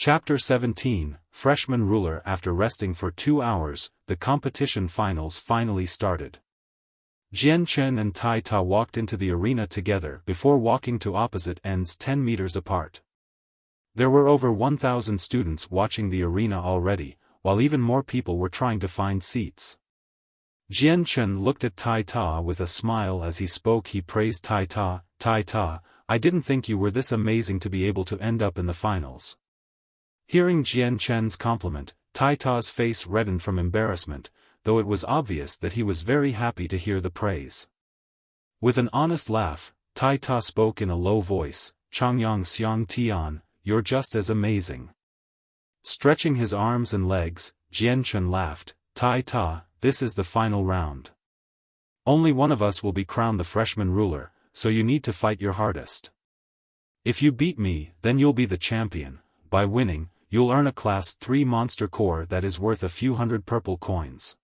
Chapter 17, Freshman Ruler. After resting for 2 hours, the competition finals finally started. Jian Chen and Tai Ta walked into the arena together before walking to opposite ends 10 meters apart. There were over 1,000 students watching the arena already, while even more people were trying to find seats. Jian Chen looked at Tai Ta with a smile as he spoke. He praised Tai Ta. Tai Ta, I didn't think you were this amazing to be able to end up in the finals. Hearing Jian Chen's compliment, Tai Ta's face reddened from embarrassment, though it was obvious that he was very happy to hear the praise. With an honest laugh, Tai Ta spoke in a low voice, Changyang Xiang Tian, you're just as amazing. Stretching his arms and legs, Jian Chen laughed, Tai Ta, this is the final round. Only one of us will be crowned the freshman ruler, so you need to fight your hardest. If you beat me, then you'll be the champion. By winning, you'll earn a Class 3 monster core that is worth a few hundred purple coins.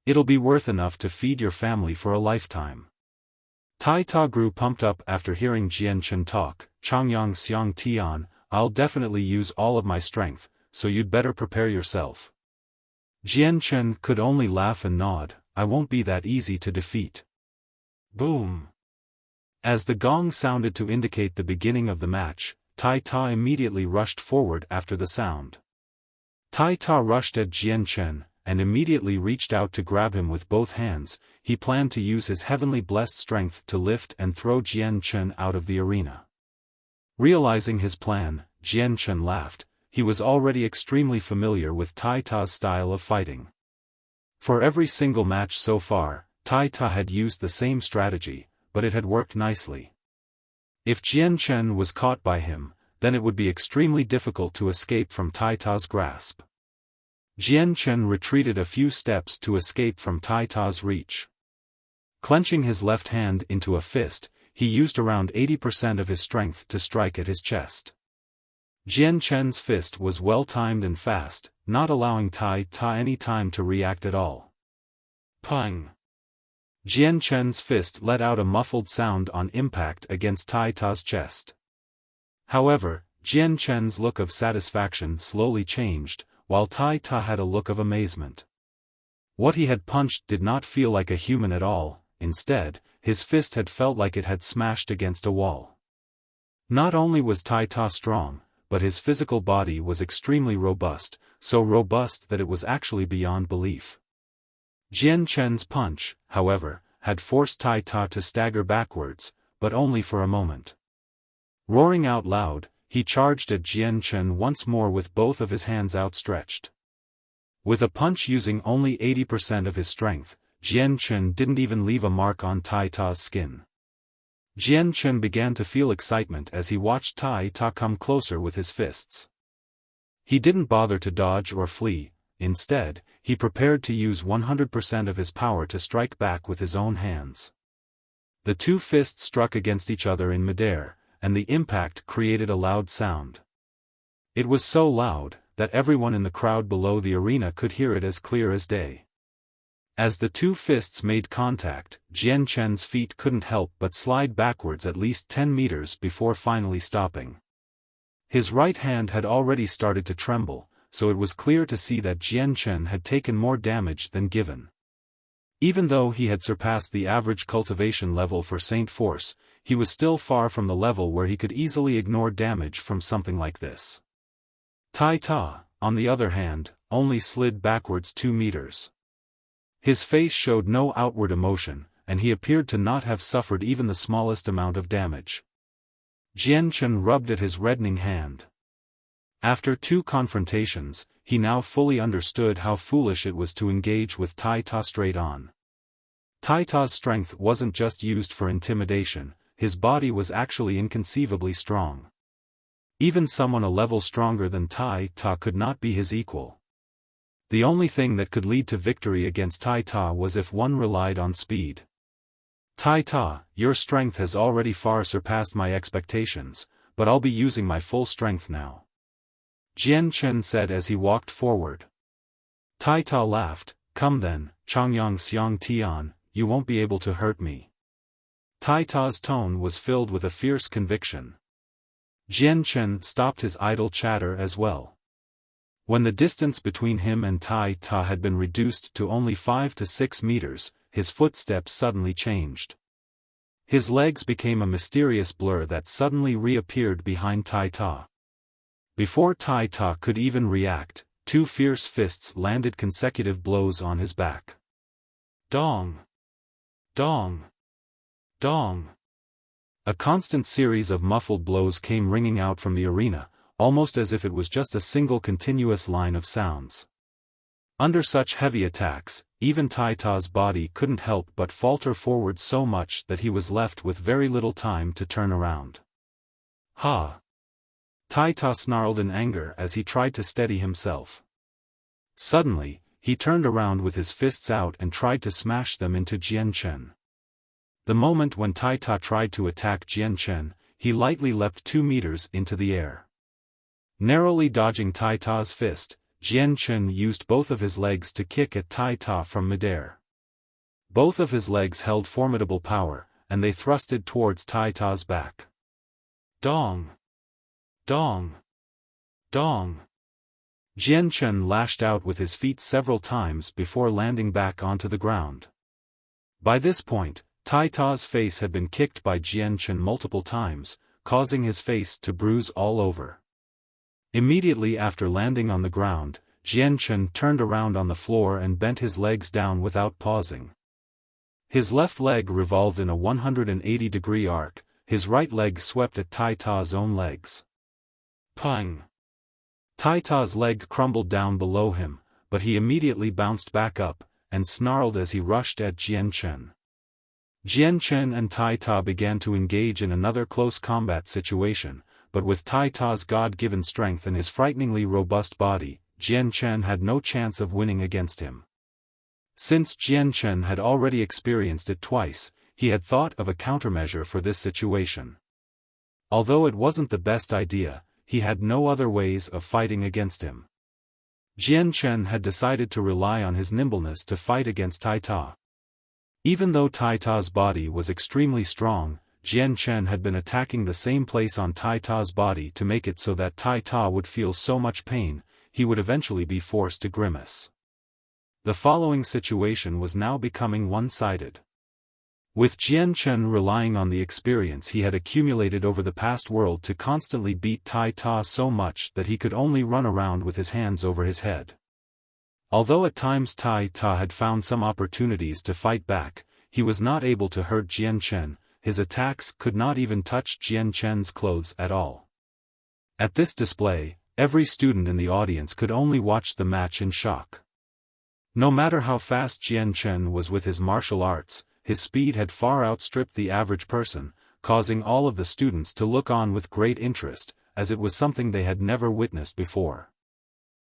It'll be worth enough to feed your family for a lifetime. Tai Ta grew pumped up after hearing Jian Chen talk. Changyang Xiang Tian, I'll definitely use all of my strength, so you'd better prepare yourself. Jian Chen could only laugh and nod. I won't be that easy to defeat. Boom! As the gong sounded to indicate the beginning of the match, Tai Ta immediately rushed forward after the sound. Tai Ta rushed at Jian Chen, and immediately reached out to grab him with both hands. He planned to use his heavenly blessed strength to lift and throw Jian Chen out of the arena. Realizing his plan, Jian Chen laughed. He was already extremely familiar with Tai Ta's style of fighting. For every single match so far, Tai Ta had used the same strategy, but it had worked nicely. If Jian Chen was caught by him, then it would be extremely difficult to escape from Tai Ta's grasp. Jian Chen retreated a few steps to escape from Tai Ta's reach. Clenching his left hand into a fist, he used around 80% of his strength to strike at his chest. Jian Chen's fist was well-timed and fast, not allowing Tai Ta any time to react at all. Pang! Jian Chen's fist let out a muffled sound on impact against Tai Ta's chest. However, Jian Chen's look of satisfaction slowly changed, while Tai Ta had a look of amazement. What he had punched did not feel like a human at all. Instead, his fist had felt like it had smashed against a wall. Not only was Tai Ta strong, but his physical body was extremely robust, so robust that it was actually beyond belief. Jian Chen's punch, however, had forced Tai Ta to stagger backwards, but only for a moment. Roaring out loud, he charged at Jian Chen once more with both of his hands outstretched. With a punch using only 80% of his strength, Jian Chen didn't even leave a mark on Tai Ta's skin. Jian Chen began to feel excitement as he watched Tai Ta come closer with his fists. He didn't bother to dodge or flee. Instead, he prepared to use 100% of his power to strike back with his own hands. The two fists struck against each other in midair, and the impact created a loud sound. It was so loud that everyone in the crowd below the arena could hear it as clear as day. As the two fists made contact, Jian Chen's feet couldn't help but slide backwards at least 10 meters before finally stopping. His right hand had already started to tremble, so it was clear to see that Jian Chen had taken more damage than given. Even though he had surpassed the average cultivation level for Saint Force, he was still far from the level where he could easily ignore damage from something like this. Tai Ta, on the other hand, only slid backwards 2 meters. His face showed no outward emotion, and he appeared to not have suffered even the smallest amount of damage. Jian Chen rubbed at his reddening hand. After 2 confrontations, he now fully understood how foolish it was to engage with Tai Ta straight on. Tai Ta's strength wasn't just used for intimidation, his body was actually inconceivably strong. Even someone a level stronger than Tai Ta could not be his equal. The only thing that could lead to victory against Tai Ta was if one relied on speed. Tai Ta, your strength has already far surpassed my expectations, but I'll be using my full strength now. Jian Chen said as he walked forward. Tai Ta laughed, come then, Changyang Xiang Tian, you won't be able to hurt me. Tai Ta's tone was filled with a fierce conviction. Jian Chen stopped his idle chatter as well. When the distance between him and Tai Ta had been reduced to only 5 to 6 meters, his footsteps suddenly changed. His legs became a mysterious blur that suddenly reappeared behind Tai Ta. Before Tai Ta could even react, 2 fierce fists landed consecutive blows on his back. Dong! Dong! Dong! A constant series of muffled blows came ringing out from the arena, almost as if it was just a single continuous line of sounds. Under such heavy attacks, even Tai Ta's body couldn't help but falter forward so much that he was left with very little time to turn around. Ha! Tai Ta snarled in anger as he tried to steady himself. Suddenly, he turned around with his fists out and tried to smash them into Jian Chen. The moment when Tai Ta tried to attack Jian Chen, he lightly leapt 2 meters into the air. Narrowly dodging Tai Ta's fist, Jian Chen used both of his legs to kick at Tai Ta from midair. Both of his legs held formidable power, and they thrusted towards Tai Ta's back. Dong! Dong! Dong! Jian Chen lashed out with his feet several times before landing back onto the ground. By this point, Tai Ta's face had been kicked by Jian Chen multiple times, causing his face to bruise all over. Immediately after landing on the ground, Jian Chen turned around on the floor and bent his legs down without pausing. His left leg revolved in a 180-degree arc, his right leg swept at Tai Ta's own legs. Pang! Tai Ta's leg crumbled down below him, but he immediately bounced back up, and snarled as he rushed at Jian Chen. Jian Chen and Tai Ta began to engage in another close combat situation, but with Tai Ta's God-given strength and his frighteningly robust body, Jian Chen had no chance of winning against him. Since Jian Chen had already experienced it twice, he had thought of a countermeasure for this situation. Although it wasn't the best idea, he had no other ways of fighting against him. Jian Chen had decided to rely on his nimbleness to fight against Tai Ta. Even though Tai Ta's body was extremely strong, Jian Chen had been attacking the same place on Tai Ta's body to make it so that Tai Ta would feel so much pain, he would eventually be forced to grimace. The following situation was now becoming one-sided. With Jian Chen relying on the experience he had accumulated over the past world to constantly beat Tai Ta so much that he could only run around with his hands over his head. Although at times Tai Ta had found some opportunities to fight back, he was not able to hurt Jian Chen. His attacks could not even touch Jian Chen's clothes at all. At this display, every student in the audience could only watch the match in shock. No matter how fast Jian Chen was with his martial arts, his speed had far outstripped the average person, causing all of the students to look on with great interest, as it was something they had never witnessed before.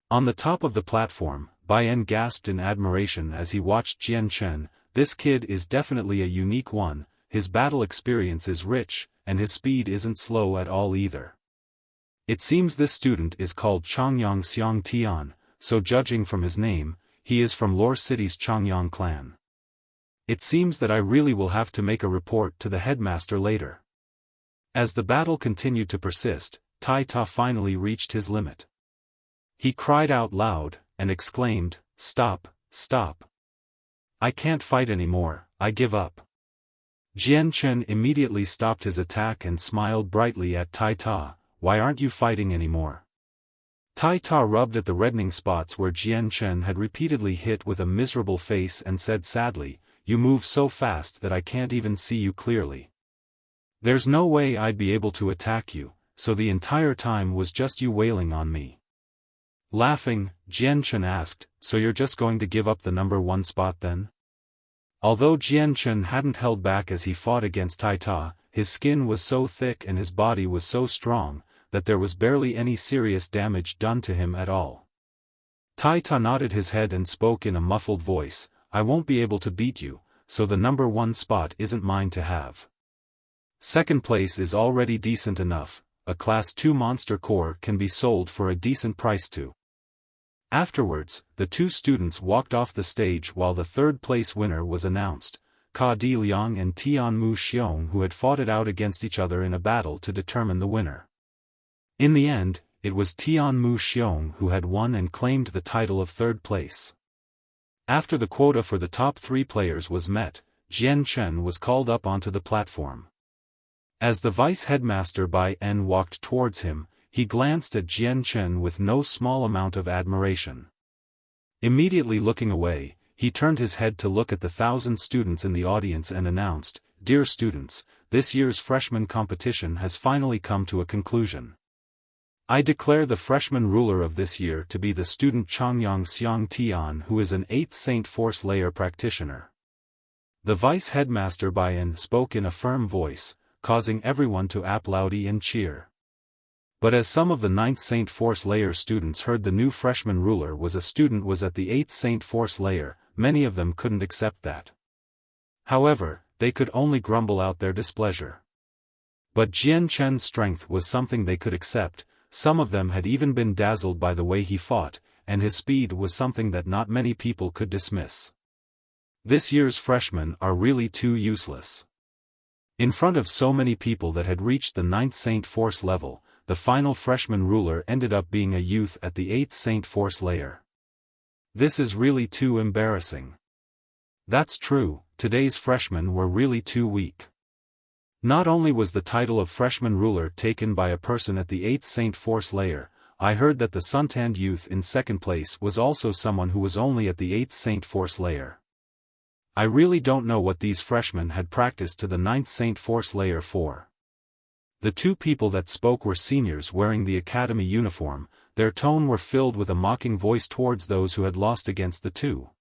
On the top of the platform, Baiyan gasped in admiration as he watched Jian Chen. This kid is definitely a unique one, his battle experience is rich, and his speed isn't slow at all either. It seems this student is called Changyang Xiang Tian, so judging from his name, he is from Lore City's Changyang clan. It seems that I really will have to make a report to the headmaster later. As the battle continued to persist, Tai Ta finally reached his limit. He cried out loud, and exclaimed, "Stop, stop. I can't fight anymore, I give up." Jian Chen immediately stopped his attack and smiled brightly at Tai Ta. "Why aren't you fighting anymore?" Tai Ta rubbed at the reddening spots where Jian Chen had repeatedly hit with a miserable face and said sadly, "You move so fast that I can't even see you clearly. There's no way I'd be able to attack you, so the entire time was just you wailing on me." Laughing, Jian Chen asked, "So you're just going to give up the number 1 spot then?" Although Jian Chen hadn't held back as he fought against Tai Ta, his skin was so thick and his body was so strong, that there was barely any serious damage done to him at all. Tai Ta nodded his head and spoke in a muffled voice, "I won't be able to beat you, so the number 1 spot isn't mine to have. Second place is already decent enough, a Class 2 monster core can be sold for a decent price too." Afterwards, the 2 students walked off the stage while the third-place winner was announced, Ka Di Liang and Tian Mu Xiong, who had fought it out against each other in a battle to determine the winner. In the end, it was Tian Mu Xiong who had won and claimed the title of third place. After the quota for the top 3 players was met, Jian Chen was called up onto the platform. As the vice headmaster Bai En walked towards him, he glanced at Jian Chen with no small amount of admiration. Immediately looking away, he turned his head to look at the 1,000 students in the audience and announced, "Dear students, this year's freshman competition has finally come to a conclusion. I declare the freshman ruler of this year to be the student Changyang Xiang Tian, who is an 8th Saint Force layer practitioner." The vice headmaster Bai En spoke in a firm voice, causing everyone to applaud and cheer. But as some of the 9th Saint Force layer students heard the new freshman ruler was at the 8th Saint Force layer, many of them couldn't accept that. However, they could only grumble out their displeasure. But Jian Chen's strength was something they could accept. Some of them had even been dazzled by the way he fought, and his speed was something that not many people could dismiss. This year's freshmen are really too useless. In front of so many people that had reached the 9th Saint Force level, the final freshman ruler ended up being a youth at the 8th Saint Force layer. This is really too embarrassing. That's true, today's freshmen were really too weak. Not only was the title of freshman ruler taken by a person at the 8th Saint Force layer, I heard that the suntanned youth in second place was also someone who was only at the 8th Saint Force layer. I really don't know what these freshmen had practiced to the 9th Saint Force layer for. The 2 people that spoke were seniors wearing the academy uniform. Their tone were filled with a mocking voice towards those who had lost against the 2.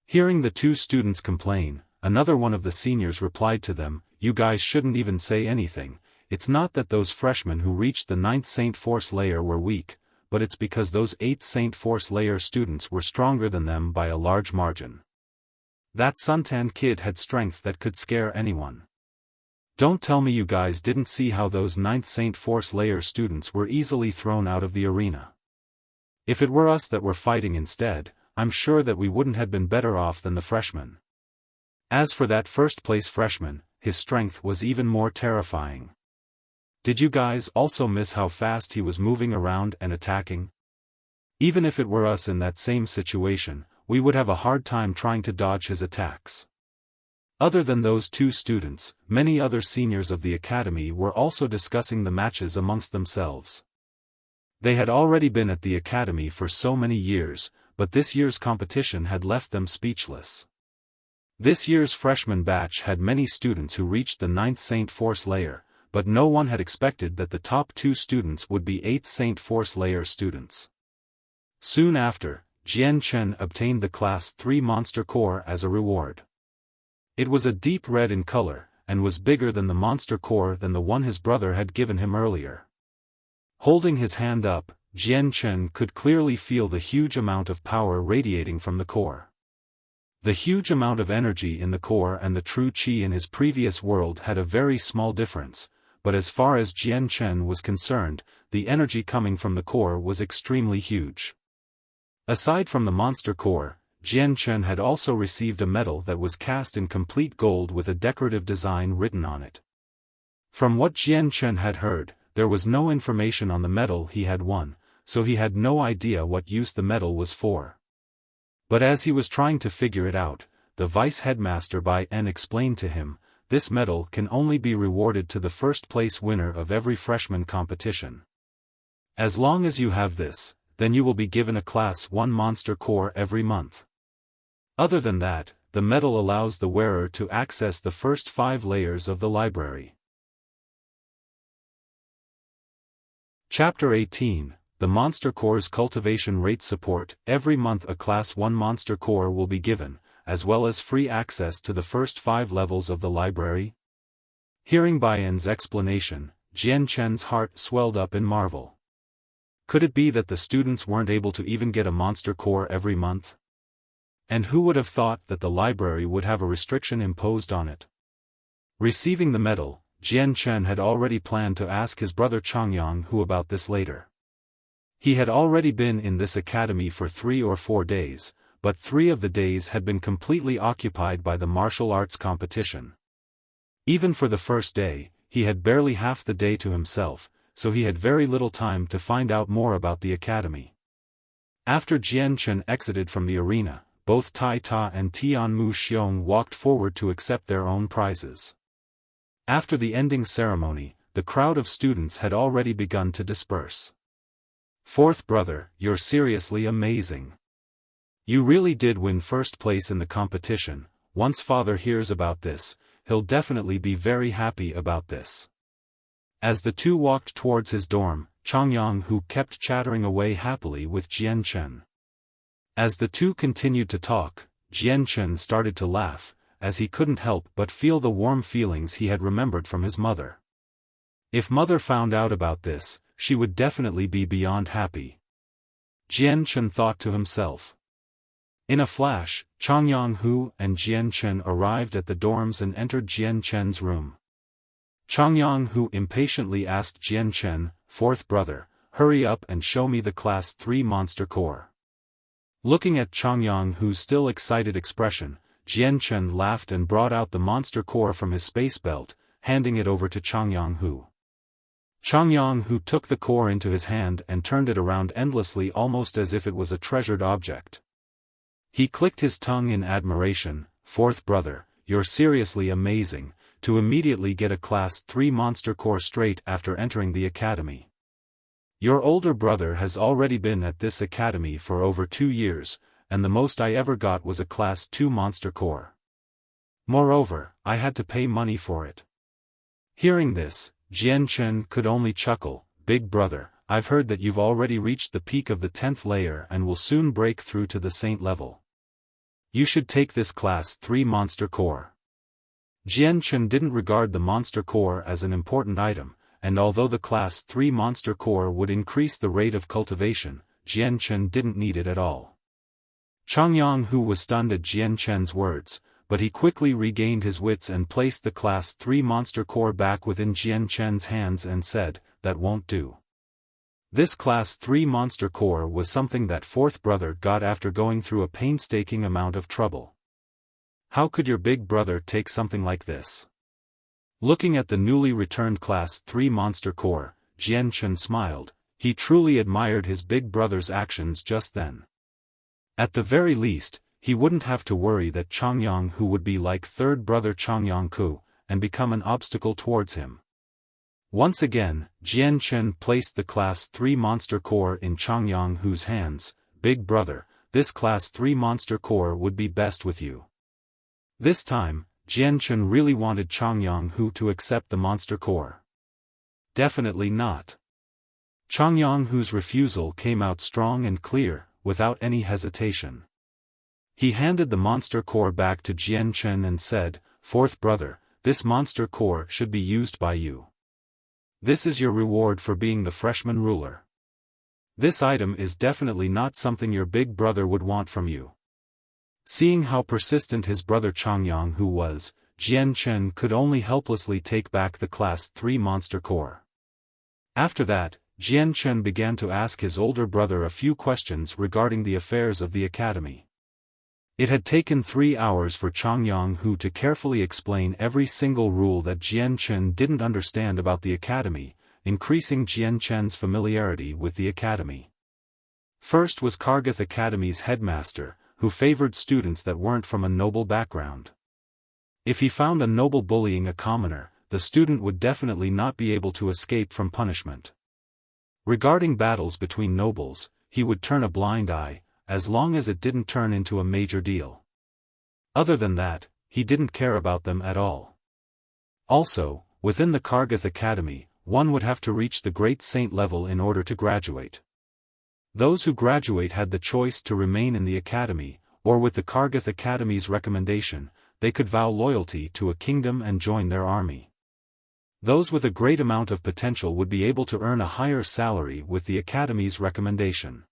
Hearing the 2 students complain, another one of the seniors replied to them, "You guys shouldn't even say anything. It's not that those freshmen who reached the 9th Saint Force layer were weak, but it's because those 8th Saint Force layer students were stronger than them by a large margin. That suntanned kid had strength that could scare anyone. Don't tell me you guys didn't see how those 9th Saint Force layer students were easily thrown out of the arena. If it were us that were fighting instead, I'm sure that we wouldn't have been better off than the freshmen." As for that first-place freshman, his strength was even more terrifying. Did you guys also miss how fast he was moving around and attacking? Even if it were us in that same situation, we would have a hard time trying to dodge his attacks. Other than those 2 students, many other seniors of the academy were also discussing the matches amongst themselves. They had already been at the academy for so many years, but this year's competition had left them speechless. This year's freshman batch had many students who reached the 9th Saint Force layer, but no one had expected that the top 2 students would be 8th Saint Force layer students. Soon after, Jian Chen obtained the Class 3 Monster Core as a reward. It was a deep red in color, and was bigger than the Monster Core than the one his brother had given him earlier. Holding his hand up, Jian Chen could clearly feel the huge amount of power radiating from the core. The huge amount of energy in the core and the true qi in his previous world had a very small difference, but as far as Jian Chen was concerned, the energy coming from the core was extremely huge. Aside from the Monster Core, Jian Chen had also received a medal that was cast in complete gold with a decorative design written on it. From what Jian Chen had heard, there was no information on the medal he had won, so he had no idea what use the medal was for. But as he was trying to figure it out, the vice headmaster Bai En explained to him, "This medal can only be rewarded to the first-place winner of every freshman competition. As long as you have this, then you will be given a Class 1 Monster Core every month. Other than that, the medal allows the wearer to access the first 5 layers of the library." Chapter 18, The Monster Core's Cultivation Rate Support. Every month a Class 1 Monster Core will be given, as well as free access to the first 5 levels of the library. Hearing Bai En's explanation, Jian Chen's heart swelled up in marvel. Could it be that the students weren't able to even get a Monster Core every month? And who would have thought that the library would have a restriction imposed on it? Receiving the medal, Jian Chen had already planned to ask his brother Changyang who about this later. He had already been in this academy for 3 or 4 days, but 3 of the days had been completely occupied by the martial arts competition. Even for the first day, he had barely half the day to himself, so he had very little time to find out more about the academy. After Jian Chen exited from the arena, both Tai Ta and Tianmu Xiong walked forward to accept their own prizes. After the ending ceremony, the crowd of students had already begun to disperse. "Fourth brother, you're seriously amazing. You really did win first place in the competition. Once father hears about this, he'll definitely be very happy about this." As the two walked towards his dorm, Changyang Hu kept chattering away happily with Jian Chen. As the two continued to talk, Jian Chen started to laugh, as he couldn't help but feel the warm feelings he had remembered from his mother. If mother found out about this, she would definitely be beyond happy. Jian Chen thought to himself. In a flash, Changyang Hu and Jian Chen arrived at the dorms and entered Jian Chen's room. Changyang Hu impatiently asked Jian Chen, "Fourth brother, hurry up and show me the Class 3 monster core." Looking at Changyang Hu's still excited expression, Jian Chen laughed and brought out the monster core from his space belt, handing it over to Changyang Hu. Changyang Hu took the core into his hand and turned it around endlessly, almost as if it was a treasured object. He clicked his tongue in admiration. "Fourth brother, you're seriously amazing, to immediately get a Class 3 monster core straight after entering the academy. Your older brother has already been at this academy for over 2 years, and the most I ever got was a Class 2 monster core. Moreover, I had to pay money for it." Hearing this, Jian Chen could only chuckle. "Big brother, I've heard that you've already reached the peak of the 10th layer and will soon break through to the saint level. You should take this Class 3 monster core." Jian Chen didn't regard the monster core as an important item, and although the Class 3 monster core would increase the rate of cultivation, Jian Chen didn't need it at all. Changyang Hu was stunned at Jian Chen's words, but he quickly regained his wits and placed the Class 3 monster core back within Jian Chen's hands and said, "That won't do." This Class 3 monster core was something that fourth brother got after going through a painstaking amount of trouble. How could your big brother take something like this? Looking at the newly returned Class 3 monster core, Jian Chen smiled. He truly admired his big brother's actions just then. At the very least, he wouldn't have to worry that Changyang Hu would be like third brother Changyang Ku, and become an obstacle towards him. Once again, Jian Chen placed the Class 3 monster core in Changyang Hu's hands. "Big brother, this Class 3 monster core would be best with you." This time, Jian Chen really wanted Changyang Hu to accept the monster core. Definitely not. Changyang Hu's refusal came out strong and clear, without any hesitation. He handed the monster core back to Jian Chen and said, "Fourth brother, this monster core should be used by you. This is your reward for being the freshman ruler. This item is definitely not something your big brother would want from you." Seeing how persistent his brother Changyang Hu was, Jian Chen could only helplessly take back the Class 3 monster core. After that, Jian Chen began to ask his older brother a few questions regarding the affairs of the academy. It had taken 3 hours for Changyang Hu to carefully explain every single rule that Jian Chen didn't understand about the academy, increasing Jian Chen's familiarity with the academy. First was Kargath Academy's headmaster, who favored students that weren't from a noble background. If he found a noble bullying a commoner, the student would definitely not be able to escape from punishment. Regarding battles between nobles, he would turn a blind eye, as long as it didn't turn into a major deal. Other than that, he didn't care about them at all. Also, within the Kargath Academy, one would have to reach the Great Saint level in order to graduate. Those who graduate had the choice to remain in the academy, or with the Kargath Academy's recommendation, they could vow loyalty to a kingdom and join their army. Those with a great amount of potential would be able to earn a higher salary with the academy's recommendation.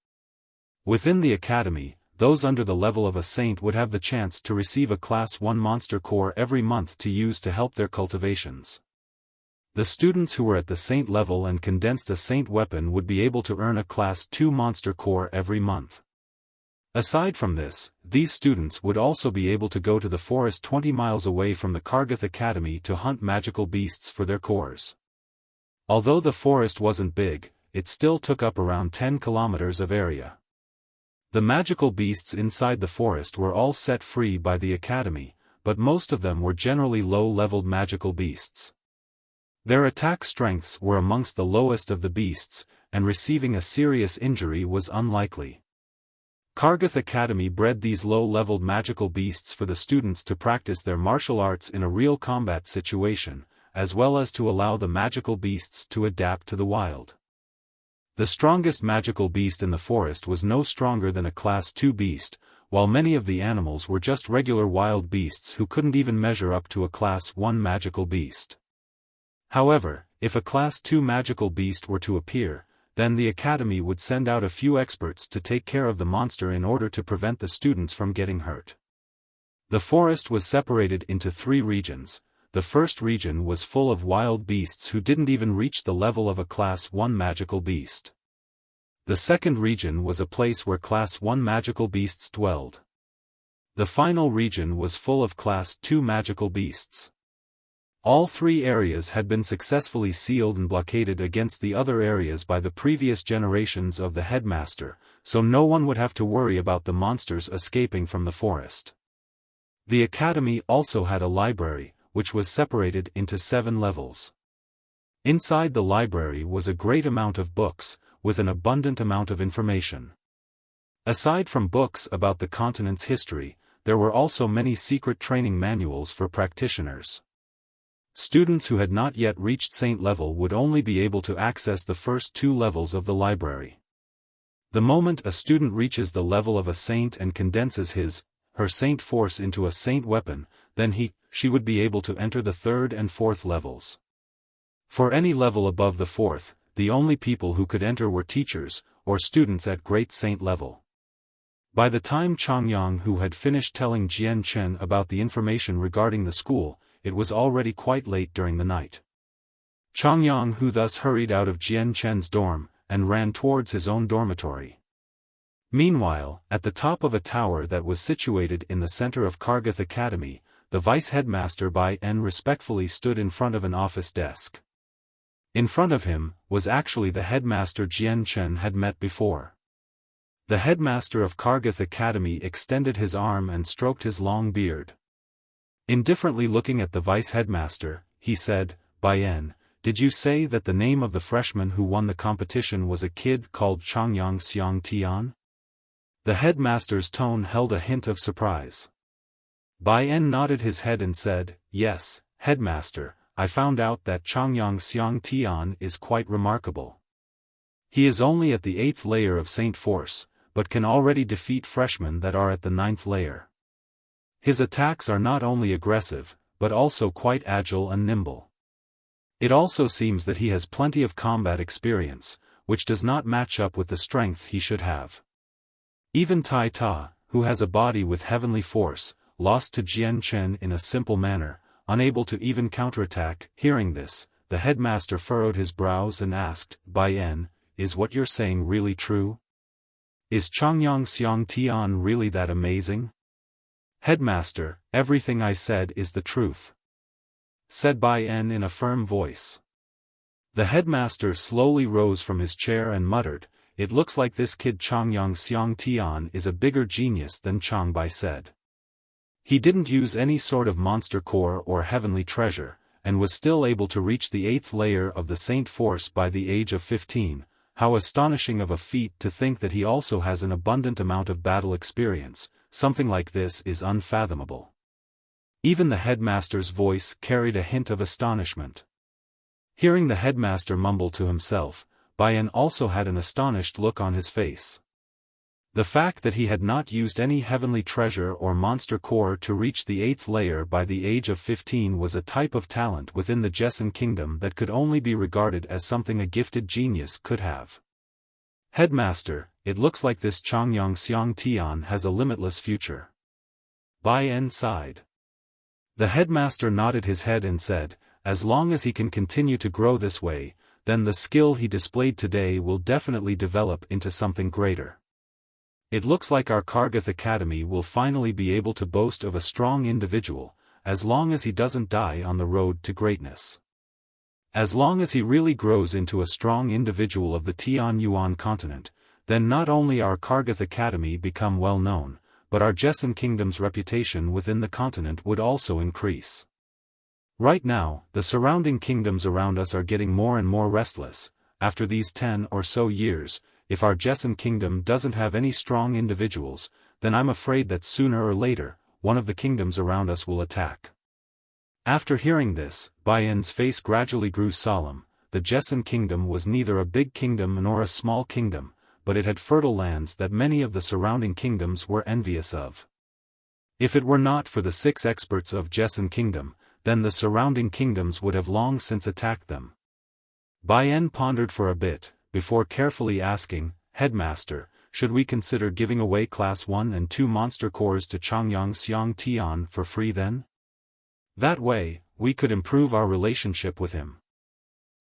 Within the academy, those under the level of a saint would have the chance to receive a Class 1 monster core every month to use to help their cultivations. The students who were at the saint level and condensed a saint weapon would be able to earn a Class 2 monster core every month. Aside from this, these students would also be able to go to the forest 20 miles away from the Kargath Academy to hunt magical beasts for their cores. Although the forest wasn't big, it still took up around 10 kilometers of area. The magical beasts inside the forest were all set free by the academy, but most of them were generally low-leveled magical beasts. Their attack strengths were amongst the lowest of the beasts, and receiving a serious injury was unlikely. Kargath Academy bred these low-leveled magical beasts for the students to practice their martial arts in a real combat situation, as well as to allow the magical beasts to adapt to the wild. The strongest magical beast in the forest was no stronger than a Class 2 beast, while many of the animals were just regular wild beasts who couldn't even measure up to a Class 1 magical beast. However, if a Class 2 magical beast were to appear, then the academy would send out a few experts to take care of the monster in order to prevent the students from getting hurt. The forest was separated into 3 regions. The first region was full of wild beasts who didn't even reach the level of a Class 1 magical beast. The second region was a place where Class 1 magical beasts dwelled. The final region was full of Class 2 magical beasts. All 3 areas had been successfully sealed and blockaded against the other areas by the previous generations of the headmaster, so no one would have to worry about the monsters escaping from the forest. The academy also had a library, which was separated into 7 levels. Inside the library was a great amount of books, with an abundant amount of information. Aside from books about the continent's history, there were also many secret training manuals for practitioners. Students who had not yet reached Saint level would only be able to access the first 2 levels of the library. The moment a student reaches the level of a Saint and condenses her Saint force into a Saint weapon, then she would be able to enter the 3rd and 4th levels. For any level above the 4th, the only people who could enter were teachers, or students at Great Saint level. By the time Changyang who had finished telling Jian Chen about the information regarding the school, it was already quite late during the night. Changyang who thus hurried out of Jian Chen's dorm, and ran towards his own dormitory. Meanwhile, at the top of a tower that was situated in the center of Kargath Academy, the vice-headmaster Bai En respectfully stood in front of an office desk. In front of him, was actually the headmaster Jian Chen had met before. The headmaster of Kargath Academy extended his arm and stroked his long beard. Indifferently looking at the vice-headmaster, he said, "Bai En, did you say that the name of the freshman who won the competition was a kid called Changyang Xiang Tian?" The headmaster's tone held a hint of surprise. Bai En nodded his head and said, "Yes, headmaster, I found out that Changyang Xiang Tian is quite remarkable. He is only at the 8th layer of Saint Force, but can already defeat freshmen that are at the 9th layer. His attacks are not only aggressive, but also quite agile and nimble. It also seems that he has plenty of combat experience, which does not match up with the strength he should have. Even Tai Ta, who has a body with heavenly force, lost to Jian Chen in a simple manner, unable to even counterattack." Hearing this, the headmaster furrowed his brows and asked, "Bai En, is what you're saying really true? Is Changyang Xiang Tian really that amazing?" "Headmaster, everything I said is the truth," said Bai En in a firm voice. The headmaster slowly rose from his chair and muttered, "It looks like this kid Changyang Xiang Tian is a bigger genius than Chang Bai said. He didn't use any sort of monster core or heavenly treasure, and was still able to reach the 8th layer of the Saint Force by the age of 15, how astonishing of a feat to think that he also has an abundant amount of battle experience, something like this is unfathomable." Even the headmaster's voice carried a hint of astonishment. Hearing the headmaster mumble to himself, Bai En also had an astonished look on his face. The fact that he had not used any heavenly treasure or monster core to reach the 8th layer by the age of 15 was a type of talent within the Jessen kingdom that could only be regarded as something a gifted genius could have. "Headmaster, it looks like this Changyang Xiang Tian has a limitless future." Bai En sighed. The headmaster nodded his head and said, "As long as he can continue to grow this way, then the skill he displayed today will definitely develop into something greater. It looks like our Kargath Academy will finally be able to boast of a strong individual, as long as he doesn't die on the road to greatness." As long as he really grows into a strong individual of the Tian Yuan continent, then not only our Kargath Academy become well known, but our Jessan Kingdom's reputation within the continent would also increase. Right now, the surrounding kingdoms around us are getting more and more restless. After these 10 or so years, if our Jessan Kingdom doesn't have any strong individuals, then I'm afraid that sooner or later, one of the kingdoms around us will attack. After hearing this, Bai Yan's face gradually grew solemn. The Jessan Kingdom was neither a big kingdom nor a small kingdom, but it had fertile lands that many of the surrounding kingdoms were envious of. If it were not for the 6 experts of Jessan Kingdom, then the surrounding kingdoms would have long since attacked them. Bai Yan pondered for a bit, before carefully asking, "Headmaster, should we consider giving away Class 1 and 2 monster cores to Changyang Xiang Tian for free then? That way, we could improve our relationship with him."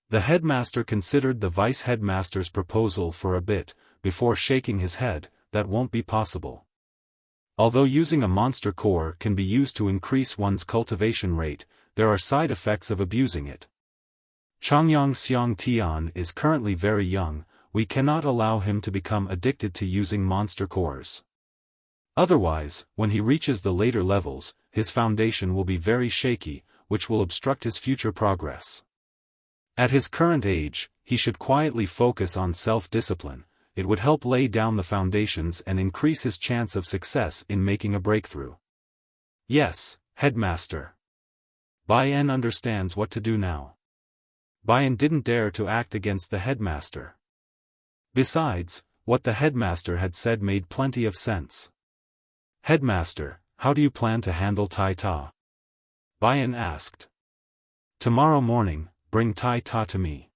The headmaster considered the vice-headmaster's proposal for a bit, before shaking his head. "That won't be possible. Although using a monster core can be used to increase one's cultivation rate, there are side effects of abusing it. Changyang Xiang Tian is currently very young, we cannot allow him to become addicted to using monster cores. Otherwise, when he reaches the later levels, his foundation will be very shaky, which will obstruct his future progress. At his current age, he should quietly focus on self-discipline. It would help lay down the foundations and increase his chance of success in making a breakthrough." "Yes, headmaster." Bai Yan understands what to do now. Bai Yan didn't dare to act against the headmaster. Besides, what the headmaster had said made plenty of sense. "Headmaster, how do you plan to handle Tai Ta?" Bai Yan asked. "Tomorrow morning, bring Tai Ta to me.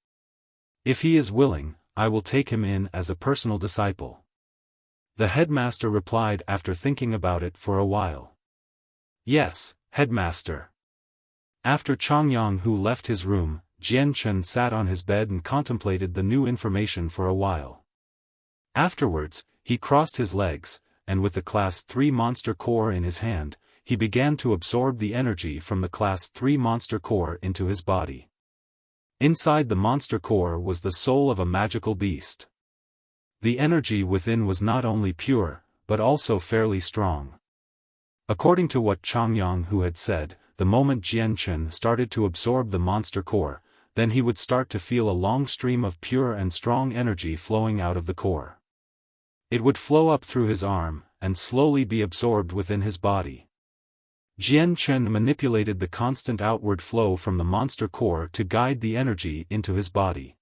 If he is willing, I will take him in as a personal disciple." The headmaster replied after thinking about it for a while. "Yes, headmaster." After Changyang Hu left his room, Jian Chen sat on his bed and contemplated the new information for a while. Afterwards, he crossed his legs, and with the Class 3 monster core in his hand, he began to absorb the energy from the Class 3 monster core into his body. Inside the monster core was the soul of a magical beast. The energy within was not only pure, but also fairly strong. According to what Changyang Hu had said, the moment Jian Chen started to absorb the monster core, then he would start to feel a long stream of pure and strong energy flowing out of the core. It would flow up through his arm, and slowly be absorbed within his body. Jian Chen manipulated the constant outward flow from the monster core to guide the energy into his body.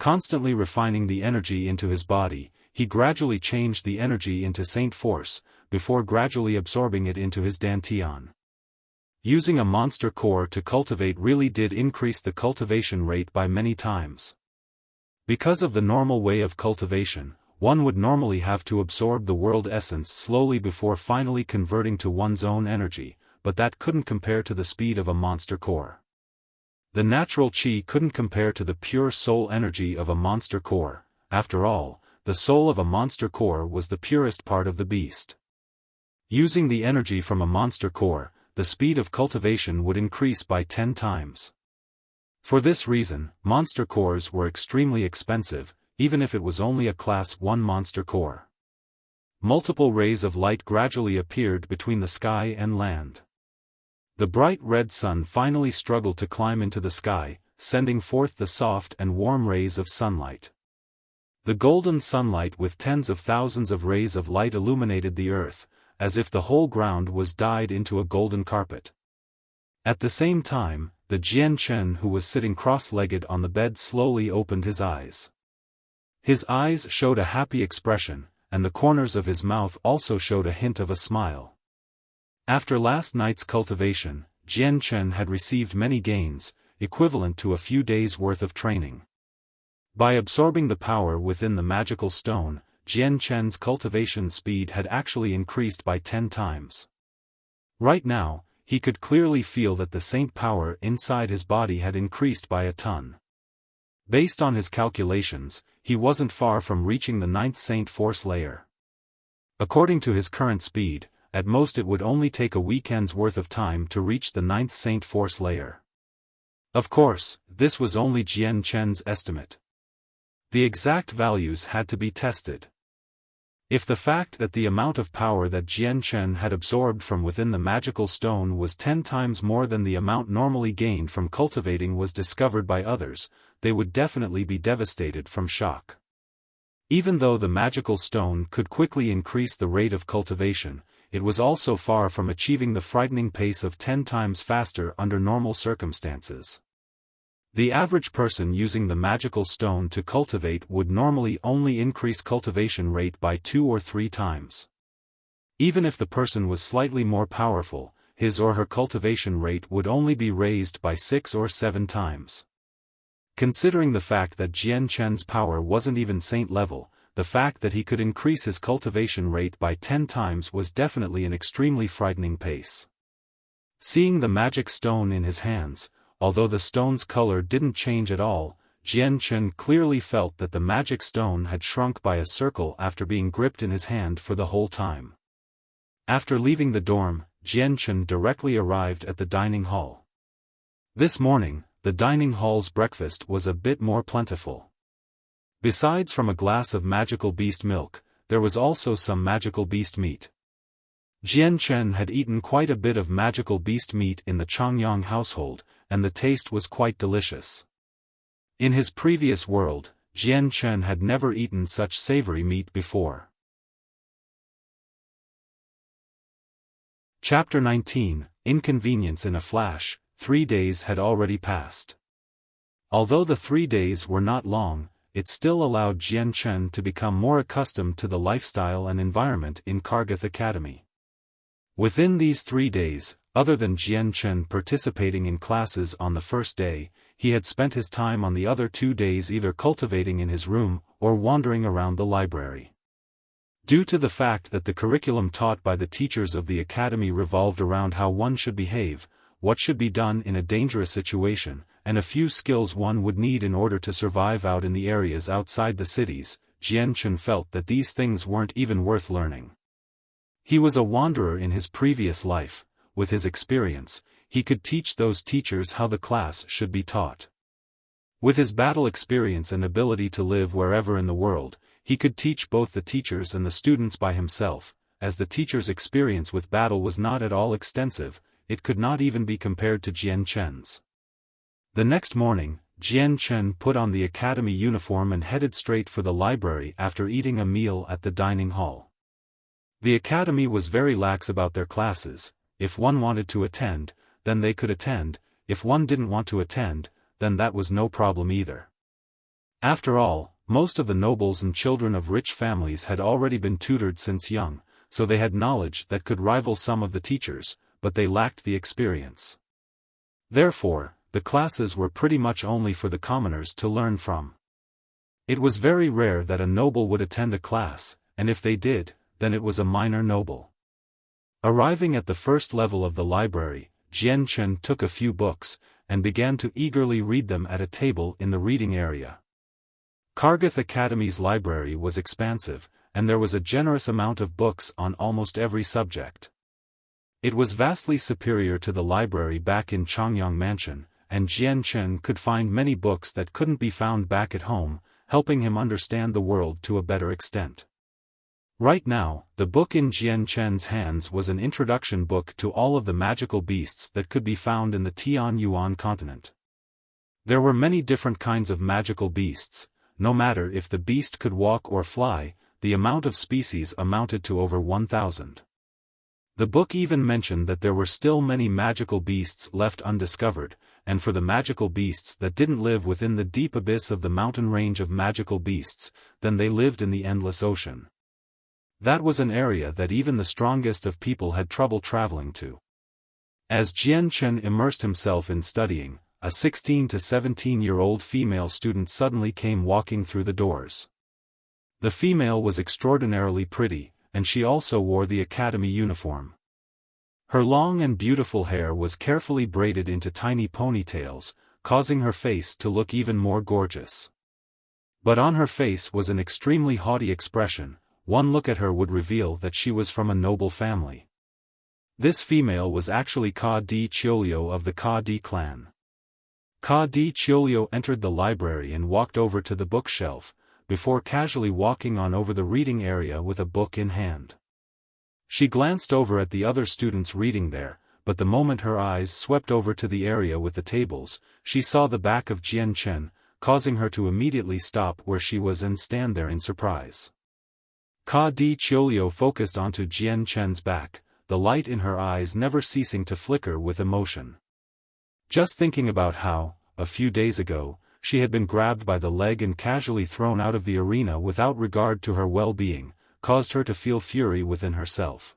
Constantly refining the energy into his body, he gradually changed the energy into Saint Force, before gradually absorbing it into his Dantian. Using a monster core to cultivate really did increase the cultivation rate by many times. Because of the normal way of cultivation, one would normally have to absorb the world essence slowly before finally converting to one's own energy, but that couldn't compare to the speed of a monster core. The natural chi couldn't compare to the pure soul energy of a monster core. After all, the soul of a monster core was the purest part of the beast. Using the energy from a monster core, the speed of cultivation would increase by 10 times. For this reason, monster cores were extremely expensive, even if it was only a Class 1 monster core. Multiple rays of light gradually appeared between the sky and land. The bright red sun finally struggled to climb into the sky, sending forth the soft and warm rays of sunlight. The golden sunlight with tens of thousands of rays of light illuminated the earth, as if the whole ground was dyed into a golden carpet. At the same time, the Jian Chen who was sitting cross-legged on the bed slowly opened his eyes. His eyes showed a happy expression, and the corners of his mouth also showed a hint of a smile. After last night's cultivation, Jian Chen had received many gains, equivalent to a few days' worth of training. By absorbing the power within the magical stone, Jian Chen's cultivation speed had actually increased by 10 times. Right now, he could clearly feel that the saint power inside his body had increased by a ton. Based on his calculations, he wasn't far from reaching the 9th Saint Force layer. According to his current speed, at most it would only take a weekend's worth of time to reach the 9th Saint Force layer. Of course, this was only Jian Chen's estimate. The exact values had to be tested. If the fact that the amount of power that Jian Chen had absorbed from within the magical stone was 10 times more than the amount normally gained from cultivating was discovered by others, they would definitely be devastated from shock. Even though the magical stone could quickly increase the rate of cultivation, it was also far from achieving the frightening pace of 10 times faster under normal circumstances. The average person using the magical stone to cultivate would normally only increase cultivation rate by 2 or 3 times. Even if the person was slightly more powerful, his or her cultivation rate would only be raised by 6 or 7 times. Considering the fact that Jian Chen's power wasn't even saint level, the fact that he could increase his cultivation rate by 10 times was definitely an extremely frightening pace. Seeing the magic stone in his hands, although the stone's color didn't change at all, Jian Chen clearly felt that the magic stone had shrunk by a circle after being gripped in his hand for the whole time. After leaving the dorm, Jian Chen directly arrived at the dining hall. This morning, the dining hall's breakfast was a bit more plentiful. Besides from a glass of magical beast milk, there was also some magical beast meat. Jian Chen had eaten quite a bit of magical beast meat in the Changyang household, and the taste was quite delicious. In his previous world, Jian Chen had never eaten such savory meat before. Chapter 19, Inconvenience in a Flash. 3 days had already passed. Although the 3 days were not long, it still allowed Jian Chen to become more accustomed to the lifestyle and environment in Kargath Academy. Within these 3 days, other than Jian Chen participating in classes on the first day, he had spent his time on the other 2 days either cultivating in his room or wandering around the library. Due to the fact that the curriculum taught by the teachers of the academy revolved around how one should behave, what should be done in a dangerous situation, and a few skills one would need in order to survive out in the areas outside the cities, Jian Chen felt that these things weren't even worth learning. He was a wanderer in his previous life. With his experience, he could teach those teachers how the class should be taught. With his battle experience and ability to live wherever in the world, he could teach both the teachers and the students by himself. As the teacher's experience with battle was not at all extensive, it could not even be compared to Jian Chen's. The next morning, Jian Chen put on the academy uniform and headed straight for the library after eating a meal at the dining hall. The academy was very lax about their classes. If one wanted to attend, then they could attend. If one didn't want to attend, then that was no problem either. After all, most of the nobles and children of rich families had already been tutored since young, so they had knowledge that could rival some of the teachers, but they lacked the experience. Therefore, the classes were pretty much only for the commoners to learn from. It was very rare that a noble would attend a class, and if they did, then it was a minor noble. Arriving at the first level of the library, Jian Chen took a few books, and began to eagerly read them at a table in the reading area. Kargath Academy's library was expansive, and there was a generous amount of books on almost every subject. It was vastly superior to the library back in Changyang Mansion, and Jian Chen could find many books that couldn't be found back at home, helping him understand the world to a better extent. Right now, the book in Jian Chen's hands was an introduction book to all of the magical beasts that could be found in the Tianyuan continent. There were many different kinds of magical beasts. No matter if the beast could walk or fly, the amount of species amounted to over 1,000. The book even mentioned that there were still many magical beasts left undiscovered, and for the magical beasts that didn't live within the deep abyss of the mountain range of magical beasts, then they lived in the endless ocean. That was an area that even the strongest of people had trouble traveling to. As Jian Chen immersed himself in studying, a 16 to 17-year-old female student suddenly came walking through the doors. The female was extraordinarily pretty, and she also wore the academy uniform. Her long and beautiful hair was carefully braided into tiny ponytails, causing her face to look even more gorgeous. But on her face was an extremely haughty expression. One look at her would reveal that she was from a noble family. This female was actually Ka Di Chiolio of the Ka Di clan. Ka Di Chiolio entered the library and walked over to the bookshelf, before casually walking on over the reading area with a book in hand. She glanced over at the other students reading there, but the moment her eyes swept over to the area with the tables, she saw the back of Jian Chen, causing her to immediately stop where she was and stand there in surprise. Ka Di Chiolio focused onto Jian Chen's back, the light in her eyes never ceasing to flicker with emotion. Just thinking about how, a few days ago, she had been grabbed by the leg and casually thrown out of the arena without regard to her well-being, caused her to feel fury within herself.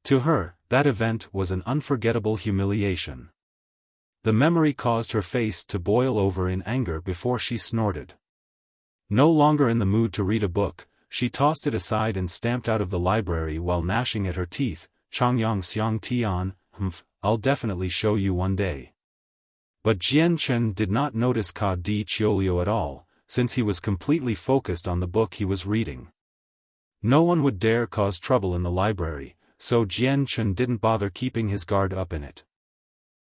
To her, that event was an unforgettable humiliation. The memory caused her face to boil over in anger before she snorted. No longer in the mood to read a book, she tossed it aside and stamped out of the library while gnashing at her teeth. Changyang Xiang Tian, I'll definitely show you one day. But Jian Chen did not notice Ka Di Chiolio at all, since he was completely focused on the book he was reading. No one would dare cause trouble in the library, so Jian Chen didn't bother keeping his guard up in it.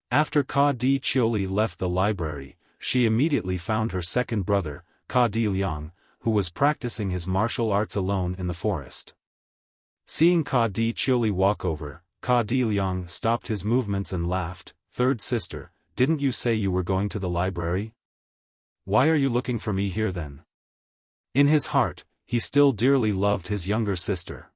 After Ka Di Chioli left the library, she immediately found her second brother, Ka Di Liang, who was practicing his martial arts alone in the forest. Seeing Ka Di Chioli walk over, Ka Di Liang stopped his movements and laughed. "Third sister, didn't you say you were going to the library? Why are you looking for me here then?" In his heart, he still dearly loved his younger sister.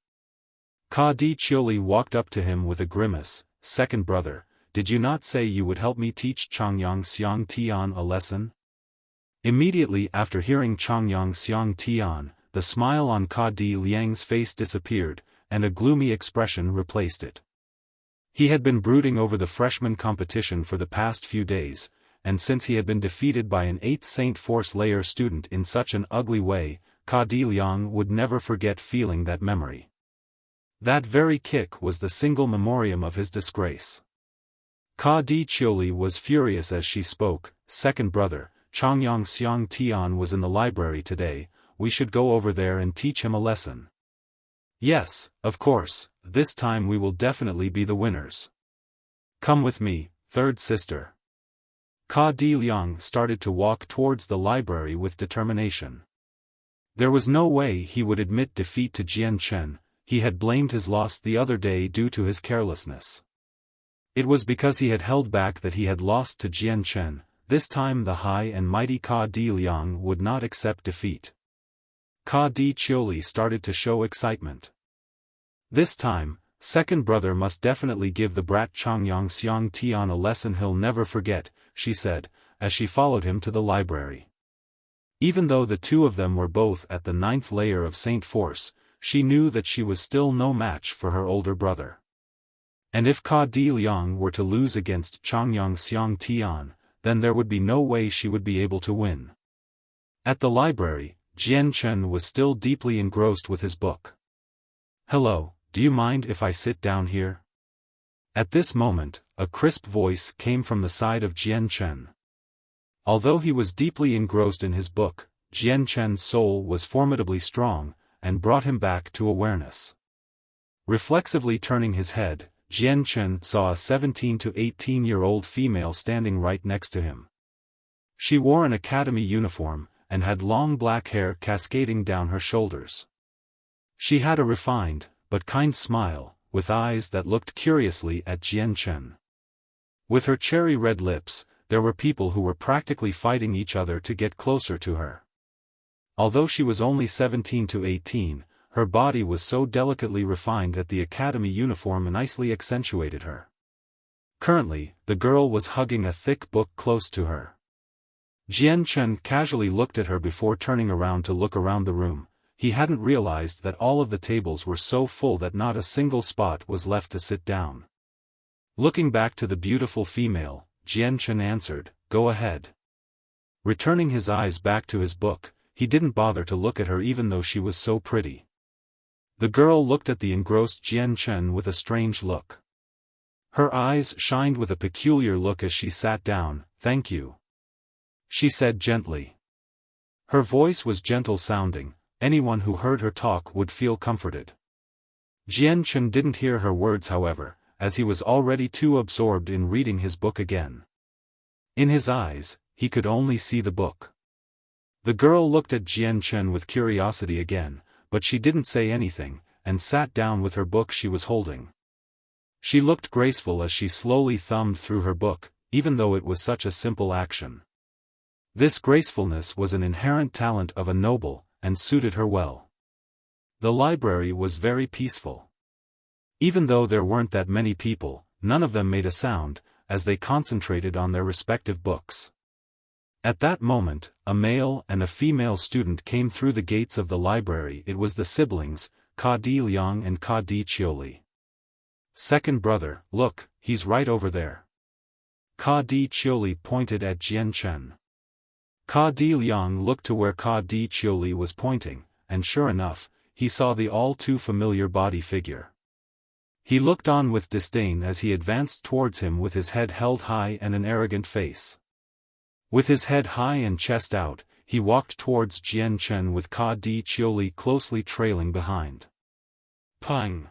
Ka Di Chioli walked up to him with a grimace. "Second brother, did you not say you would help me teach Changyang Xiang Tian a lesson?" Immediately after hearing Changyang Xiang Tian, the smile on Ka Di Liang's face disappeared, and a gloomy expression replaced it. He had been brooding over the freshman competition for the past few days, and since he had been defeated by an 8th Saint Force layer student in such an ugly way, Ka Di Liang would never forget feeling that memory. That very kick was the single memoriam of his disgrace. Ka Di Chioli was furious as she spoke. "Second brother, Changyang Xiang Tian was in the library today, we should go over there and teach him a lesson." "Yes, of course, this time we will definitely be the winners. Come with me, third sister." Ka Di Liang started to walk towards the library with determination. There was no way he would admit defeat to Jian Chen. He had blamed his loss the other day due to his carelessness. It was because he had held back that he had lost to Jian Chen. This time the high and mighty Ka Di Liang would not accept defeat. Ka Di Chioli started to show excitement. This time, second brother must definitely give the brat Changyang Xiang Tian a lesson he'll never forget, she said, as she followed him to the library. Even though the two of them were both at the 9th layer of Saint Force, she knew that she was still no match for her older brother. And if Ka Di Liang were to lose against Changyang Xiang Tian, then there would be no way she would be able to win. At the library, Jian Chen was still deeply engrossed with his book. "Hello, do you mind if I sit down here?" At this moment, a crisp voice came from the side of Jian Chen. Although he was deeply engrossed in his book, Jian Chen's soul was formidably strong, and brought him back to awareness. Reflexively turning his head, Jian Chen saw a 17 to 18-year-old female standing right next to him. She wore an academy uniform, and had long black hair cascading down her shoulders. She had a refined, but kind smile, with eyes that looked curiously at Jian Chen. With her cherry-red lips, there were people who were practically fighting each other to get closer to her. Although she was only 17 to 18, her body was so delicately refined that the academy uniform nicely accentuated her. Currently, the girl was hugging a thick book close to her. Jian Chen casually looked at her before turning around to look around the room. He hadn't realized that all of the tables were so full that not a single spot was left to sit down. Looking back to the beautiful female, Jian Chen answered, "Go ahead." Returning his eyes back to his book, he didn't bother to look at her even though she was so pretty. The girl looked at the engrossed Jian Chen with a strange look. Her eyes shined with a peculiar look as she sat down. "Thank you," she said gently. Her voice was gentle sounding. Anyone who heard her talk would feel comforted. Jian Chen didn't hear her words however, as he was already too absorbed in reading his book again. In his eyes, he could only see the book. The girl looked at Jian Chen with curiosity again, but she didn't say anything, and sat down with her book she was holding. She looked graceful as she slowly thumbed through her book, even though it was such a simple action. This gracefulness was an inherent talent of a noble, and suited her well. The library was very peaceful. Even though there weren't that many people, none of them made a sound, as they concentrated on their respective books. At that moment, a male and a female student came through the gates of the library. It was the siblings, Ka Di Liang and Ka Di Chioli. Second brother, look, he's right over there. Ka Di Chioli pointed at Jian Chen. Ka Di Liang looked to where Ka Di Chioli was pointing, and sure enough, he saw the all too familiar body figure. He looked on with disdain as he advanced towards him with his head held high and an arrogant face. With his head high and chest out, he walked towards Jian Chen with Ka Di Chioli closely trailing behind. Pang!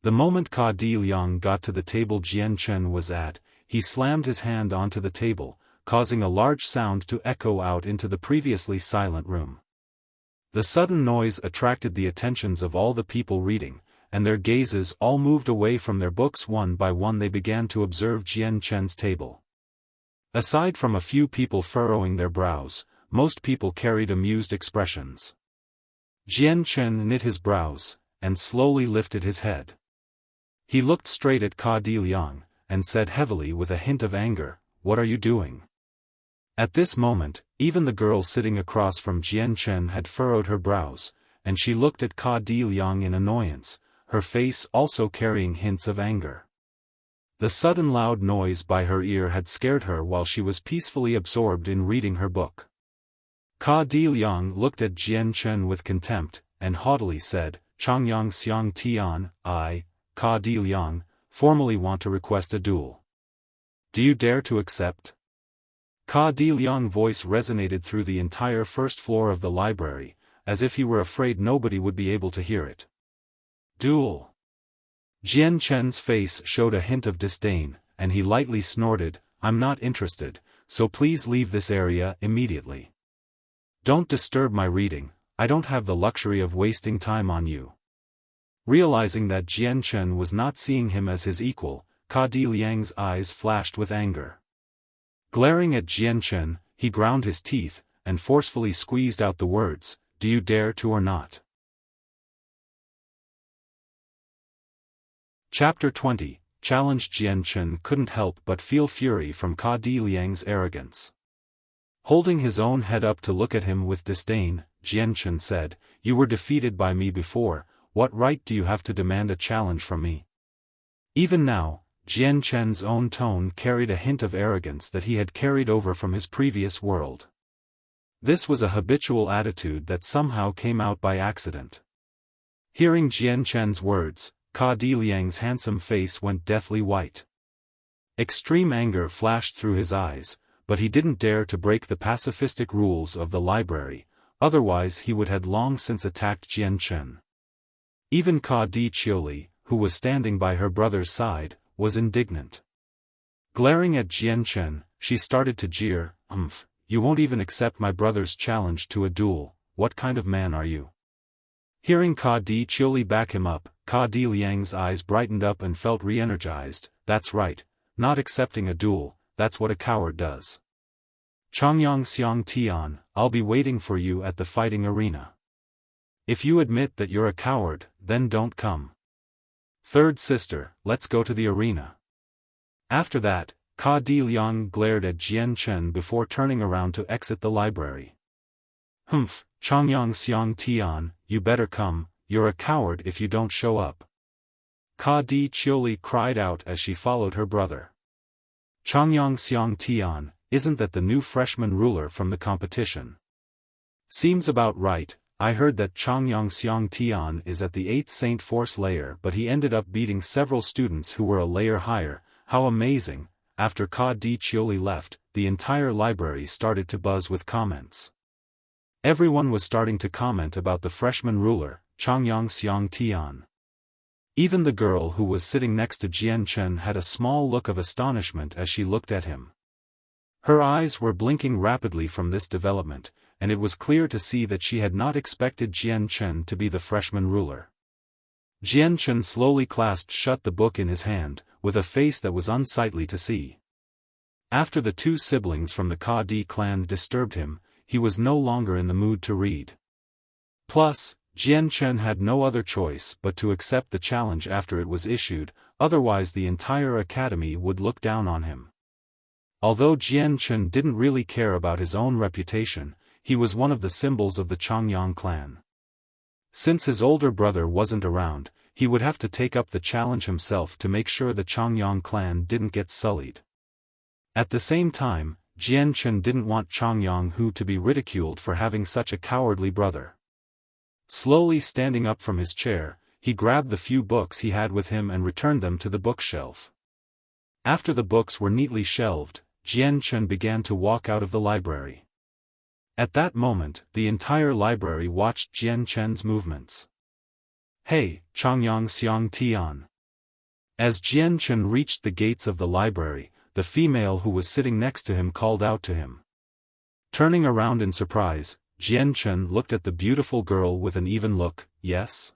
The moment Ka Di Liang got to the table Jian Chen was at, he slammed his hand onto the table, causing a large sound to echo out into the previously silent room. The sudden noise attracted the attentions of all the people reading, and their gazes all moved away from their books. One by one they began to observe Jian Chen's table. Aside from a few people furrowing their brows, most people carried amused expressions. Jian Chen knit his brows, and slowly lifted his head. He looked straight at Ka Di Liang, and said heavily with a hint of anger, "What are you doing?" At this moment, even the girl sitting across from Jian Chen had furrowed her brows, and she looked at Ka Di Liang in annoyance, her face also carrying hints of anger. The sudden loud noise by her ear had scared her while she was peacefully absorbed in reading her book. Ka Di Liang looked at Jian Chen with contempt, and haughtily said, "Changyang Xiang Tian, I, Ka Di Liang, formally want to request a duel. Do you dare to accept?" Ka Di Liang's voice resonated through the entire first floor of the library, as if he were afraid nobody would be able to hear it. Duel! Jian Chen's face showed a hint of disdain, and he lightly snorted, "I'm not interested, so please leave this area immediately. Don't disturb my reading, I don't have the luxury of wasting time on you." Realizing that Jian Chen was not seeing him as his equal, Ka Di Liang's eyes flashed with anger. Glaring at Jian Chen, he ground his teeth, and forcefully squeezed out the words, "Do you dare to or not?" Chapter 20, Challenged. Jian Chen couldn't help but feel fury from Ka Di Liang's arrogance. Holding his own head up to look at him with disdain, Jian Chen said, "You were defeated by me before, what right do you have to demand a challenge from me?" Even now, Jian Chen's own tone carried a hint of arrogance that he had carried over from his previous world. This was a habitual attitude that somehow came out by accident. Hearing Jian Chen's words, Ka Di Liang's handsome face went deathly white. Extreme anger flashed through his eyes, but he didn't dare to break the pacifistic rules of the library, otherwise he would have long since attacked Jian Chen. Even Ka Di Chioli, who was standing by her brother's side, was indignant. Glaring at Jian Chen, she started to jeer, "You won't even accept my brother's challenge to a duel, what kind of man are you?" Hearing Ka Di Chioli back him up, Ka Di Liang's eyes brightened up and felt re-energized. "That's right, not accepting a duel, that's what a coward does. Changyang Xiang Tian, I'll be waiting for you at the fighting arena. If you admit that you're a coward, then don't come. Third sister, let's go to the arena." After that, Ka Di Liang glared at Jian Chen before turning around to exit the library. Changyang Xiang Tian, you better come, you're a coward if you don't show up." Ka Di Chioli cried out as she followed her brother. "Changyang Xiang Tian, isn't that the new freshman ruler from the competition?" "Seems about right, I heard that Changyang Xiang Tian is at the 8th Saint Force layer but he ended up beating several students who were a layer higher, how amazing." After Ka Di Chioli left, the entire library started to buzz with comments. Everyone was starting to comment about the freshman ruler, Changyang Xiang Tian. Even the girl who was sitting next to Jian Chen had a small look of astonishment as she looked at him. Her eyes were blinking rapidly from this development, and it was clear to see that she had not expected Jian Chen to be the freshman ruler. Jian Chen slowly clasped shut the book in his hand, with a face that was unsightly to see. After the two siblings from the Ka Di clan disturbed him, he was no longer in the mood to read. Plus, Jian Chen had no other choice but to accept the challenge after it was issued, otherwise the entire academy would look down on him. Although Jian Chen didn't really care about his own reputation, he was one of the symbols of the Changyang clan. Since his older brother wasn't around, he would have to take up the challenge himself to make sure the Changyang clan didn't get sullied. At the same time, Jian Chen didn't want Changyang Hu to be ridiculed for having such a cowardly brother. Slowly standing up from his chair, he grabbed the few books he had with him and returned them to the bookshelf. After the books were neatly shelved, Jian Chen began to walk out of the library. At that moment, the entire library watched Jian Chen's movements. "Hey, Changyang Xiang Tian." As Jian Chen reached the gates of the library, the female who was sitting next to him called out to him. Turning around in surprise, Jian Chen looked at the beautiful girl with an even look. "Yes?"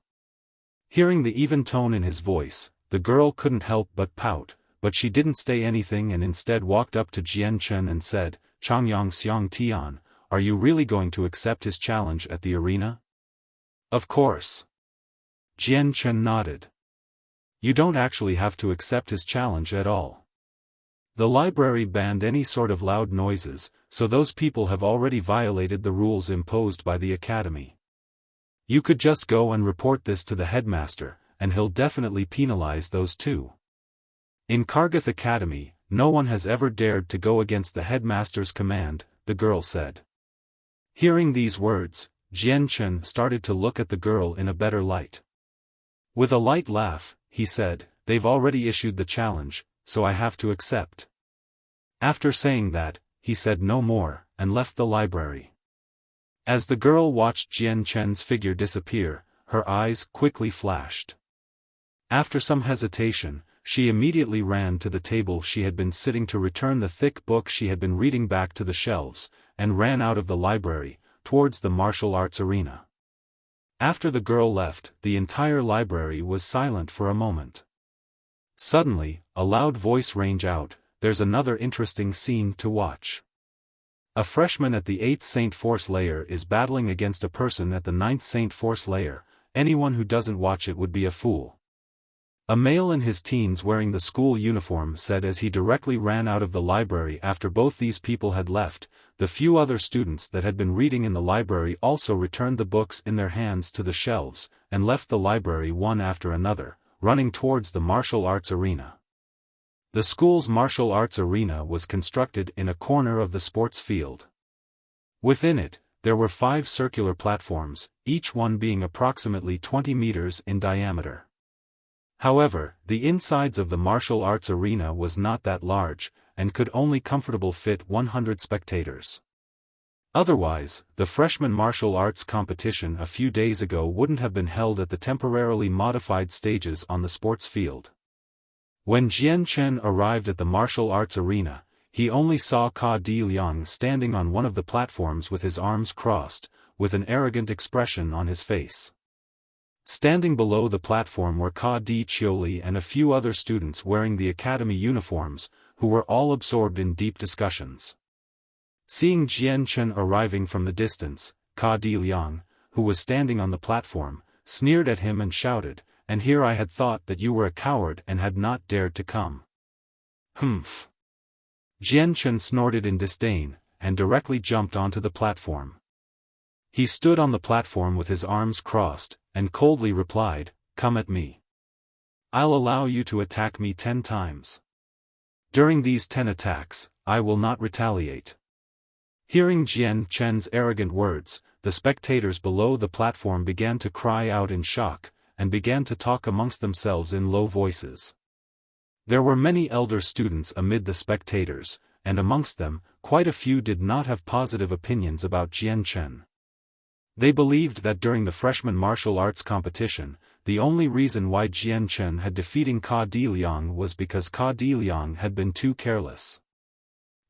Hearing the even tone in his voice, the girl couldn't help but pout, but she didn't say anything and instead walked up to Jian Chen and said, "Changyang Xiang Tian, are you really going to accept his challenge at the arena?" "Of course." Jian Chen nodded. "You don't actually have to accept his challenge at all. The library banned any sort of loud noises, so those people have already violated the rules imposed by the academy. You could just go and report this to the headmaster, and he'll definitely penalize those two. In Kargath Academy, no one has ever dared to go against the headmaster's command," the girl said. Hearing these words, Jian Chen started to look at the girl in a better light. With a light laugh, he said, "They've already issued the challenge, so I have to accept." After saying that, he said no more, and left the library. As the girl watched Jian Chen's figure disappear, her eyes quickly flashed. After some hesitation, she immediately ran to the table she had been sitting to return the thick book she had been reading back to the shelves, and ran out of the library, towards the martial arts arena. After the girl left, the entire library was silent for a moment. Suddenly, a loud voice rang out, "There's another interesting scene to watch. A freshman at the 8th Saint Force layer is battling against a person at the 9th Saint Force layer. Anyone who doesn't watch it would be a fool." A male in his teens wearing the school uniform said as he directly ran out of the library after both these people had left. The few other students that had been reading in the library also returned the books in their hands to the shelves, and left the library one after another, running towards the martial arts arena. The school's martial arts arena was constructed in a corner of the sports field. Within it, there were 5 circular platforms, each one being approximately 20 meters in diameter. However, the insides of the martial arts arena was not that large, and could only comfortably fit 100 spectators. Otherwise, the freshman martial arts competition a few days ago wouldn't have been held at the temporarily modified stages on the sports field. When Jian Chen arrived at the martial arts arena, he only saw Ka Di Liang standing on one of the platforms with his arms crossed, with an arrogant expression on his face. Standing below the platform were Ka Di Chioli and a few other students wearing the academy uniforms, who were all absorbed in deep discussions. Seeing Jian Chen arriving from the distance, Ka Di Liang, who was standing on the platform, sneered at him and shouted, "And here I had thought that you were a coward and had not dared to come." "Humph." Jian Chen snorted in disdain, and directly jumped onto the platform. He stood on the platform with his arms crossed, and coldly replied, "Come at me. I'll allow you to attack me 10 times. During these 10 attacks, I will not retaliate." Hearing Jian Chen's arrogant words, the spectators below the platform began to cry out in shock, and began to talk amongst themselves in low voices. There were many elder students amid the spectators, and amongst them, quite a few did not have positive opinions about Jian Chen. They believed that during the freshman martial arts competition, the only reason why Jian Chen had defeated Ka Di Liang was because Ka Di Liang had been too careless.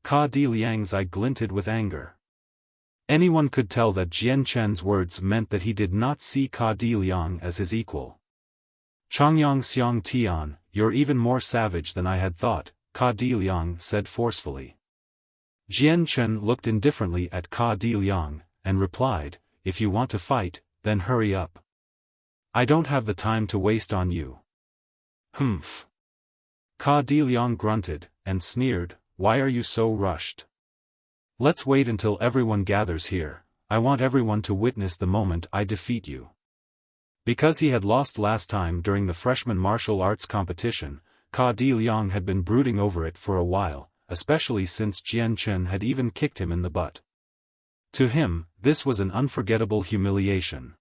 Ka Di Liang's eye glinted with anger. Anyone could tell that Jian Chen's words meant that he did not see Ka Di Liang as his equal. "Changyang Xiang Tian, you're even more savage than I had thought," Ka Di Liang said forcefully. Jian Chen looked indifferently at Ka Di Liang, and replied, "If you want to fight, then hurry up. I don't have the time to waste on you." "Humph." Ka Di Liang grunted, and sneered, "Why are you so rushed? Let's wait until everyone gathers here. I want everyone to witness the moment I defeat you." Because he had lost last time during the freshman martial arts competition, Ka Di Liang had been brooding over it for a while, especially since Jian Chen had even kicked him in the butt. To him, this was an unforgettable humiliation.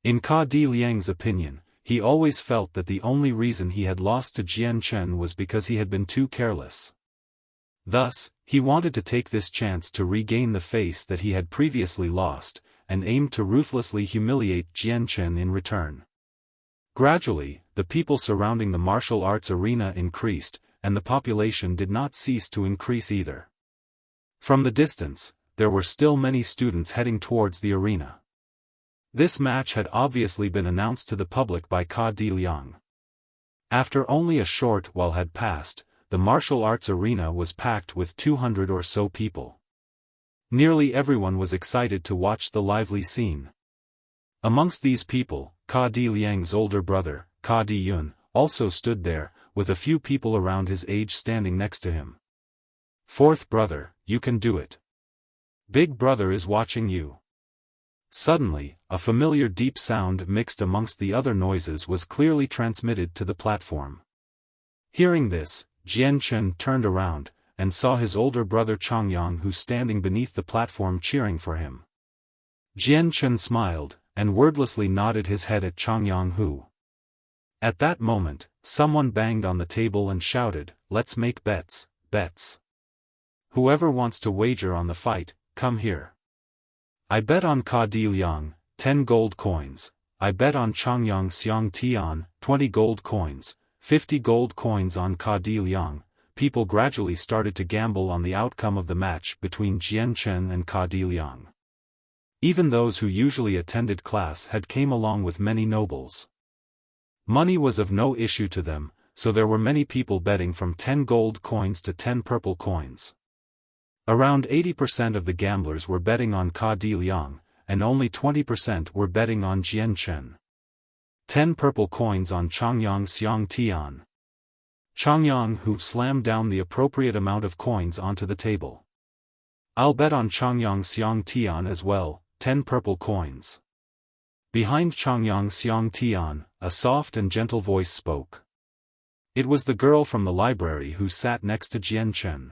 In Ka Di Liang's opinion, he always felt that the only reason he had lost to Jian Chen was because he had been too careless. Thus, he wanted to take this chance to regain the face that he had previously lost, and aimed to ruthlessly humiliate Jian Chen in return. Gradually, the people surrounding the martial arts arena increased, and the population did not cease to increase either. From the distance, there were still many students heading towards the arena. This match had obviously been announced to the public by Ka Di Liang. After only a short while had passed, the martial arts arena was packed with 200 or so people. Nearly everyone was excited to watch the lively scene. Amongst these people, Ka Di Liang's older brother, Ka Di Yun, also stood there, with a few people around his age standing next to him. "Fourth brother, you can do it. Big brother is watching you." Suddenly, a familiar deep sound mixed amongst the other noises was clearly transmitted to the platform. Hearing this, Jian Chen turned around, and saw his older brother Changyang who standing beneath the platform cheering for him. Jian Chen smiled, and wordlessly nodded his head at Changyang who. At that moment, someone banged on the table and shouted, "Let's make bets, bets. Whoever wants to wager on the fight, come here. I bet on Ka Di Liang, 10 gold coins. I bet on Changyang Xiang Tian, 20 gold coins, 50 gold coins on Ka Di Liang." People gradually started to gamble on the outcome of the match between Jian Chen and Ka Di Liang. Even those who usually attended class had came along with many nobles. Money was of no issue to them, so there were many people betting from 10 gold coins to 10 purple coins. Around 80% of the gamblers were betting on Ka Di Liang, and only 20% were betting on Jian Chen. 10 purple coins on Changyang Xiang Tian. Changyang who slammed down the appropriate amount of coins onto the table. "I'll bet on Changyang Xiang Tian as well, 10 purple coins." Behind Changyang Xiang Tian, a soft and gentle voice spoke. It was the girl from the library who sat next to Jian Chen.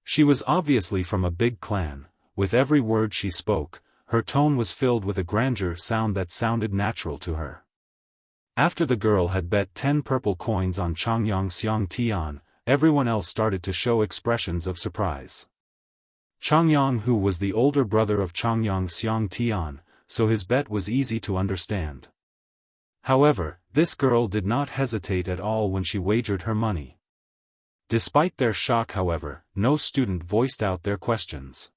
She was obviously from a big clan. With every word she spoke, her tone was filled with a grandeur sound that sounded natural to her. After the girl had bet 10 purple coins on Changyang Xiang Tian, everyone else started to show expressions of surprise. Changyang who was the older brother of Changyang Xiang Tian, so his bet was easy to understand. However, this girl did not hesitate at all when she wagered her money. Despite their shock, however, no student voiced out their questions.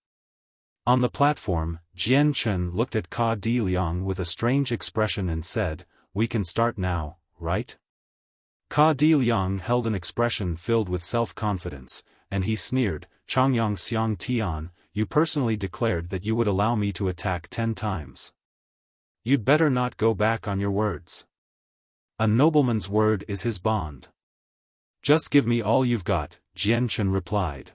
On the platform, Jian Chen looked at Ka Di Liang with a strange expression and said, "We can start now, right?" Ka Di Liang held an expression filled with self-confidence, and he sneered, "Changyang Xiang Tian, you personally declared that you would allow me to attack 10 times. You'd better not go back on your words. A nobleman's word is his bond. Just give me all you've got," Jian Chen replied.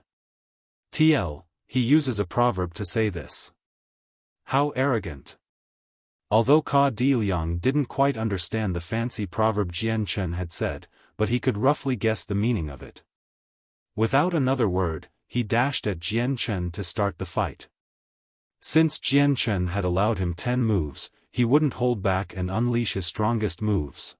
He uses a proverb to say this. How arrogant. Although Ka Di Liang didn't quite understand the fancy proverb Jian Chen had said, but he could roughly guess the meaning of it. Without another word, he dashed at Jian Chen to start the fight. Since Jian Chen had allowed him 10 moves, he wouldn't hold back and unleash his strongest moves.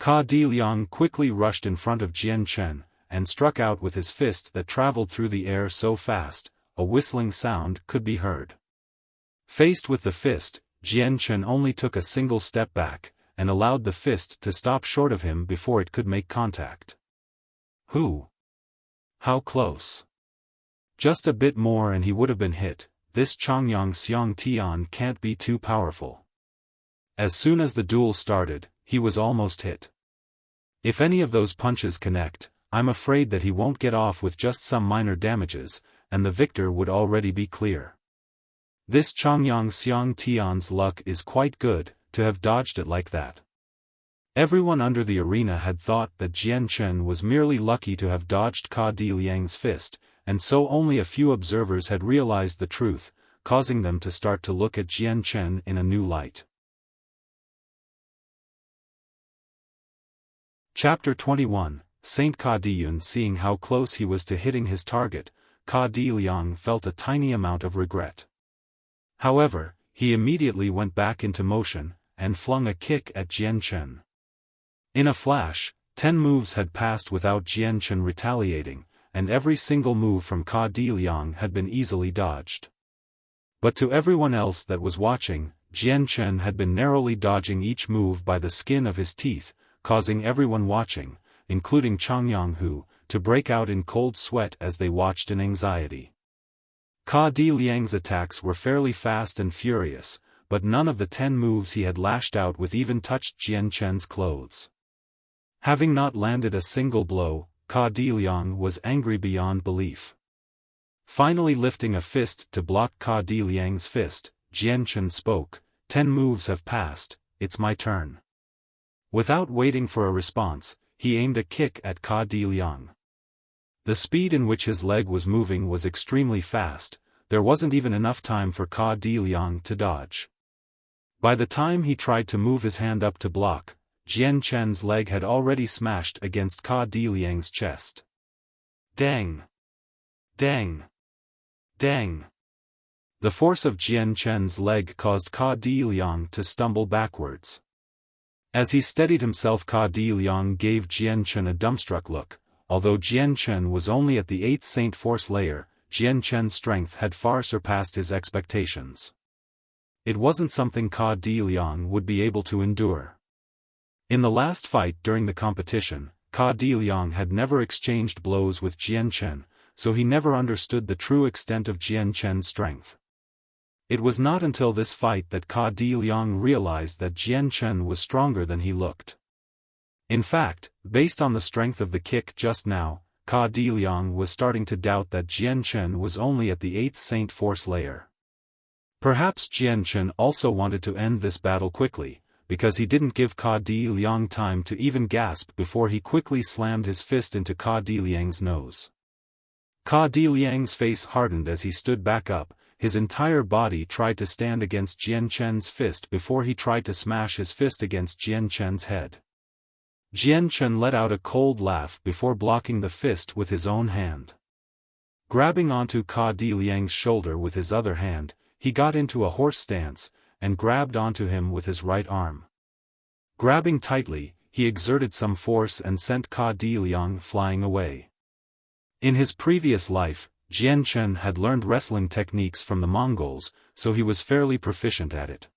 Ka Di Liang quickly rushed in front of Jian Chen, and struck out with his fist that traveled through the air so fast, a whistling sound could be heard. Faced with the fist, Jian Chen only took a single step back, and allowed the fist to stop short of him before it could make contact. How close? Just a bit more and he would have been hit. This Changyang Xiang Tian can't be too powerful. As soon as the duel started, he was almost hit. If any of those punches connect, I'm afraid that he won't get off with just some minor damages, and the victor would already be clear. This Changyang Xiang Tian's luck is quite good, to have dodged it like that. Everyone under the arena had thought that Jian Chen was merely lucky to have dodged Ka Di Liang's fist, and so only a few observers had realized the truth, causing them to start to look at Jian Chen in a new light. Chapter 21, Saint Ka Diyun. Seeing how close he was to hitting his target, Ka Di Liang felt a tiny amount of regret. However, he immediately went back into motion, and flung a kick at Jian Chen. In a flash, 10 moves had passed without Jian Chen retaliating, and every single move from Ka Di Liang had been easily dodged. But to everyone else that was watching, Jian Chen had been narrowly dodging each move by the skin of his teeth, causing everyone watching, including Changyang Hu, to break out in cold sweat as they watched in anxiety. Ka Di Liang's attacks were fairly fast and furious, but none of the 10 moves he had lashed out with even touched Jian Chen's clothes. Having not landed a single blow, Ka Di Liang was angry beyond belief. Finally lifting a fist to block Ka Di Liang's fist, Jian Chen spoke, 10 moves have passed, it's my turn. Without waiting for a response, he aimed a kick at Ka Di Liang. The speed in which his leg was moving was extremely fast, there wasn't even enough time for Ka Di Liang to dodge. By the time he tried to move his hand up to block, Jian Chen's leg had already smashed against Ka Di Liang's chest. Dang! Dang! Dang! The force of Jian Chen's leg caused Ka Di Liang to stumble backwards. As he steadied himself, Ka Di Liang gave Jian Chen a dumbstruck look. Although Jian Chen was only at the 8th Saint Force layer, Jian Chen's strength had far surpassed his expectations. It wasn't something Ka Di Liang would be able to endure. In the last fight during the competition, Ka Di Liang had never exchanged blows with Jian Chen, so he never understood the true extent of Jian Chen's strength. It was not until this fight that Ka Di Liang realized that Jian Chen was stronger than he looked. In fact, based on the strength of the kick just now, Ka Di Liang was starting to doubt that Jian Chen was only at the 8th Saint Force layer. Perhaps Jian Chen also wanted to end this battle quickly, because he didn't give Ka Di Liang time to even gasp before he quickly slammed his fist into Ka Di Liang's nose. Ka Di Liang's face hardened as he stood back up, his entire body tried to stand against Jian Chen's fist before he tried to smash his fist against Jian Chen's head. Jian Chen let out a cold laugh before blocking the fist with his own hand. Grabbing onto Ka Di Liang's shoulder with his other hand, he got into a horse stance, and grabbed onto him with his right arm. Grabbing tightly, he exerted some force and sent Ka Di Liang flying away. In his previous life, Jian Chen had learned wrestling techniques from the Mongols, so he was fairly proficient at it.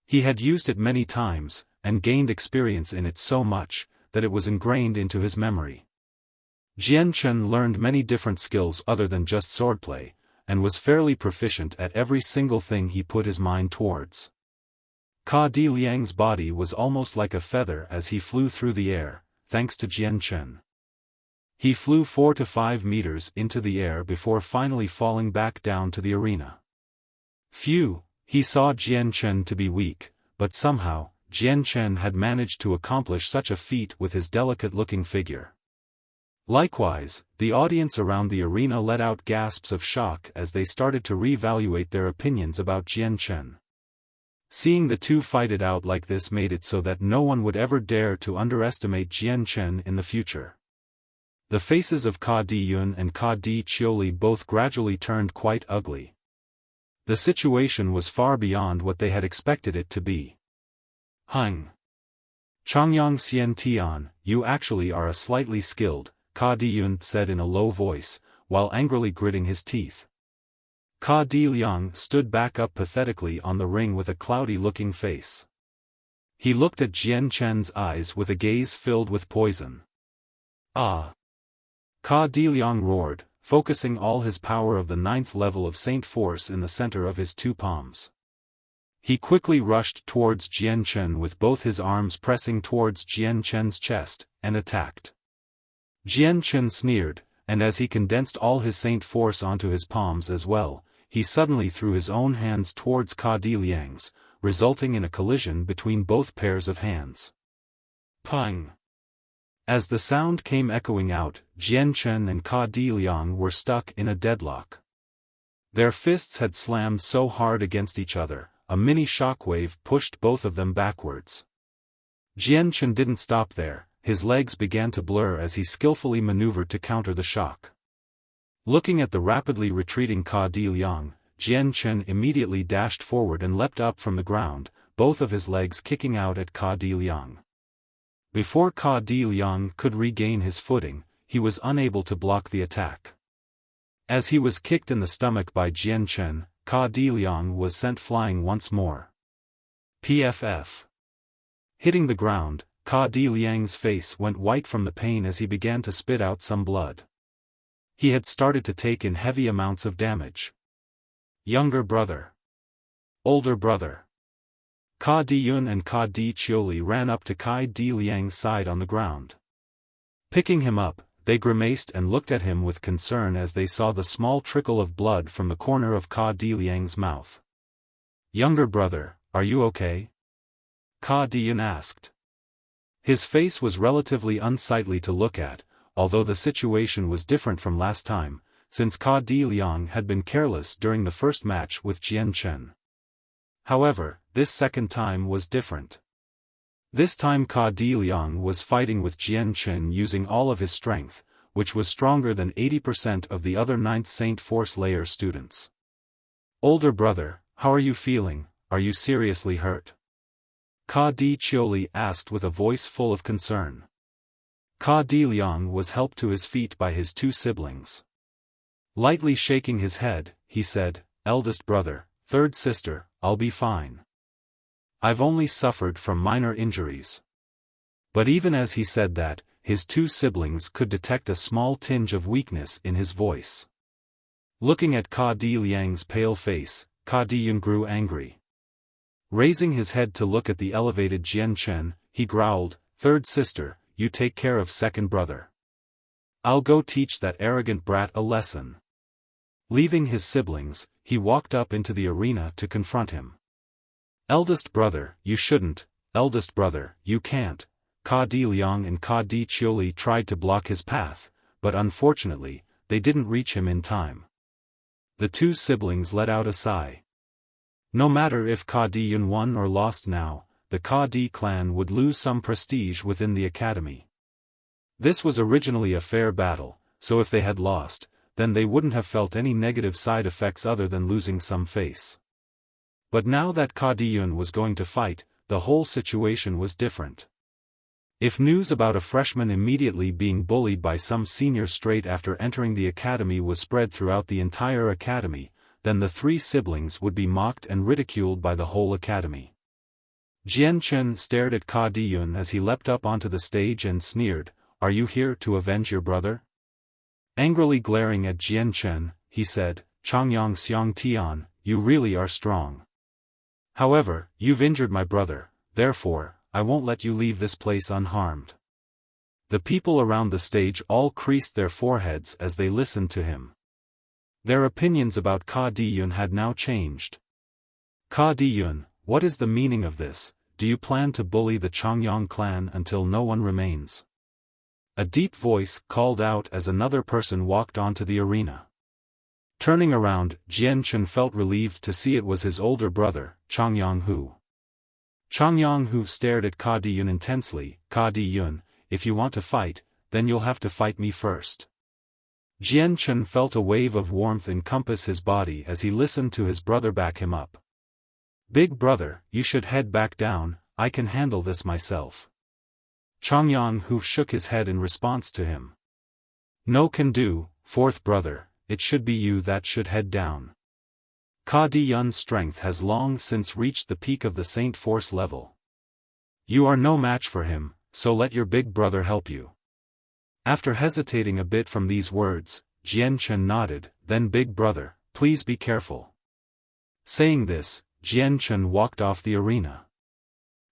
He had used it many times, and gained experience in it so much, that it was ingrained into his memory. Jian Chen learned many different skills other than just swordplay, and was fairly proficient at every single thing he put his mind towards. Ka Di Liang's body was almost like a feather as he flew through the air, thanks to Jian Chen. He flew 4 to 5 meters into the air before finally falling back down to the arena. Phew, he saw Jian Chen to be weak, but somehow, Jian Chen had managed to accomplish such a feat with his delicate-looking figure. Likewise, the audience around the arena let out gasps of shock as they started to reevaluate their opinions about Jian Chen. Seeing the two fight it out like this made it so that no one would ever dare to underestimate Jian Chen in the future. The faces of Ka Diyun and Ka Di Chioli both gradually turned quite ugly. The situation was far beyond what they had expected it to be. Hung. Changyang Xian Tian, you actually are a slightly skilled, Ka Diyun said in a low voice, while angrily gritting his teeth. Ka Di Liang stood back up pathetically on the ring with a cloudy-looking face. He looked at Jian Chen's eyes with a gaze filled with poison. Ah! Ka Di Liang roared, focusing all his power of the 9th level of Saint Force in the center of his two palms. He quickly rushed towards Jian Chen with both his arms pressing towards Jian Chen's chest, and attacked. Jian Chen sneered, and as he condensed all his Saint Force onto his palms as well, he suddenly threw his own hands towards Ka Di Liang's, resulting in a collision between both pairs of hands. Pang! As the sound came echoing out, Jian Chen and Ka Di Liang were stuck in a deadlock. Their fists had slammed so hard against each other, a mini shockwave pushed both of them backwards. Jian Chen didn't stop there, his legs began to blur as he skillfully maneuvered to counter the shock. Looking at the rapidly retreating Ka Di Liang, Jian Chen immediately dashed forward and leapt up from the ground, both of his legs kicking out at Ka Di Liang. Before Ka Di Liang could regain his footing, he was unable to block the attack. As he was kicked in the stomach by Jian Chen, Ka Di Liang was sent flying once more. PFF. Hitting the ground, Ka Di Liang's face went white from the pain as he began to spit out some blood. He had started to take in heavy amounts of damage. Younger brother. Older brother. Ka Di Yun and Ka Di Chioli ran up to Ka Di Liang's side on the ground. Picking him up, they grimaced and looked at him with concern as they saw the small trickle of blood from the corner of Ka Di Liang's mouth. Younger brother, are you okay? Ka Di Yun asked. His face was relatively unsightly to look at, although the situation was different from last time, since Ka Di Liang had been careless during the first match with Jian Chen. However, this second time was different. This time Ka Di Liang was fighting with Jian Chen using all of his strength, which was stronger than 80% of the other 9th Saint Force layer students. Older brother, how are you feeling? Are you seriously hurt? Ka Di Chioli asked with a voice full of concern. Ka Di Liang was helped to his feet by his two siblings. Lightly shaking his head, he said, eldest brother, third sister, I'll be fine. I've only suffered from minor injuries. But even as he said that, his two siblings could detect a small tinge of weakness in his voice. Looking at Ka Di Liang's pale face, Ka Di Yun grew angry. Raising his head to look at the elevated Jian Chen, he growled, third sister, you take care of second brother. I'll go teach that arrogant brat a lesson. Leaving his siblings, he walked up into the arena to confront him. Eldest brother, you shouldn't, eldest brother, you can't. Ka Di Liang and Ka Di Chioli tried to block his path, but unfortunately, they didn't reach him in time. The two siblings let out a sigh. No matter if Ka Di Yun won or lost now, the Ka Di clan would lose some prestige within the academy. This was originally a fair battle, so if they had lost, then they wouldn't have felt any negative side effects other than losing some face. But now that Ka Di Yun was going to fight, the whole situation was different. If news about a freshman immediately being bullied by some senior straight after entering the academy was spread throughout the entire academy, then the three siblings would be mocked and ridiculed by the whole academy. Jian Chen stared at Ka Di Yun as he leapt up onto the stage and sneered, "Are you here to avenge your brother?" Angrily glaring at Jian Chen, he said, "Changyang Xiang Tian, you really are strong. However, you've injured my brother, therefore, I won't let you leave this place unharmed." The people around the stage all creased their foreheads as they listened to him. Their opinions about Ka Di Yun had now changed. Ka Di Yun, what is the meaning of this? Do you plan to bully the Changyang clan until no one remains? A deep voice called out as another person walked onto the arena. Turning around, Jian Chen felt relieved to see it was his older brother, Changyang Hu. Changyang Hu stared at Ka Di Yun intensely. "Ka Di Yun, if you want to fight, then you'll have to fight me first." Jian Chen felt a wave of warmth encompass his body as he listened to his brother back him up. "Big brother, you should head back down, I can handle this myself." Changyang Hu shook his head in response to him. "No can do, fourth brother, it should be you that should head down. Ka Di Yun's strength has long since reached the peak of the Saint Force level. You are no match for him, so let your big brother help you." After hesitating a bit from these words, Jian Chen nodded, then big brother, please be careful. Saying this, Jian Chen walked off the arena.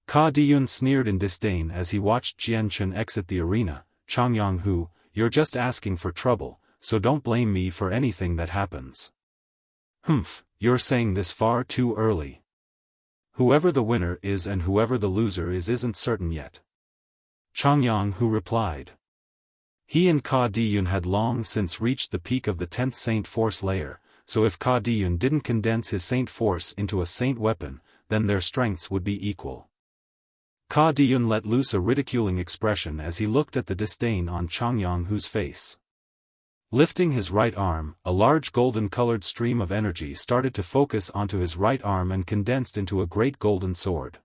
Ka Diyun sneered in disdain as he watched Jian Chen exit the arena. Changyang Hu, you're just asking for trouble, so don't blame me for anything that happens. Humph, you're saying this far too early. Whoever the winner is and whoever the loser is isn't certain yet. Changyang Hu replied. He and Ka Diyun had long since reached the peak of the 10th Saint Force layer, so if Ka Diyun didn't condense his Saint Force into a Saint weapon, then their strengths would be equal. Ka Diyun let loose a ridiculing expression as he looked at the disdain on Changyang Hu's face. Lifting his right arm, a large golden-colored stream of energy started to focus onto his right arm and condensed into a great golden sword.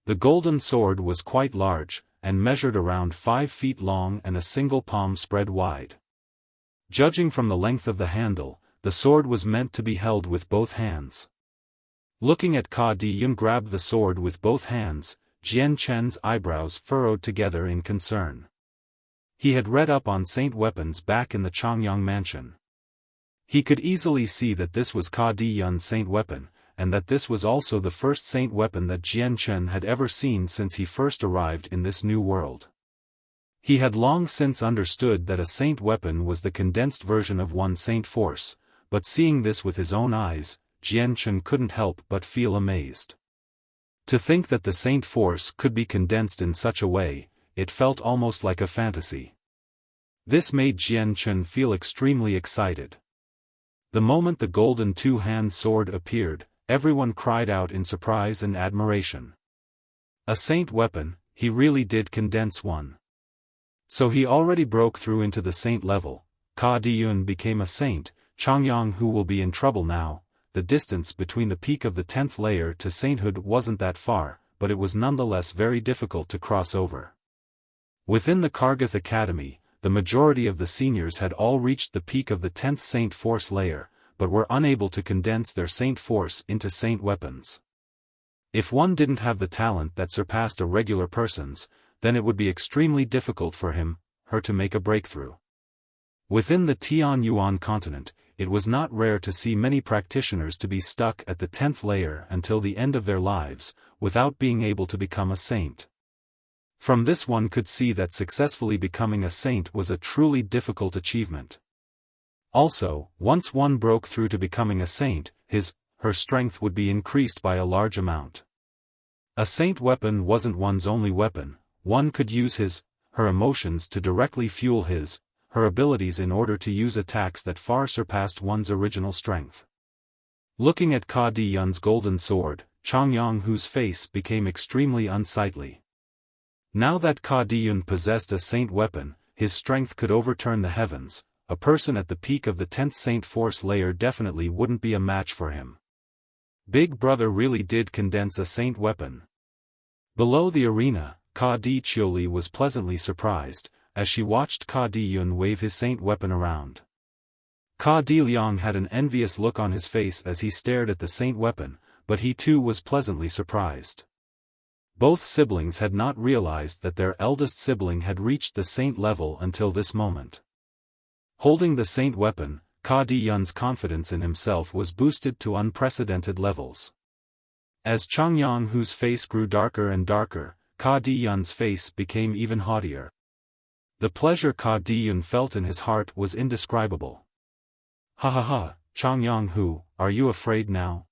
The golden sword was quite large, and measured around 5 feet long and a single palm spread wide. Judging from the length of the handle, the sword was meant to be held with both hands. Looking at Ka Diyun grab the sword with both hands, Jian Chen's eyebrows furrowed together in concern. He had read up on saint weapons back in the Changyang mansion. He could easily see that this was Ka Diyun's saint weapon, and that this was also the first saint weapon that Jian Chen had ever seen since he first arrived in this new world. He had long since understood that a saint weapon was the condensed version of one saint force, but seeing this with his own eyes, Jian Chen couldn't help but feel amazed. To think that the Saint Force could be condensed in such a way, it felt almost like a fantasy. This made Jian Chen feel extremely excited. The moment the golden two-hand sword appeared, everyone cried out in surprise and admiration. A saint weapon, he really did condense one. So he already broke through into the saint level. Ka Diyun became a saint. Changyang Hu will be in trouble now. The distance between the peak of the 10th layer to sainthood wasn't that far, but it was nonetheless very difficult to cross over. Within the Kargath Academy, the majority of the seniors had all reached the peak of the 10th Saint Force layer, but were unable to condense their Saint Force into Saint weapons. If one didn't have the talent that surpassed a regular person's, then it would be extremely difficult for him, her to make a breakthrough. Within the Tian Yuan continent, it was not rare to see many practitioners to be stuck at the 10th layer until the end of their lives, without being able to become a saint. From this one could see that successfully becoming a saint was a truly difficult achievement. Also, once one broke through to becoming a saint, her strength would be increased by a large amount. A saint weapon wasn't one's only weapon, one could use her emotions to directly fuel her abilities in order to use attacks that far surpassed one's original strength. Looking at Ka Diyun's golden sword, Changyang Hu's face became extremely unsightly. Now that Ka Diyun possessed a saint weapon, his strength could overturn the heavens. A person at the peak of the 10th Saint Force layer definitely wouldn't be a match for him. Big Brother really did condense a saint weapon. Below the arena, Ka Di Chioli was pleasantly surprised, as she watched Ka Diyun wave his saint weapon around. Ka Di Liang had an envious look on his face as he stared at the saint weapon, but he too was pleasantly surprised. Both siblings had not realized that their eldest sibling had reached the saint level until this moment. Holding the saint weapon, Ka Diyun's confidence in himself was boosted to unprecedented levels. As Changyang Hu's face grew darker and darker, Ka Diyun's face became even haughtier. The pleasure Ka Diyun felt in his heart was indescribable. Ha ha ha, Changyang Hu, are you afraid now?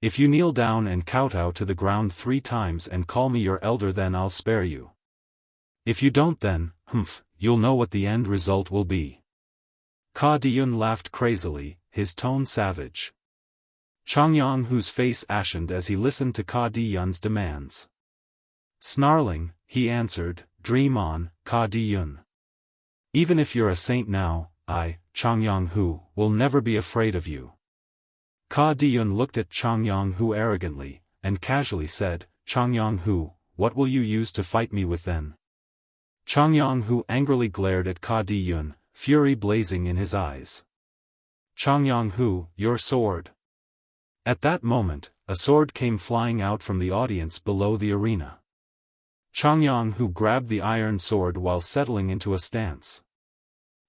If you kneel down and kowtow to the ground 3 times and call me your elder, then I'll spare you. If you don't, then, you'll know what the end result will be. Ka Diyun laughed crazily, his tone savage. Changyang Hu's face ashened as he listened to Ka Diyun's demands. Snarling, he answered, "Dream on, Ka Diyun. Even if you're a saint now, I, Changyang Hu, will never be afraid of you." Ka Diyun looked at Changyang Hu arrogantly, and casually said, "Changyang Hu, what will you use to fight me with then?" Changyang Hu angrily glared at Ka Diyun, fury blazing in his eyes. "Changyang Hu, your sword." At that moment, a sword came flying out from the audience below the arena. Changyang Hu grabbed the iron sword while settling into a stance.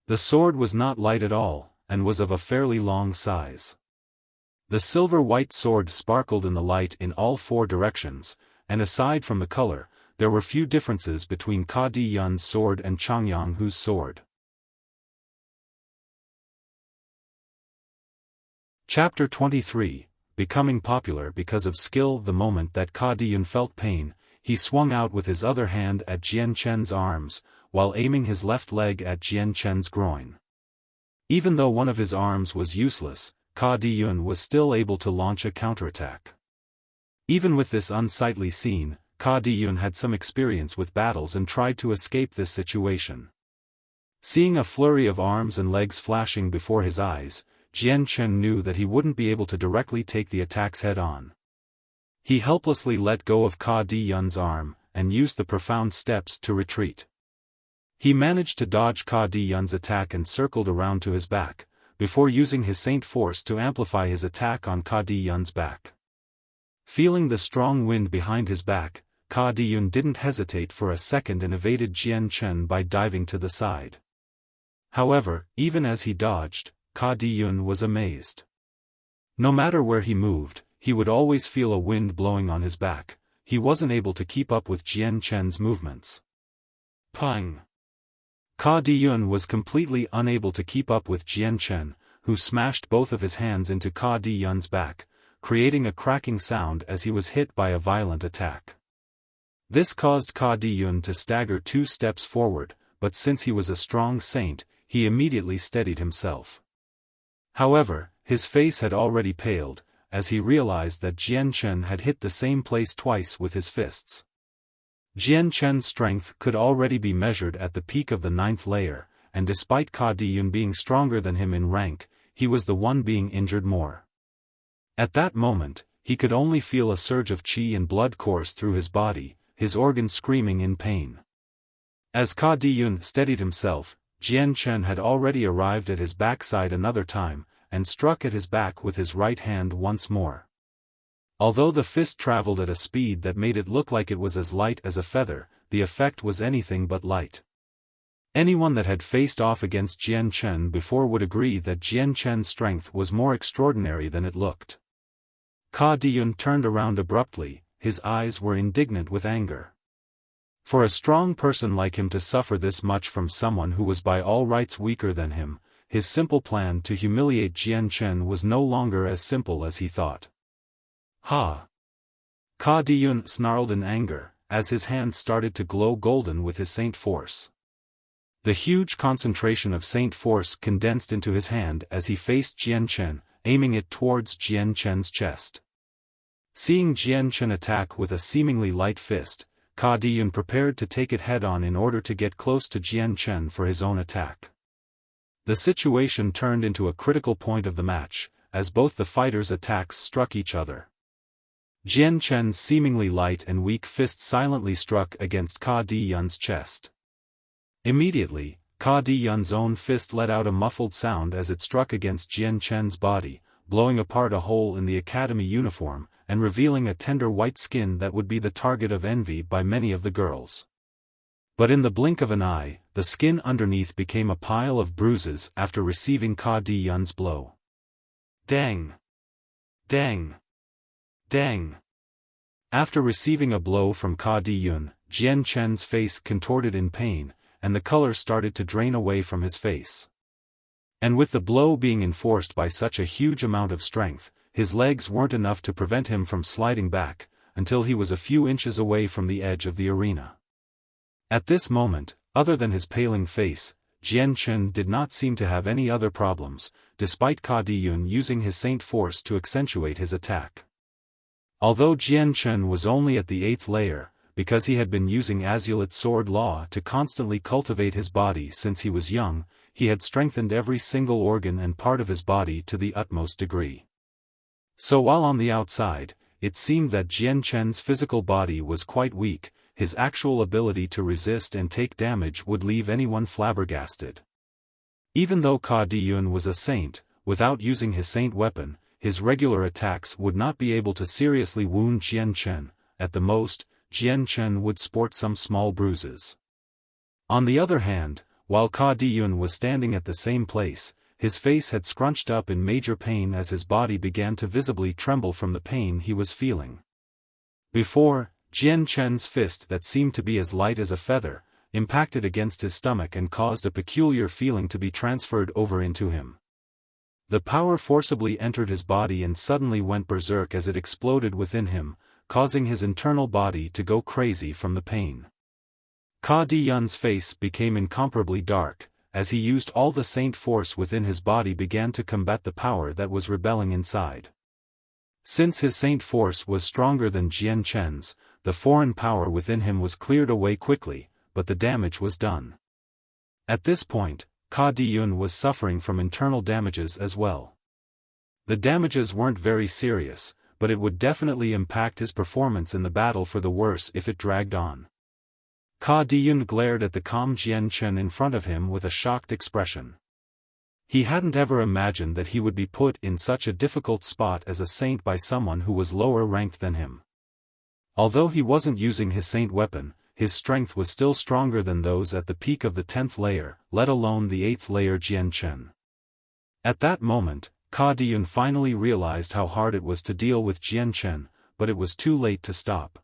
The sword was not light at all, and was of a fairly long size. The silver-white sword sparkled in the light in all four directions, and aside from the color, there were few differences between Ka Di Yun's sword and Chang Yanghu's sword. Chapter 23, Becoming Popular because of Skill. The moment that Ka Di Yun felt pain, he swung out with his other hand at Jian Chen's arms, while aiming his left leg at Jian Chen's groin. Even though one of his arms was useless, Ka Di Yun was still able to launch a counterattack. Even with this unsightly scene, Ka Di Yun had some experience with battles and tried to escape this situation. Seeing a flurry of arms and legs flashing before his eyes, Jian Chen knew that he wouldn't be able to directly take the attacks head-on. He helplessly let go of Ka Di Yun's arm, and used the profound steps to retreat. He managed to dodge Ka Di Yun's attack and circled around to his back, before using his Saint Force to amplify his attack on Ka Di Yun's back. Feeling the strong wind behind his back, Ka Di Yun didn't hesitate for a second and evaded Jian Chen by diving to the side. However, even as he dodged, Ka Di Yun was amazed. No matter where he moved, he would always feel a wind blowing on his back. He wasn't able to keep up with Jian Chen's movements. Pang! Ka Di Yun was completely unable to keep up with Jian Chen, who smashed both of his hands into Ka Di Yun's back, creating a cracking sound as he was hit by a violent attack. This caused Ka Di Yun to stagger 2 steps forward, but since he was a strong saint, he immediately steadied himself. However, his face had already paled, as he realized that Jian Chen had hit the same place twice with his fists. Jian Chen's strength could already be measured at the peak of the 9th layer, and despite Ka Di Yun being stronger than him in rank, he was the one being injured more. At that moment, he could only feel a surge of qi and blood course through his body, his organs screaming in pain. As Ka Di Yun steadied himself, Jian Chen had already arrived at his backside another time, and struck at his back with his right hand once more. Although the fist traveled at a speed that made it look like it was as light as a feather, the effect was anything but light. Anyone that had faced off against Jian Chen before would agree that Jian Chen's strength was more extraordinary than it looked. Ka Di Yun turned around abruptly, his eyes were indignant with anger. For a strong person like him to suffer this much from someone who was by all rights weaker than him, his simple plan to humiliate Jian Chen was no longer as simple as he thought. Ha! Ka Di Yun snarled in anger, as his hands started to glow golden with his Saint Force. The huge concentration of Saint Force condensed into his hand as he faced Jian Chen, aiming it towards Jian Chen's chest. Seeing Jian Chen attack with a seemingly light fist, Ka Di Yun prepared to take it head-on in order to get close to Jian Chen for his own attack. The situation turned into a critical point of the match, as both the fighters' attacks struck each other. Jian Chen's seemingly light and weak fist silently struck against Ka Di Yun's chest. Immediately, Ka Di Yun's own fist let out a muffled sound as it struck against Jian Chen's body, blowing apart a hole in the academy uniform, and revealing a tender white skin that would be the target of envy by many of the girls. But in the blink of an eye, the skin underneath became a pile of bruises after receiving Ka Di Yun's blow. Dang! Dang! Dang! After receiving a blow from Ka Di Yun, Jian Chen's face contorted in pain, and the color started to drain away from his face. And with the blow being enforced by such a huge amount of strength, his legs weren't enough to prevent him from sliding back, until he was a few inches away from the edge of the arena. At this moment, other than his paling face, Jian Chen did not seem to have any other problems, despite Ka Di Yun using his Saint Force to accentuate his attack. Although Jian Chen was only at the 8th layer, because he had been using Azulite Sword Law to constantly cultivate his body since he was young, he had strengthened every single organ and part of his body to the utmost degree. So while on the outside, it seemed that Jian Chen's physical body was quite weak, his actual ability to resist and take damage would leave anyone flabbergasted. Even though Ka Di Yun was a saint, without using his saint weapon, his regular attacks would not be able to seriously wound Jian Chen. At the most, Jian Chen would sport some small bruises. On the other hand, while Ka Diyun was standing at the same place. His face had scrunched up in major pain as his body began to visibly tremble from the pain he was feeling. Before, Jian Chen's fist that seemed to be as light as a feather, impacted against his stomach and caused a peculiar feeling to be transferred over into him. The power forcibly entered his body and suddenly went berserk as it exploded within him, causing his internal body to go crazy from the pain. Ka Diyun's face became incomparably dark, as he used all the saint force within his body began to combat the power that was rebelling inside. Since his saint force was stronger than Jian Chen's, the foreign power within him was cleared away quickly, but the damage was done. At this point, Ka Diyun was suffering from internal damages as well. The damages weren't very serious, but it would definitely impact his performance in the battle for the worse if it dragged on. Ka Diyun glared at the calm Jian Chen in front of him with a shocked expression. He hadn't ever imagined that he would be put in such a difficult spot as a saint by someone who was lower ranked than him. Although he wasn't using his saint weapon, his strength was still stronger than those at the peak of the 10th layer, let alone the 8th layer Jian Chen. At that moment, Ka Diyun finally realized how hard it was to deal with Jian Chen, but it was too late to stop.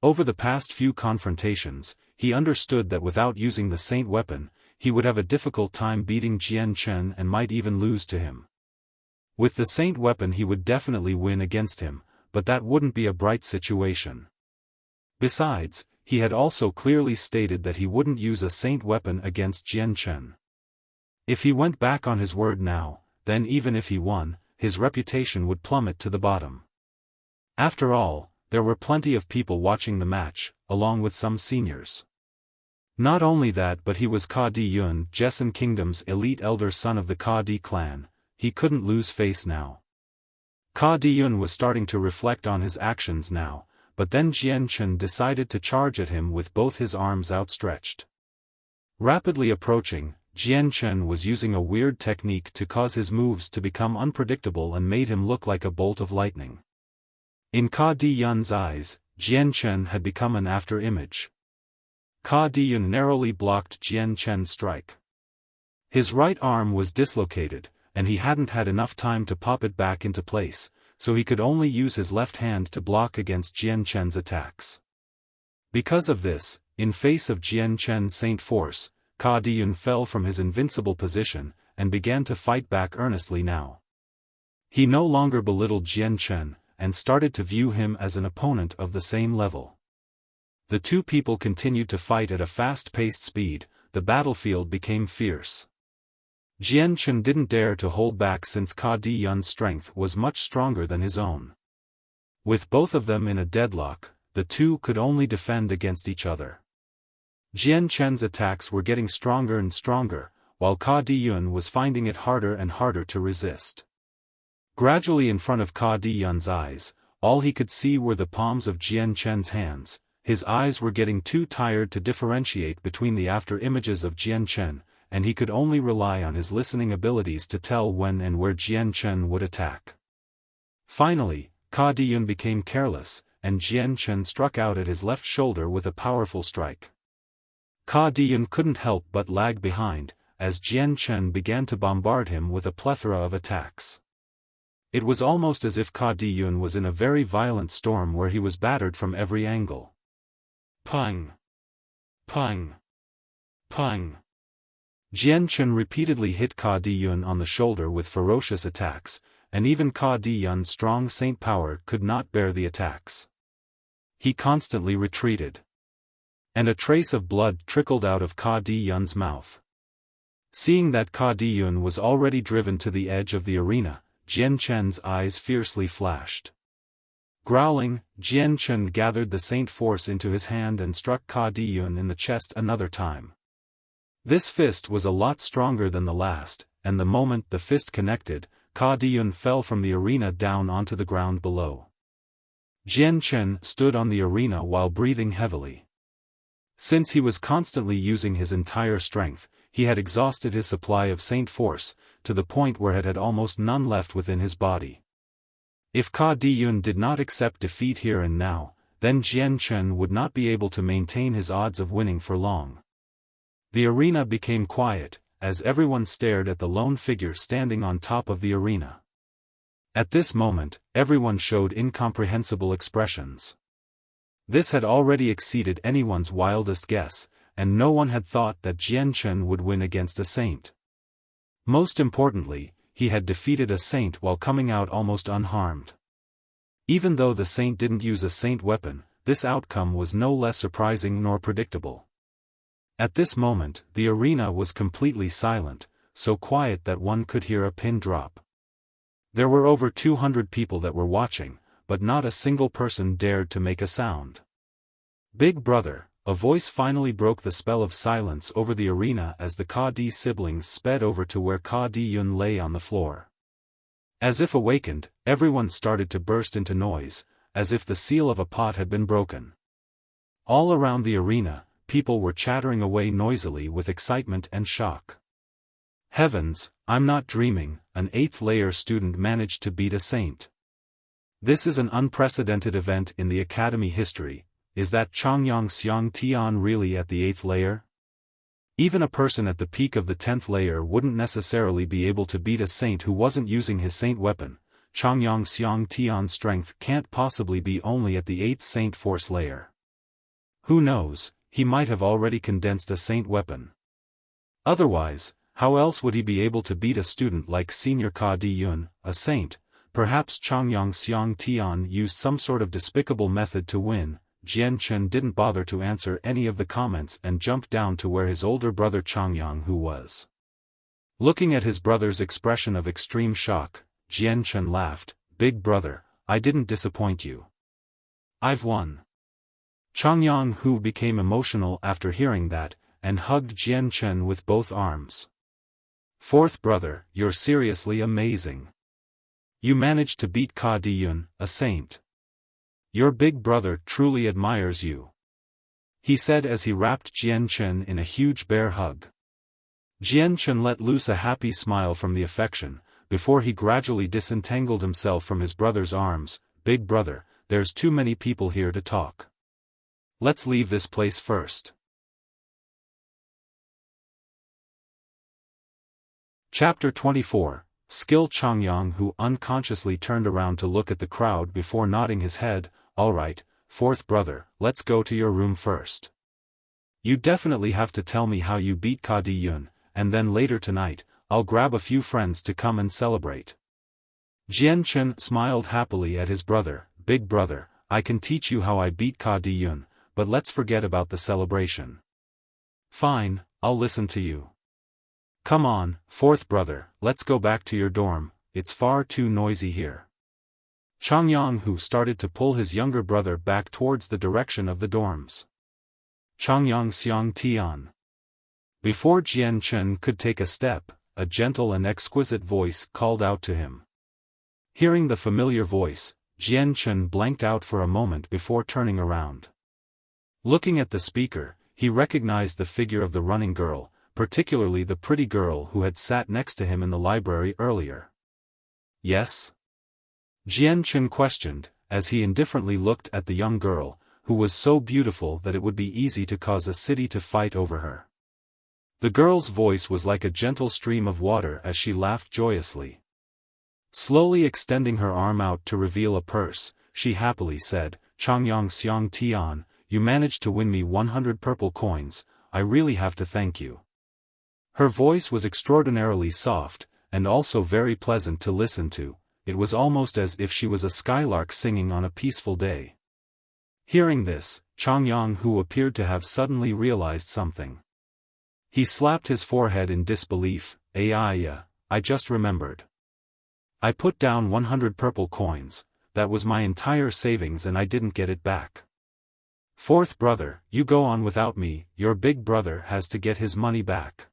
Over the past few confrontations, he understood that without using the saint weapon, he would have a difficult time beating Jian Chen and might even lose to him. With the saint weapon he would definitely win against him, but that wouldn't be a bright situation. Besides, he had also clearly stated that he wouldn't use a saint weapon against Jian Chen. If he went back on his word now, then even if he won, his reputation would plummet to the bottom. After all, there were plenty of people watching the match, along with some seniors. Not only that, but he was Ka Diyun, Jessen Kingdom's elite elder son of the Ka Di clan. He couldn't lose face now. Ka Diyun was starting to reflect on his actions now, but then Jian Chen decided to charge at him with both his arms outstretched. Rapidly approaching, Jian Chen was using a weird technique to cause his moves to become unpredictable and made him look like a bolt of lightning. In Ka Diyun's eyes, Jian Chen had become an after-image. Ka Diyun narrowly blocked Jian Chen's strike. His right arm was dislocated, and he hadn't had enough time to pop it back into place, so he could only use his left hand to block against Jian Chen's attacks. Because of this, in face of Jian Chen's saint force, Ka Diyun fell from his invincible position, and began to fight back earnestly now. He no longer belittled Jian Chen, and started to view him as an opponent of the same level. The two people continued to fight at a fast-paced speed. The battlefield became fierce. Jian Chen didn't dare to hold back since Ka Diyun's strength was much stronger than his own. With both of them in a deadlock, the two could only defend against each other. Jian Chen's attacks were getting stronger and stronger, while Ka Diyun was finding it harder and harder to resist. Gradually in front of Ka Diyun's eyes, all he could see were the palms of Jian Chen's hands. His eyes were getting too tired to differentiate between the after-images of Jian Chen, and he could only rely on his listening abilities to tell when and where Jian Chen would attack. Finally, Ka Diyun became careless, and Jian Chen struck out at his left shoulder with a powerful strike. Ka Diyun couldn't help but lag behind, as Jian Chen began to bombard him with a plethora of attacks. It was almost as if Ka Diyun was in a very violent storm where he was battered from every angle. Pang! Pang! Pang! Jian Chen repeatedly hit Ka Diyun on the shoulder with ferocious attacks, and even Ka Diyun's strong saint power could not bear the attacks. He constantly retreated. And a trace of blood trickled out of Ka Diyun's mouth. Seeing that Ka Diyun was already driven to the edge of the arena, Jian Chen's eyes fiercely flashed. Growling, Jian Chen gathered the saint force into his hand and struck Ka Diyun in the chest another time. This fist was a lot stronger than the last, and the moment the fist connected, Ka Diyun fell from the arena down onto the ground below. Jian Chen stood on the arena while breathing heavily. Since he was constantly using his entire strength, he had exhausted his supply of saint force, to the point where it had almost none left within his body. If Ka Diyun did not accept defeat here and now, then Jian Chen would not be able to maintain his odds of winning for long. The arena became quiet, as everyone stared at the lone figure standing on top of the arena. At this moment, everyone showed incomprehensible expressions. This had already exceeded anyone's wildest guess, and no one had thought that Jian Chen would win against a saint. Most importantly, he had defeated a saint while coming out almost unharmed. Even though the saint didn't use a saint weapon, this outcome was no less surprising nor predictable. At this moment, the arena was completely silent, so quiet that one could hear a pin drop. There were over 200 people that were watching, but not a single person dared to make a sound. "Big brother," a voice finally broke the spell of silence over the arena as the Ka Di siblings sped over to where Ka Di Yun lay on the floor. As if awakened, everyone started to burst into noise, as if the seal of a pot had been broken. All around the arena, people were chattering away noisily with excitement and shock. Heavens, I'm not dreaming, an 8th layer student managed to beat a saint. This is an unprecedented event in the academy history. Is that Changyang Xiang Tian really at the 8th layer? Even a person at the peak of the 10th layer wouldn't necessarily be able to beat a saint who wasn't using his saint weapon. Changyang Xiang Tian's strength can't possibly be only at the 8th saint force layer. Who knows, he might have already condensed a saint weapon. Otherwise, how else would he be able to beat a student like Senior Ka Di Yun, a saint? Perhaps Changyang Xiang Tian used some sort of despicable method to win. Jian Chen didn't bother to answer any of the comments and jumped down to where his older brother Changyang was. Looking at his brother's expression of extreme shock, Jian Chen laughed. "Big brother, I didn't disappoint you. I've won." Changyang became emotional after hearing that, and hugged Jian Chen with both arms. "Fourth brother, you're seriously amazing. You managed to beat Ka Di Yun, a saint. Your big brother truly admires you," he said as he wrapped Jian Chen in a huge bear hug. Jian Chen let loose a happy smile from the affection, before he gradually disentangled himself from his brother's arms. "Big brother, there's too many people here to talk. Let's leave this place first." Chapter 24. Skill. Changyang unconsciously turned around to look at the crowd before nodding his head. "Alright, fourth brother, let's go to your room first. You definitely have to tell me how you beat Ka Di Yun, and then later tonight, I'll grab a few friends to come and celebrate." Jian Chen smiled happily at his brother. "Big brother, I can teach you how I beat Ka Di Yun, but let's forget about the celebration." "Fine, I'll listen to you. Come on, fourth brother, let's go back to your dorm, it's far too noisy here." Changyang started to pull his younger brother back towards the direction of the dorms. "Changyang Xiang Tian." Before Jian Chen could take a step, a gentle and exquisite voice called out to him. Hearing the familiar voice, Jian Chen blanked out for a moment before turning around. Looking at the speaker, he recognized the figure of the running girl, particularly the pretty girl who had sat next to him in the library earlier. "Yes?" Jian Chen questioned, as he indifferently looked at the young girl, who was so beautiful that it would be easy to cause a city to fight over her. The girl's voice was like a gentle stream of water as she laughed joyously. Slowly extending her arm out to reveal a purse, she happily said, "Changyang Xiang Tian, you managed to win me 100 purple coins, I really have to thank you." Her voice was extraordinarily soft, and also very pleasant to listen to. It was almost as if she was a skylark singing on a peaceful day. Hearing this, Changyang appeared to have suddenly realized something. He slapped his forehead in disbelief. I just remembered. I put down 100 purple coins, that was my entire savings and I didn't get it back. Fourth brother, you go on without me, your big brother has to get his money back."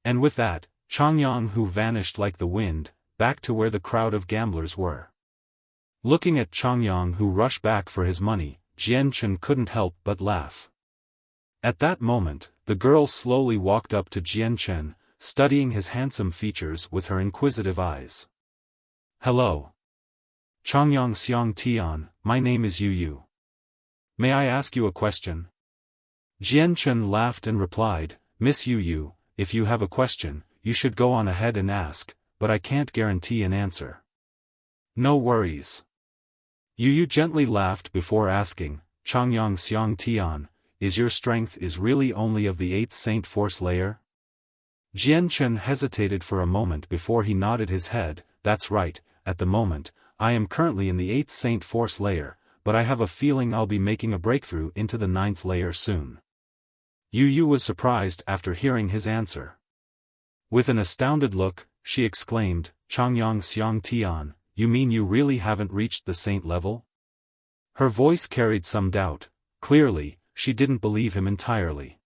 And with that, Changyang vanished like the wind, back to where the crowd of gamblers were. Looking at Changyang rush back for his money, Jian Chen couldn't help but laugh. At that moment, the girl slowly walked up to Jian Chen, studying his handsome features with her inquisitive eyes. "Hello. Changyang Xiang Tian, my name is Yu. May I ask you a question?" Jian Chen laughed and replied, Miss Yu, if you have a question, you should go on ahead and ask, but I can't guarantee an answer. No worries. Yu gently laughed before asking, Changyang Xiang Tian, is your strength is really only of the 8th Saint Force layer? Jian Chen hesitated for a moment before he nodded his head. That's right, at the moment, I am currently in the 8th Saint Force layer, but I have a feeling I'll be making a breakthrough into the 9th layer soon. Yu was surprised after hearing his answer. With an astounded look, she exclaimed, Changyang Xiang Tian, you mean you really haven't reached the saint level? Her voice carried some doubt. Clearly, she didn't believe him entirely.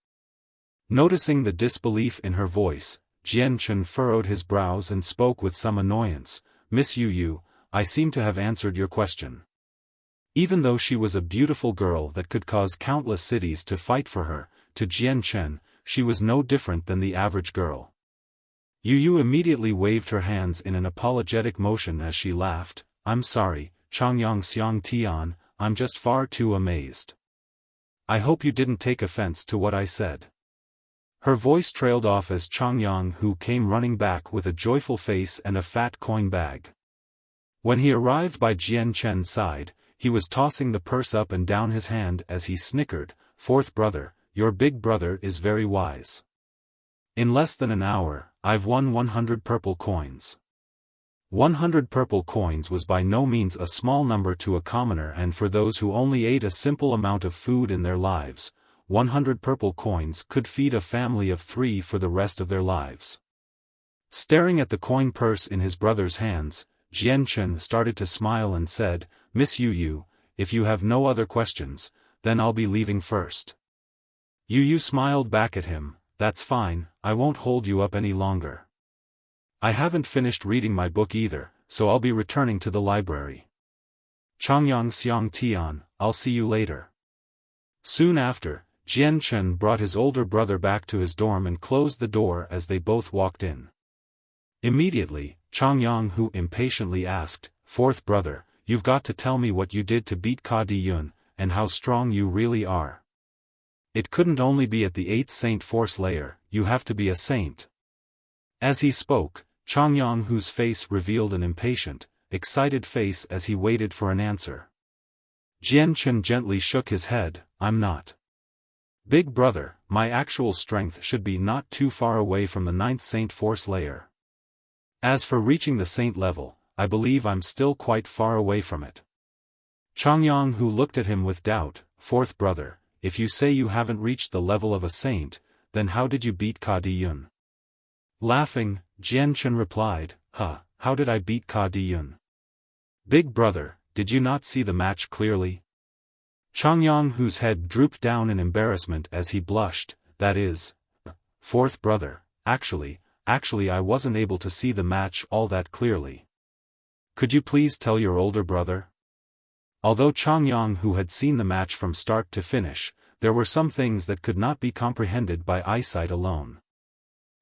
Noticing the disbelief in her voice, Jian Chen furrowed his brows and spoke with some annoyance, Miss Yu, I seem to have answered your question. Even though she was a beautiful girl that could cause countless cities to fight for her, to Jian Chen, she was no different than the average girl. Yu immediately waved her hands in an apologetic motion as she laughed, I'm sorry, Changyang Xiang Tian, I'm just far too amazed. I hope you didn't take offense to what I said. Her voice trailed off as Changyang Hu came running back with a joyful face and a fat coin bag. When he arrived by Jian Chen's side, he was tossing the purse up and down his hand as he snickered, Fourth brother, your big brother is very wise. In less than an hour, I've won 100 purple coins. 100 purple coins was by no means a small number to a commoner, and for those who only ate a simple amount of food in their lives, 100 purple coins could feed a family of 3 for the rest of their lives. Staring at the coin purse in his brother's hands, Jian Chen started to smile and said, Miss Yu, if you have no other questions, then I'll be leaving first. Yu smiled back at him, that's fine, I won't hold you up any longer. I haven't finished reading my book either, so I'll be returning to the library. Changyang Xiang Tian, I'll see you later. Soon after, Jian Chen brought his older brother back to his dorm and closed the door as they both walked in. Immediately, Changyang Hu impatiently asked, Fourth brother, you've got to tell me what you did to beat Ka Di Yun, and how strong you really are. It couldn't only be at the 8th Saint Force layer, you have to be a saint. As he spoke, Changyang Hu's face revealed an impatient, excited face as he waited for an answer. Jian Chen gently shook his head, I'm not. Big brother, my actual strength should be not too far away from the 9th Saint Force layer. As for reaching the saint level, I believe I'm still quite far away from it. Changyang Hu looked at him with doubt, Fourth brother, if you say you haven't reached the level of a saint, then how did you beat Ka Di Yun? Laughing, Jian Chen replied, how did I beat Ka Di Yun? Big brother, did you not see the match clearly? Changyang Hu's head drooped down in embarrassment as he blushed, that is, Fourth brother, actually I wasn't able to see the match all that clearly. Could you please tell your older brother? Although Changyang Hu had seen the match from start to finish, there were some things that could not be comprehended by eyesight alone.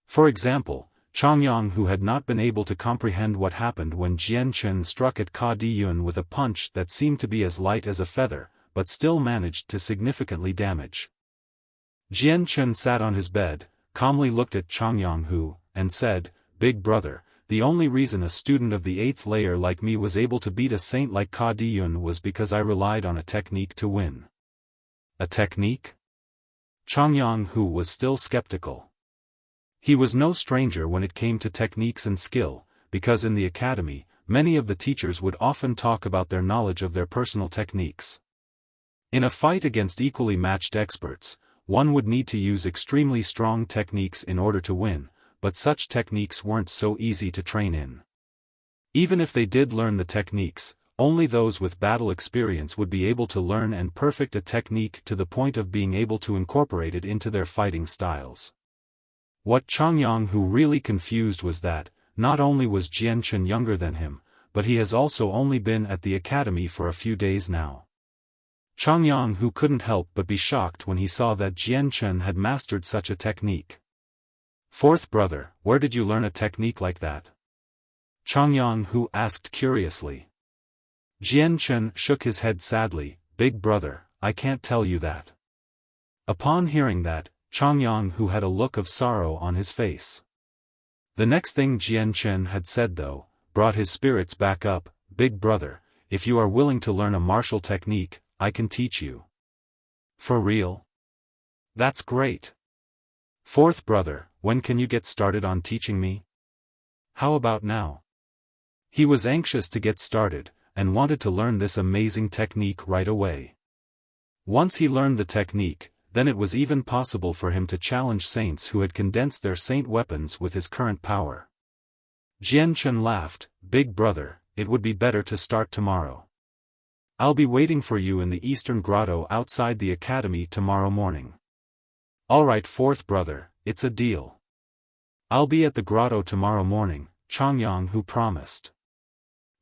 For example, Changyang Hu had not been able to comprehend what happened when Jian Chen struck at Ka Di Yun with a punch that seemed to be as light as a feather, but still managed to significantly damage. Jian Chen sat on his bed, calmly looked at Changyang Hu, and said, Big brother, the only reason a student of the 8th layer like me was able to beat a saint like Ka Di Yun was because I relied on a technique to win. A technique? Changyang Hu was still skeptical. He was no stranger when it came to techniques and skill, because in the academy, many of the teachers would often talk about their knowledge of their personal techniques. In a fight against equally matched experts, one would need to use extremely strong techniques in order to win, but such techniques weren't so easy to train in. Even if they did learn the techniques, only those with battle experience would be able to learn and perfect a technique to the point of being able to incorporate it into their fighting styles. What Changyang Hu really confused was that, not only was Jian Chen younger than him, but he has also only been at the academy for a few days now. Changyang Hu couldn't help but be shocked when he saw that Jian Chen had mastered such a technique. Fourth brother, where did you learn a technique like that? Changyang Hu asked curiously. Jian Chen shook his head sadly, Big brother, I can't tell you that. Upon hearing that, Chongyang, who had a look of sorrow on his face. The next thing Jian Chen had said, though, brought his spirits back up. "Big brother, if you are willing to learn a martial technique, I can teach you." "For real? That's great. Fourth brother, when can you get started on teaching me? How about now?" He was anxious to get started, and wanted to learn this amazing technique right away. Once he learned the technique, then it was even possible for him to challenge saints who had condensed their saint weapons with his current power. Jian Chen laughed. "Big brother, it would be better to start tomorrow. I'll be waiting for you in the eastern grotto outside the academy tomorrow morning." "All right, fourth brother, it's a deal. I'll be at the grotto tomorrow morning," Chongyang Hu promised.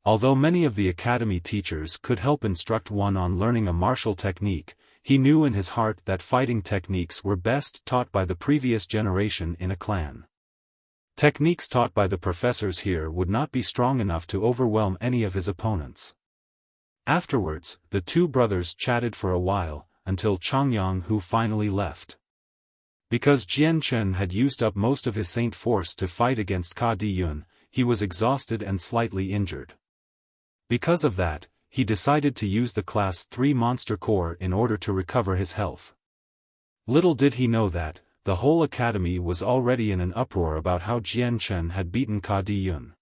Although many of the academy teachers could help instruct one on learning a martial technique, he knew in his heart that fighting techniques were best taught by the previous generation in a clan. Techniques taught by the professors here would not be strong enough to overwhelm any of his opponents. Afterwards, the two brothers chatted for a while, until Chongyang Hu finally left. Because Jian Chen had used up most of his saint force to fight against Ka Diyun, he was exhausted and slightly injured. Because of that, he decided to use the Class 3 Monster Core in order to recover his health. Little did he know that, the whole academy was already in an uproar about how Jian Chen had beaten Ka Diyun.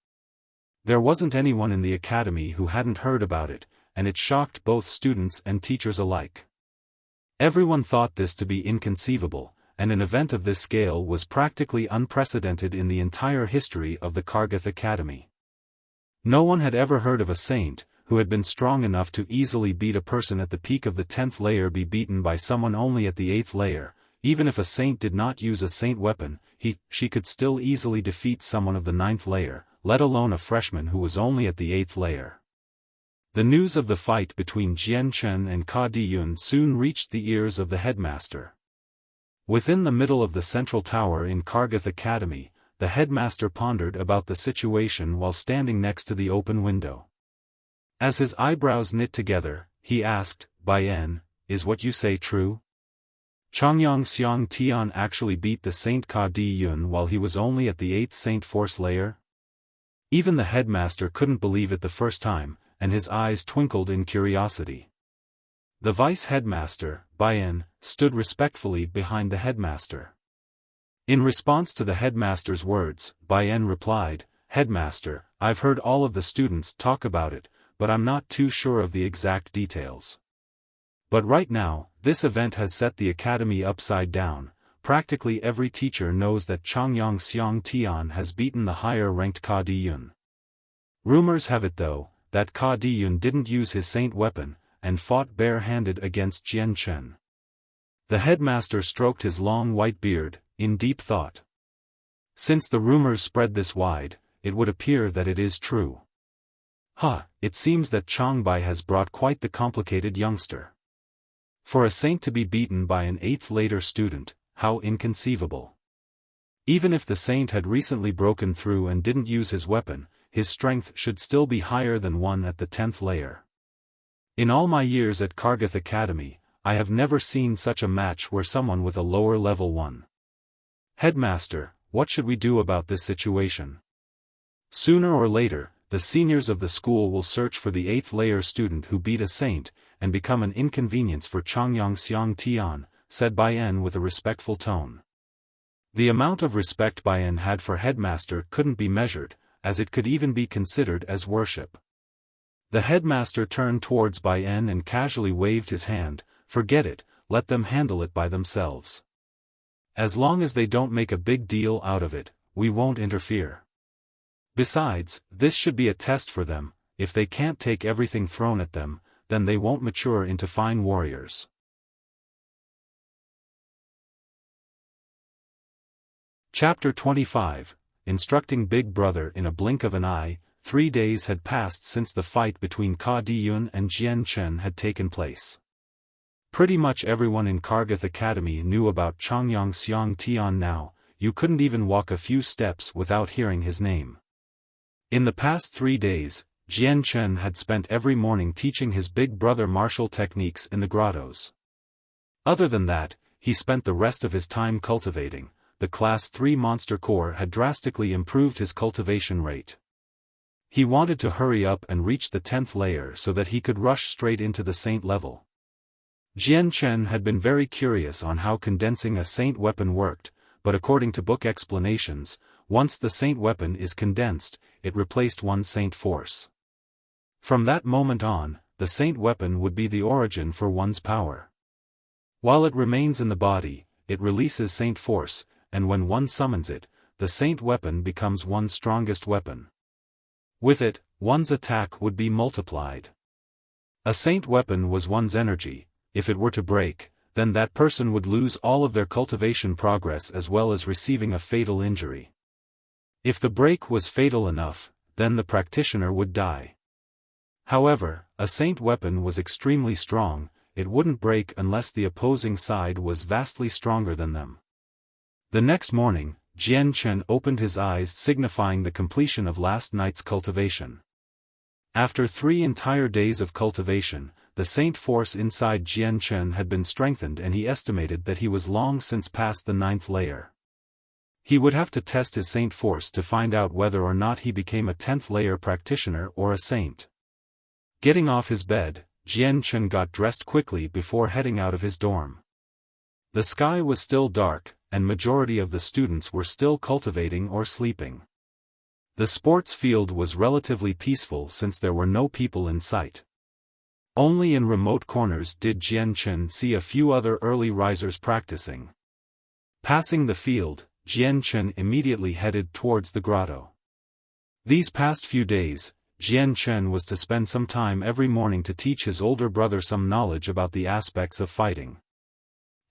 There wasn't anyone in the academy who hadn't heard about it, and it shocked both students and teachers alike. Everyone thought this to be inconceivable, and an event of this scale was practically unprecedented in the entire history of the Kargath Academy. No one had ever heard of a saint, who had been strong enough to easily beat a person at the peak of the 10th layer be beaten by someone only at the 8th layer. Even if a saint did not use a saint weapon, she could still easily defeat someone of the 9th layer, let alone a freshman who was only at the 8th layer. The news of the fight between Jian Chen and Ka Diyun soon reached the ears of the headmaster. Within the middle of the central tower in Kargath Academy, the headmaster pondered about the situation while standing next to the open window. As his eyebrows knit together, he asked, "Baiyan, is what you say true? Chongyang Xiang Tian actually beat the Saint Ka Diyun while he was only at the 8th Saint Force layer?" Even the headmaster couldn't believe it the first time, and his eyes twinkled in curiosity. The vice headmaster, Baiyan, stood respectfully behind the headmaster. In response to the headmaster's words, Baiyan replied, "Headmaster, I've heard all of the students talk about it, but I'm not too sure of the exact details. But right now, this event has set the academy upside down. Practically every teacher knows that Chongyang Xiang Tian has beaten the higher-ranked Ka Diyun. Rumors have it though, that Ka Diyun didn't use his saint weapon, and fought bare-handed against Jian Chen." The headmaster stroked his long white beard, in deep thought. Since the rumors spread this wide, it would appear that it is true. It seems that Changbai has brought quite the complicated youngster. For a saint to be beaten by an 8th later student, how inconceivable. Even if the saint had recently broken through and didn't use his weapon, his strength should still be higher than one at the 10th layer. In all my years at Kargath Academy, I have never seen such a match where someone with a lower level won. Headmaster, what should we do about this situation? Sooner or later, the seniors of the school will search for the 8th layer student who beat a saint, and become an inconvenience for Chongyang Xiang Tian, said Baiyan with a respectful tone. The amount of respect Baiyan had for headmaster couldn't be measured, as it could even be considered as worship. The headmaster turned towards Baiyan and casually waved his hand. "Forget it, let them handle it by themselves. As long as they don't make a big deal out of it, we won't interfere. Besides, this should be a test for them. If they can't take everything thrown at them, then they won't mature into fine warriors." Chapter 25, Instructing Big Brother in a blink of an eye. 3 days had passed since the fight between Ka Diyun and Jian Chen had taken place. Pretty much everyone in Kargath Academy knew about Chongyang Xiang Tian now. You couldn't even walk a few steps without hearing his name. In the past 3 days, Jian Chen had spent every morning teaching his big brother martial techniques in the grottos. Other than that, he spent the rest of his time cultivating. The Class 3 monster core had drastically improved his cultivation rate. He wanted to hurry up and reach the 10th layer so that he could rush straight into the Saint level. Jian Chen had been very curious on how condensing a Saint weapon worked, but according to book explanations, once the Saint weapon is condensed, it replaced one Saint force. From that moment on, the Saint weapon would be the origin for one's power. While it remains in the body, it releases Saint force, and when one summons it, the Saint weapon becomes one's strongest weapon. With it, one's attack would be multiplied. A Saint weapon was one's energy. If it were to break, then that person would lose all of their cultivation progress as well as receiving a fatal injury. If the break was fatal enough, then the practitioner would die. However, a Saint weapon was extremely strong, it wouldn't break unless the opposing side was vastly stronger than them. The next morning, Jian Chen opened his eyes, signifying the completion of last night's cultivation. After 3 entire days of cultivation, the Saint force inside Jian Chen had been strengthened, and he estimated that he was long since past the 9th layer. He would have to test his Saint force to find out whether or not he became a 10th layer practitioner or a Saint. Getting off his bed, Jian Chen got dressed quickly before heading out of his dorm. The sky was still dark, and majority of the students were still cultivating or sleeping. The sports field was relatively peaceful since there were no people in sight. Only in remote corners did Jian Chen see a few other early risers practicing. Passing the field, Jian Chen immediately headed towards the grotto. These past few days, Jian Chen was to spend some time every morning to teach his older brother some knowledge about the aspects of fighting.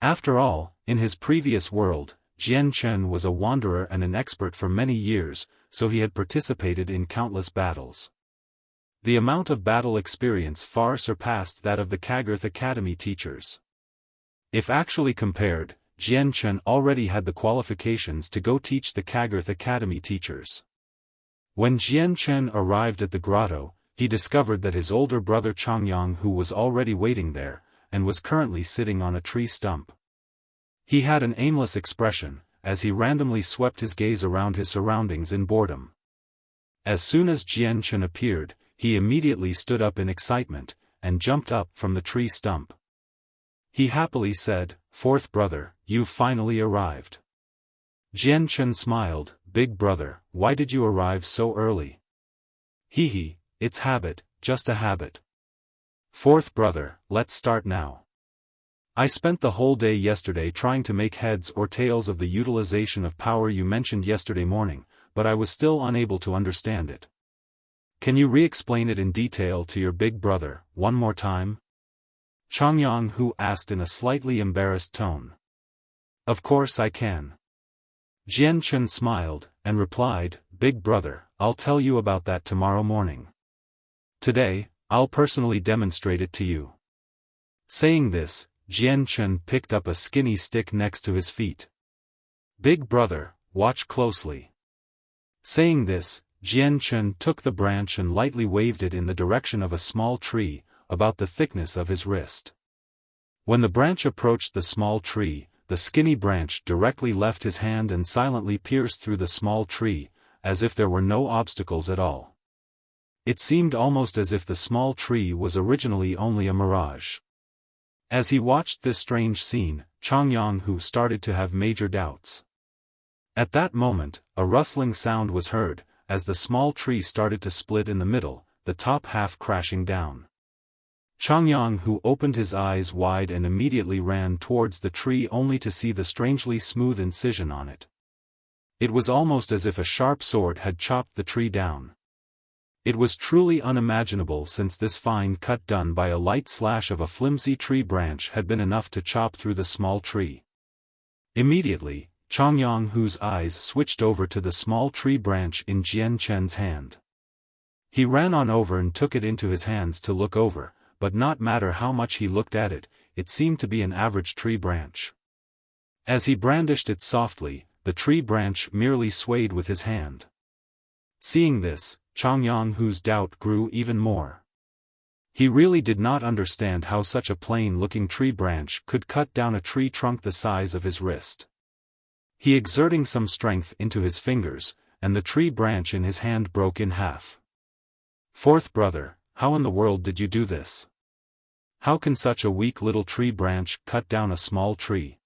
After all, in his previous world, Jian Chen was a wanderer and an expert for many years, so he had participated in countless battles. The amount of battle experience far surpassed that of the Kagurth Academy teachers. If actually compared, Jian Chen already had the qualifications to go teach the Kagurth Academy teachers. When Jian Chen arrived at the grotto, he discovered that his older brother Changyang, who was already waiting there, and was currently sitting on a tree stump. He had an aimless expression, as he randomly swept his gaze around his surroundings in boredom. As soon as Jian Chen appeared, he immediately stood up in excitement, and jumped up from the tree stump. He happily said, "Fourth brother, you've finally arrived." Jian Chen smiled, "Big brother, why did you arrive so early?" "Hee, it's habit, just a habit." "Fourth brother, let's start now. I spent the whole day yesterday trying to make heads or tails of the utilization of power you mentioned yesterday morning, but I was still unable to understand it. Can you re-explain it in detail to your big brother, one more time?" Changyang Hu asked in a slightly embarrassed tone. "Of course I can." Jian Chen smiled, and replied, "Big brother, I'll tell you about that tomorrow morning. Today, I'll personally demonstrate it to you." Saying this, Jian Chen picked up a skinny stick next to his feet. "Big brother, watch closely." Saying this, Jian Chen took the branch and lightly waved it in the direction of a small tree, about the thickness of his wrist. When the branch approached the small tree, the skinny branch directly left his hand and silently pierced through the small tree, as if there were no obstacles at all. It seemed almost as if the small tree was originally only a mirage. As he watched this strange scene, Changyang Hu started to have major doubts. At that moment, a rustling sound was heard, as the small tree started to split in the middle, the top half crashing down. Changyang Hu opened his eyes wide and immediately ran towards the tree only to see the strangely smooth incision on it. It was almost as if a sharp sword had chopped the tree down. It was truly unimaginable, since this fine cut done by a light slash of a flimsy tree branch had been enough to chop through the small tree. Immediately, Changyang Hu's eyes switched over to the small tree branch in Jian Chen's hand. He ran on over and took it into his hands to look over, but not matter how much he looked at it, it seemed to be an average tree branch. As he brandished it softly, the tree branch merely swayed with his hand. Seeing this, Changyang Hu's doubt grew even more. He really did not understand how such a plain-looking tree branch could cut down a tree trunk the size of his wrist. He exerting some strength into his fingers, and the tree branch in his hand broke in half. Fourth brother, how in the world did you do this? How can such a weak little tree branch cut down a small tree?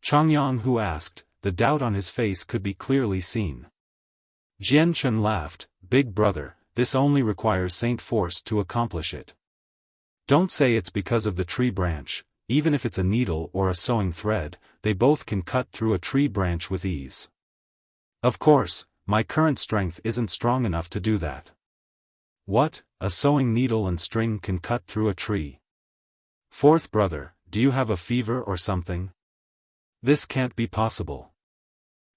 Changyang Hu asked, the doubt on his face could be clearly seen. Jian Chen laughed, big brother, this only requires Saint Force to accomplish it. Don't say it's because of the tree branch, even if it's a needle or a sewing thread, they both can cut through a tree branch with ease. Of course, my current strength isn't strong enough to do that. What, a sewing needle and string can cut through a tree? Fourth brother, do you have a fever or something? This can't be possible.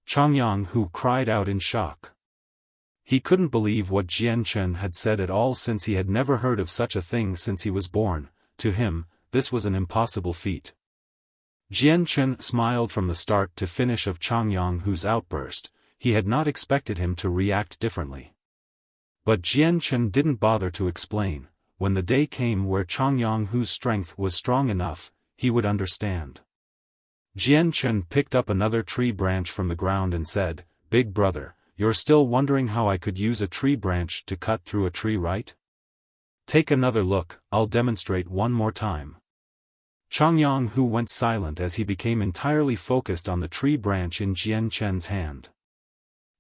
Changyang Hu cried out in shock. He couldn't believe what Jian Chen had said at all, since he had never heard of such a thing since he was born. To him, this was an impossible feat. Jian Chen smiled from the start to finish of Changyang Hu's outburst. He had not expected him to react differently. But Jian Chen didn't bother to explain. When the day came where Changyang Hu's strength was strong enough, he would understand. Jian Chen picked up another tree branch from the ground and said, big brother, you're still wondering how I could use a tree branch to cut through a tree, right? Take another look, I'll demonstrate one more time. Changyang Hu went silent as he became entirely focused on the tree branch in Jian Chen's hand.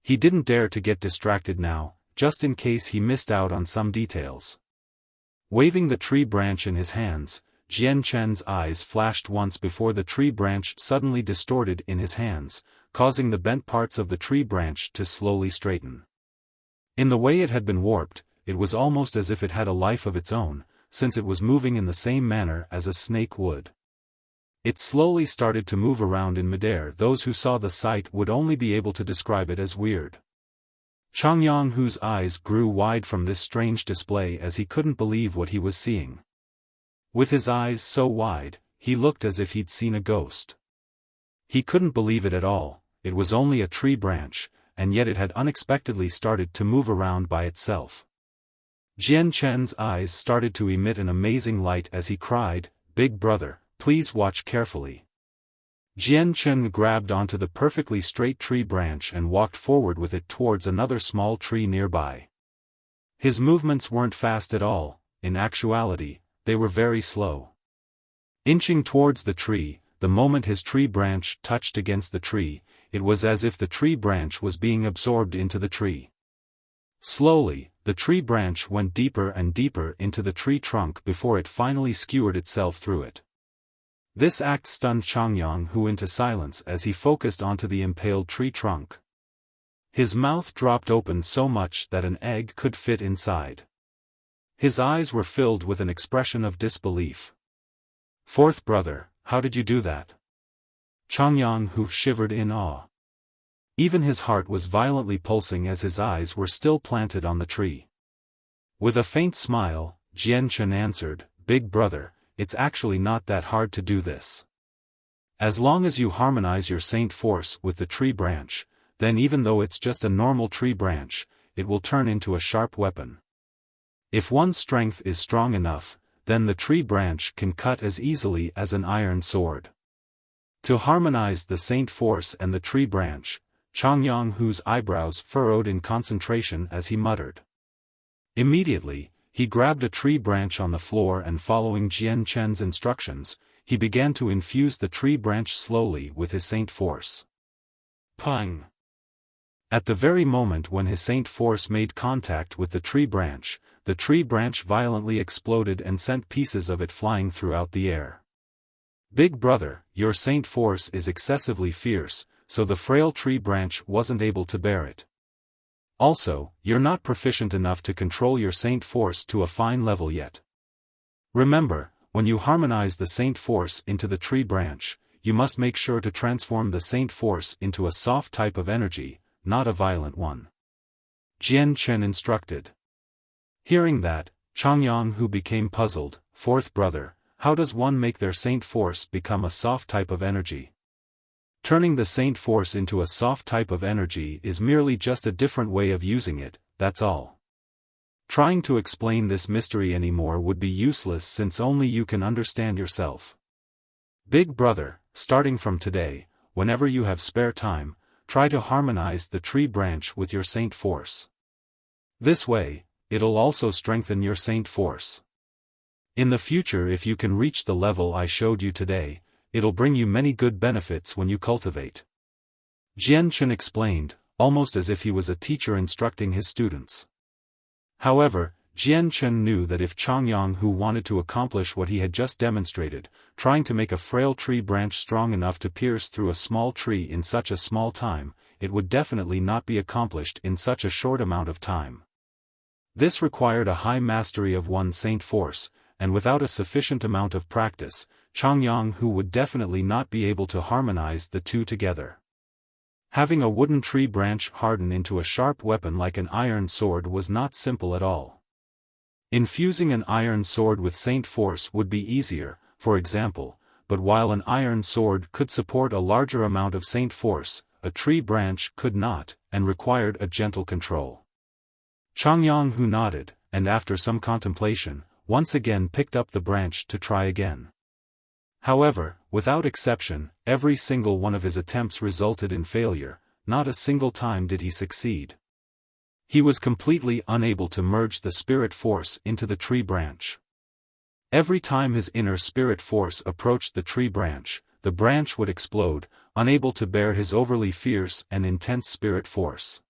He didn't dare to get distracted now, just in case he missed out on some details. Waving the tree branch in his hands, Jian Chen's eyes flashed once before the tree branch suddenly distorted in his hands, causing the bent parts of the tree branch to slowly straighten. In the way it had been warped, it was almost as if it had a life of its own, since it was moving in the same manner as a snake would. It slowly started to move around in midair. Those who saw the sight would only be able to describe it as weird. Changyang Hu's eyes grew wide from this strange display as he couldn't believe what he was seeing. With his eyes so wide, he looked as if he'd seen a ghost. He couldn't believe it at all. It was only a tree branch, and yet it had unexpectedly started to move around by itself. Jian Chen's eyes started to emit an amazing light as he cried, big brother, please watch carefully. Jian Chen grabbed onto the perfectly straight tree branch and walked forward with it towards another small tree nearby. His movements weren't fast at all. In actuality, they were very slow. Inching towards the tree, the moment his tree branch touched against the tree, it was as if the tree branch was being absorbed into the tree. Slowly, the tree branch went deeper and deeper into the tree trunk before it finally skewered itself through it. This act stunned Changyang Hu into silence as he focused onto the impaled tree trunk. His mouth dropped open so much that an egg could fit inside. His eyes were filled with an expression of disbelief. Fourth brother, how did you do that? Changyang Hu shivered in awe. Even his heart was violently pulsing as his eyes were still planted on the tree. With a faint smile, Jian Chen answered, big brother, it's actually not that hard to do this. As long as you harmonize your Saint Force with the tree branch, then even though it's just a normal tree branch, it will turn into a sharp weapon. If one's strength is strong enough, then the tree branch can cut as easily as an iron sword. To harmonize the Saint Force and the tree branch, Changyang Hu's eyebrows furrowed in concentration as he muttered. Immediately, he grabbed a tree branch on the floor and following Jian Chen's instructions, he began to infuse the tree branch slowly with his Saint Force. Pang! At the very moment when his Saint Force made contact with the tree branch violently exploded and sent pieces of it flying throughout the air. Big brother, your Saint Force is excessively fierce, so the frail tree branch wasn't able to bear it. Also, you're not proficient enough to control your Saint Force to a fine level yet. Remember, when you harmonize the Saint Force into the tree branch, you must make sure to transform the Saint Force into a soft type of energy, not a violent one. Jian Chen instructed. Hearing that, Changyang Hu became puzzled. Fourth brother, how does one make their Saint Force become a soft type of energy? Turning the Saint Force into a soft type of energy is merely just a different way of using it, that's all. Trying to explain this mystery anymore would be useless since only you can understand yourself. Big brother, starting from today, whenever you have spare time, try to harmonize the tree branch with your saint force. This way, it'll also strengthen your saint force. In the future, if you can reach the level I showed you today, it'll bring you many good benefits when you cultivate. Jian Chen explained, almost as if he was a teacher instructing his students. However, Jian Chen knew that if Changyang Hu wanted to accomplish what he had just demonstrated, trying to make a frail tree branch strong enough to pierce through a small tree in such a small time, it would definitely not be accomplished in such a short amount of time. This required a high mastery of one's saint force, and without a sufficient amount of practice, Changyang Hu would definitely not be able to harmonize the two together. Having a wooden tree branch harden into a sharp weapon like an iron sword was not simple at all. Infusing an iron sword with saint force would be easier, for example, but while an iron sword could support a larger amount of saint force, a tree branch could not, and required a gentle control. Changyang Hu nodded, and after some contemplation, once again picked up the branch to try again. However, without exception, every single one of his attempts resulted in failure, not a single time did he succeed. He was completely unable to merge the spirit force into the tree branch. Every time his inner spirit force approached the tree branch would explode, unable to bear his overly fierce and intense spirit force.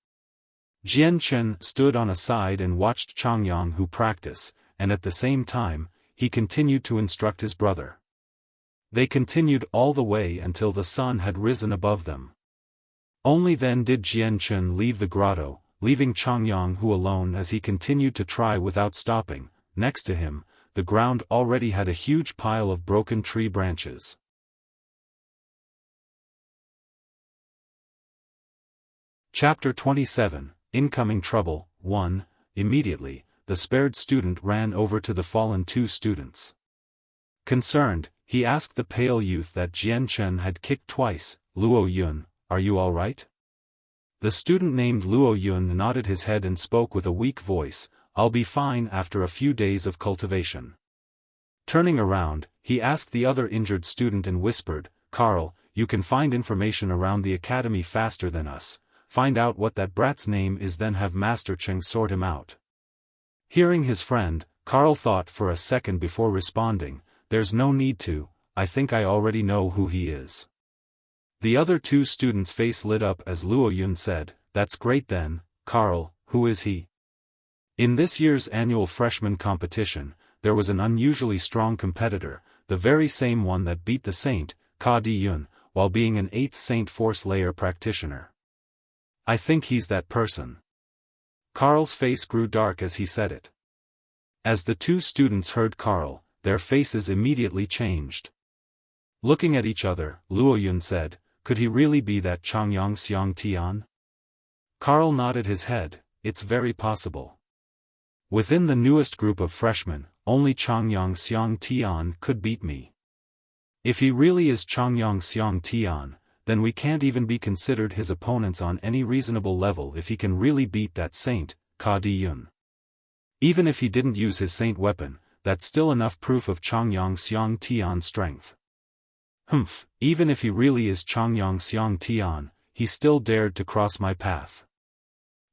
Jian Chen stood on a side and watched Changyang Hu practice, and at the same time, he continued to instruct his brother. They continued all the way until the sun had risen above them. Only then did Jian Chen leave the grotto, leaving Changyang Hu alone as he continued to try without stopping. Next to him, the ground already had a huge pile of broken tree branches. Chapter 27, Incoming Trouble. 1. Immediately, the spared student ran over to the fallen two students. Concerned, he asked the pale youth that Jian Chen had kicked twice, "Luo Yun, are you all right?" The student named Luo Yun nodded his head and spoke with a weak voice, "I'll be fine after a few days of cultivation." Turning around, he asked the other injured student and whispered, "Carl, you can find information around the academy faster than us. Find out what that brat's name is, then have Master Cheng sort him out." Hearing his friend, Carl thought for a second before responding, "There's no need to, I think I already know who he is." The other two students' face lit up as Luo Yun said, "That's great then, Carl, who is he?" In this year's annual freshman competition, there was an unusually strong competitor, the very same one that beat the saint, Ka Di Yun, while being an 8th Saint Force layer practitioner. "I think he's that person." Carl's face grew dark as he said it. As the two students heard Carl, their faces immediately changed. Looking at each other, Luo Yun said, "Could he really be that Changyang Xiang Tian?" Carl nodded his head, "It's very possible. Within the newest group of freshmen, only Changyang Xiang Tian could beat me. If he really is Changyang Xiang Tian, then we can't even be considered his opponents on any reasonable level if he can really beat that saint, Ka Di Yun. Even if he didn't use his saint weapon, that's still enough proof of Changyang Xiang Tian's strength. Even if he really is Changyang Xiang Tian, he still dared to cross my path.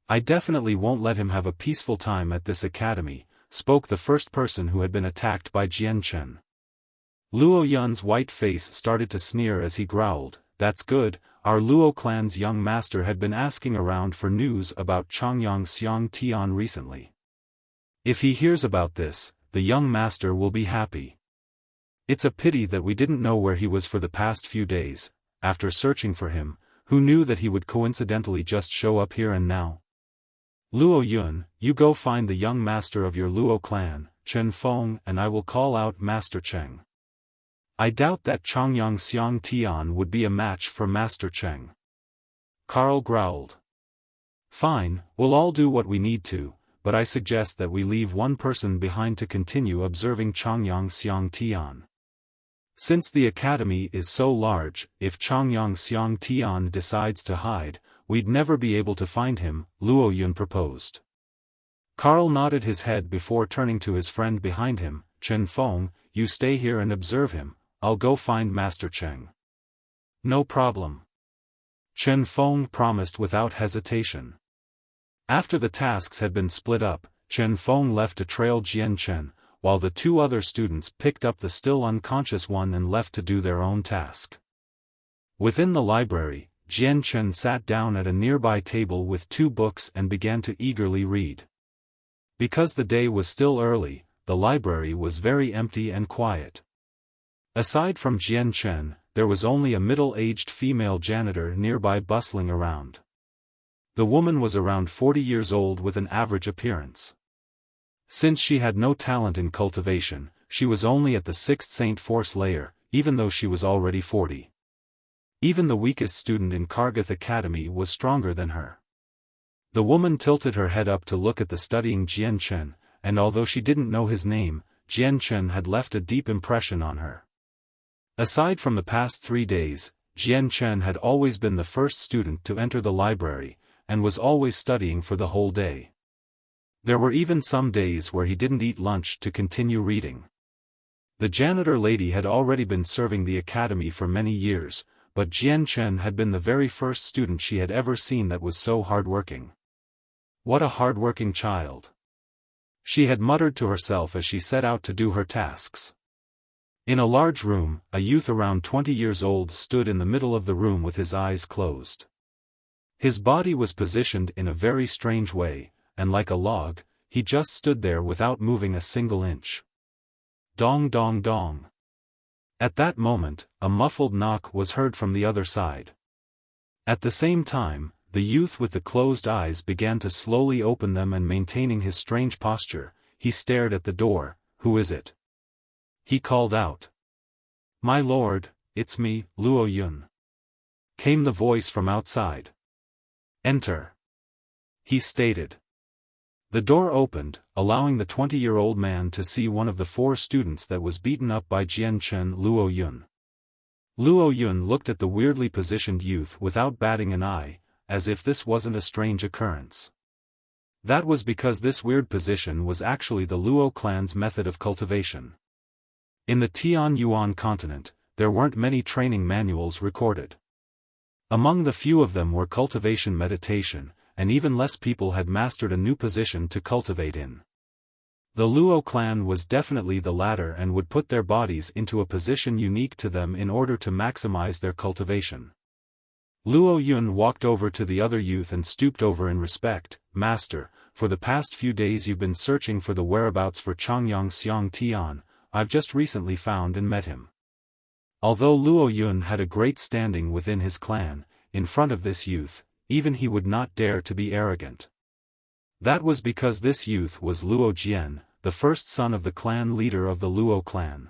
I definitely won't let him have a peaceful time at this academy," spoke the first person who had been attacked by Jian Chen. Luo Yun's white face started to sneer as he growled, "That's good, our Luo clan's young master had been asking around for news about Changyang Xiang Tian recently. If he hears about this, the young master will be happy. It's a pity that we didn't know where he was for the past few days. After searching for him, who knew that he would coincidentally just show up here and now? Luo Yun, you go find the young master of your Luo clan, Chen Feng, and I will call out Master Cheng. I doubt that Changyang Xiang Tian would be a match for Master Cheng." Carl growled. "Fine, we'll all do what we need to, but I suggest that we leave one person behind to continue observing Changyang Xiang Tian. Since the academy is so large, if Changyang Xiang Tian decides to hide, we'd never be able to find him," Luo Yun proposed. Carl nodded his head before turning to his friend behind him. Chen Feng, you stay here and observe him, I'll go find Master Cheng. No problem. Chen Feng promised without hesitation. After the tasks had been split up, Chen Feng left to trail Jian Chen, while the two other students picked up the still unconscious one and left to do their own task. Within the library, Jian Chen sat down at a nearby table with 2 books and began to eagerly read. Because the day was still early, the library was very empty and quiet. Aside from Jian Chen, there was only a middle-aged female janitor nearby bustling around. The woman was around 40 years old with an average appearance. Since she had no talent in cultivation, she was only at the 6th Saint Force layer, even though she was already 40. Even the weakest student in Kargath Academy was stronger than her. The woman tilted her head up to look at the studying Jian Chen, and although she didn't know his name, Jian Chen had left a deep impression on her. Aside from the past 3 days, Jian Chen had always been the first student to enter the library, and was always studying for the whole day. There were even some days where he didn't eat lunch to continue reading. The janitor lady had already been serving the academy for many years, but Jian Chen had been the very first student she had ever seen that was so hardworking. What a hardworking child! She had muttered to herself as she set out to do her tasks. In a large room, a youth around 20 years old stood in the middle of the room with his eyes closed. His body was positioned in a very strange way, and like a log, he just stood there without moving a single inch. Dong dong dong. At that moment, a muffled knock was heard from the other side. At the same time, the youth with the closed eyes began to slowly open them, and maintaining his strange posture, he stared at the door. Who is it? He called out. My lord, it's me, Luo Yun. Came the voice from outside. Enter. He stated. The door opened, allowing the 20-year-old man to see one of the 4 students that was beaten up by Jian Chen. Luo Yun. Luo Yun looked at the weirdly positioned youth without batting an eye, as if this wasn't a strange occurrence. That was because this weird position was actually the Luo clan's method of cultivation. In the Tian Yuan continent, there weren't many training manuals recorded. Among the few of them were cultivation meditation, and even less people had mastered a new position to cultivate in. The Luo clan was definitely the latter and would put their bodies into a position unique to them in order to maximize their cultivation. Luo Yun walked over to the other youth and stooped over in respect. Master, for the past few days you've been searching for the whereabouts for Changyang Xiang Tian. I've just recently found and met him. Although Luo Yun had a great standing within his clan, in front of this youth, even he would not dare to be arrogant. That was because this youth was Luo Jian, the first son of the clan leader of the Luo clan.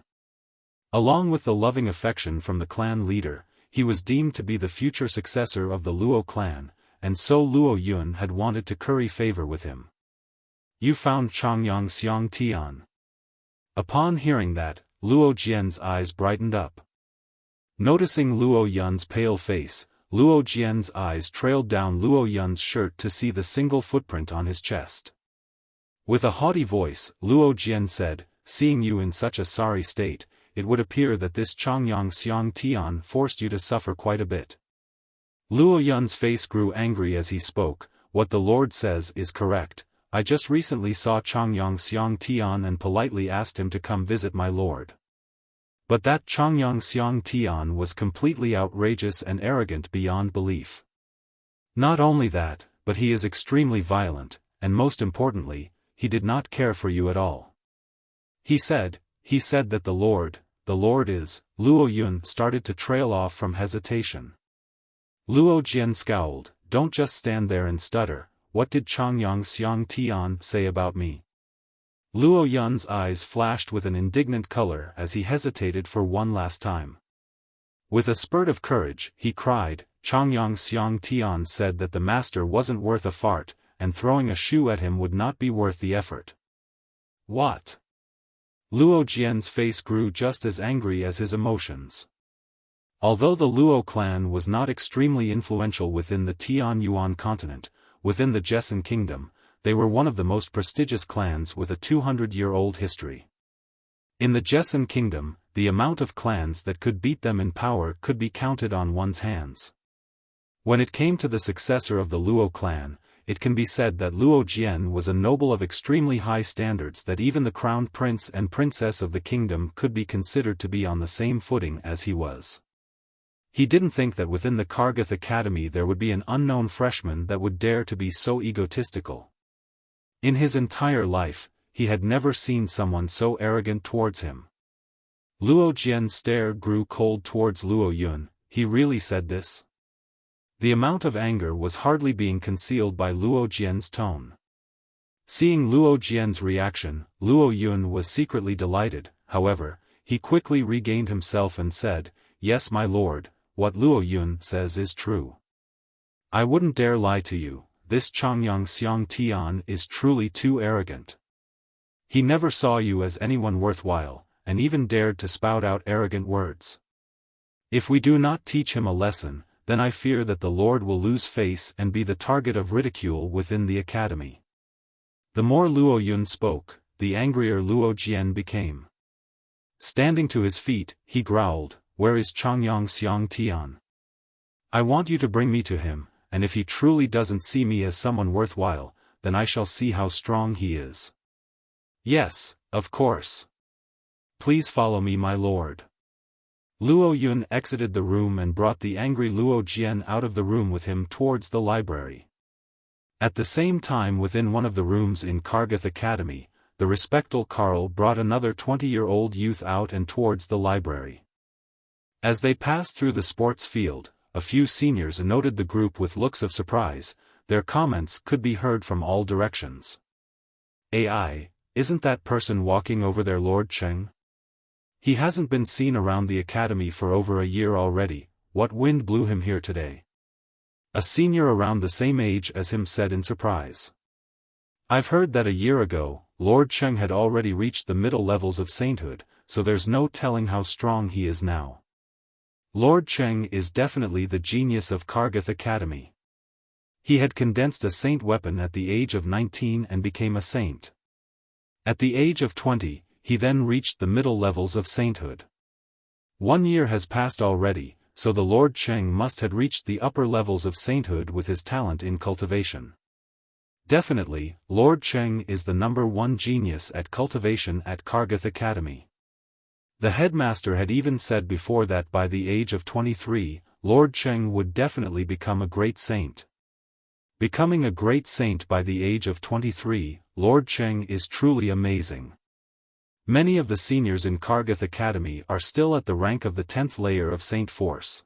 Along with the loving affection from the clan leader, he was deemed to be the future successor of the Luo clan, and so Luo Yun had wanted to curry favor with him. You found Changyang Xiang Tian. Upon hearing that, Luo Jian's eyes brightened up. Noticing Luo Yun's pale face, Luo Jian's eyes trailed down Luo Yun's shirt to see the single footprint on his chest. With a haughty voice, Luo Jian said, seeing you in such a sorry state, it would appear that this Changyang Xiang Tian forced you to suffer quite a bit. Luo Yun's face grew angry as he spoke. What the Lord says is correct. I just recently saw Changyang Xiang Tian and politely asked him to come visit my lord. But that Changyang Xiang Tian was completely outrageous and arrogant beyond belief. Not only that, but he is extremely violent, and most importantly, he did not care for you at all. He said that the Lord is, Luo Yun started to trail off from hesitation. Luo Jian scowled, don't just stand there and stutter, what did Changyang Xiang Tian say about me? Luo Yun's eyes flashed with an indignant color as he hesitated for one last time. With a spurt of courage, he cried, Changyang Xiang Tian said that the master wasn't worth a fart, and throwing a shoe at him would not be worth the effort. What? Luo Jian's face grew just as angry as his emotions. Although the Luo clan was not extremely influential within the Tian Yuan continent, within the Jessen kingdom, they were one of the most prestigious clans with a 200-year-old history. In the Jessan kingdom, the amount of clans that could beat them in power could be counted on one's hands. When it came to the successor of the Luo clan, it can be said that Luo Jian was a noble of extremely high standards that even the crowned prince and princess of the kingdom could be considered to be on the same footing as he was. He didn't think that within the Kargath Academy there would be an unknown freshman that would dare to be so egotistical. In his entire life, he had never seen someone so arrogant towards him. Luo Jian's stare grew cold towards Luo Yun. He really said this? The amount of anger was hardly being concealed by Luo Jian's tone. Seeing Luo Jian's reaction, Luo Yun was secretly delighted. However, he quickly regained himself and said, "Yes, my lord, what Luo Yun says is true. I wouldn't dare lie to you, this Changyang Xiang Tian is truly too arrogant. He never saw you as anyone worthwhile, and even dared to spout out arrogant words. If we do not teach him a lesson, then I fear that the Lord will lose face and be the target of ridicule within the academy." The more Luo Yun spoke, the angrier Luo Jian became. Standing to his feet, he growled, "Where is Changyang Xiang Tian? I want you to bring me to him, and if he truly doesn't see me as someone worthwhile, then I shall see how strong he is." "Yes, of course. Please follow me, my lord." Luo Yun exited the room and brought the angry Luo Jian out of the room with him towards the library. At the same time, within one of the rooms in Kargath Academy, the respectful Karl brought another 20-year-old youth out and towards the library. As they passed through the sports field, a few seniors noted the group with looks of surprise. Their comments could be heard from all directions. "AI, isn't that person walking over there Lord Cheng? He hasn't been seen around the academy for over a year already. What wind blew him here today?" A senior around the same age as him said in surprise. "I've heard that a year ago, Lord Cheng had already reached the middle levels of sainthood, so there's no telling how strong he is now. Lord Cheng is definitely the genius of Kargath Academy. He had condensed a saint weapon at the age of 19 and became a saint. At the age of 20, he then reached the middle levels of sainthood. 1 year has passed already, so the Lord Cheng must have reached the upper levels of sainthood with his talent in cultivation. Definitely, Lord Cheng is the #1 genius at cultivation at Kargath Academy." The headmaster had even said before that by the age of 23, Lord Cheng would definitely become a great saint. Becoming a great saint by the age of 23, Lord Cheng is truly amazing. Many of the seniors in Kargath Academy are still at the rank of the 10th layer of Saint Force.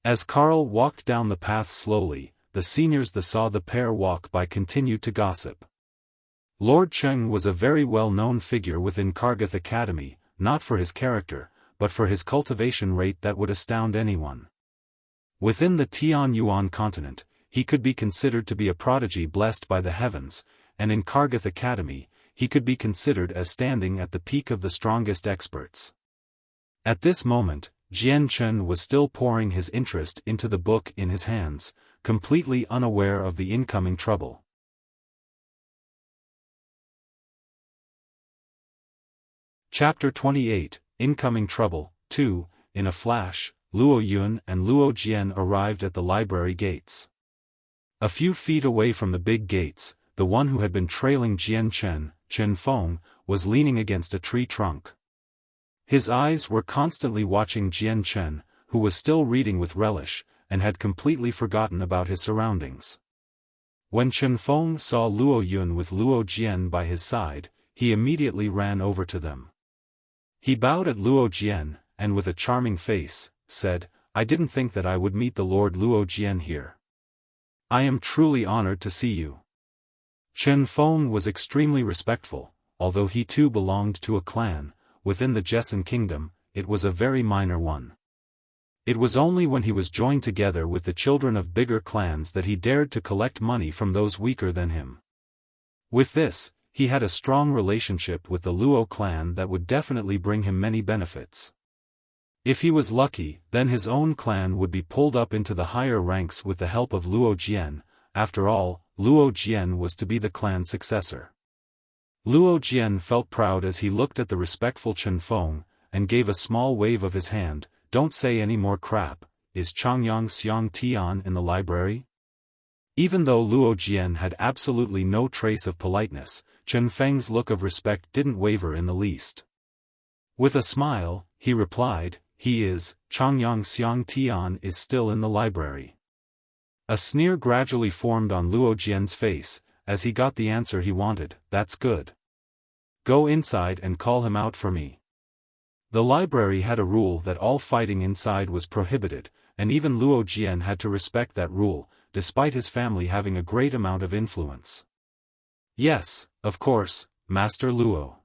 As Karl walked down the path slowly, the seniors that saw the pair walk by continued to gossip. Lord Cheng was a very well-known figure within Kargath Academy, not for his character, but for his cultivation rate that would astound anyone. Within the Tian Yuan continent, he could be considered to be a prodigy blessed by the heavens, and in Kargath Academy, he could be considered as standing at the peak of the strongest experts. At this moment, Jian Chen was still pouring his interest into the book in his hands, completely unaware of the incoming trouble. Chapter 28, Incoming Trouble, 2. In a flash, Luo Yun and Luo Jian arrived at the library gates. A few feet away from the big gates, the one who had been trailing Jian Chen, Chen Feng, was leaning against a tree trunk. His eyes were constantly watching Jian Chen, who was still reading with relish, and had completely forgotten about his surroundings. When Chen Feng saw Luo Yun with Luo Jian by his side, he immediately ran over to them. He bowed at Luo Jian, and with a charming face, said, "I didn't think that I would meet the Lord Luo Jian here. I am truly honored to see you." Chen Feng was extremely respectful, although he too belonged to a clan. Within the Jessan kingdom, it was a very minor one. It was only when he was joined together with the children of bigger clans that he dared to collect money from those weaker than him. With this, he had a strong relationship with the Luo clan that would definitely bring him many benefits. If he was lucky, then his own clan would be pulled up into the higher ranks with the help of Luo Jian, after all, Luo Jian was to be the clan successor. Luo Jian felt proud as he looked at the respectful Chen Feng, and gave a small wave of his hand. Don't say any more crap. Is Changyang Xiang Tian in the library? Even though Luo Jian had absolutely no trace of politeness, Chen Feng's look of respect didn't waver in the least. With a smile, he replied, he is, Changyang Xiang Tian is still in the library. A sneer gradually formed on Luo Jian's face, as he got the answer he wanted. That's good. Go inside and call him out for me. The library had a rule that all fighting inside was prohibited, and even Luo Jian had to respect that rule, despite his family having a great amount of influence. Yes, of course, Master Luo.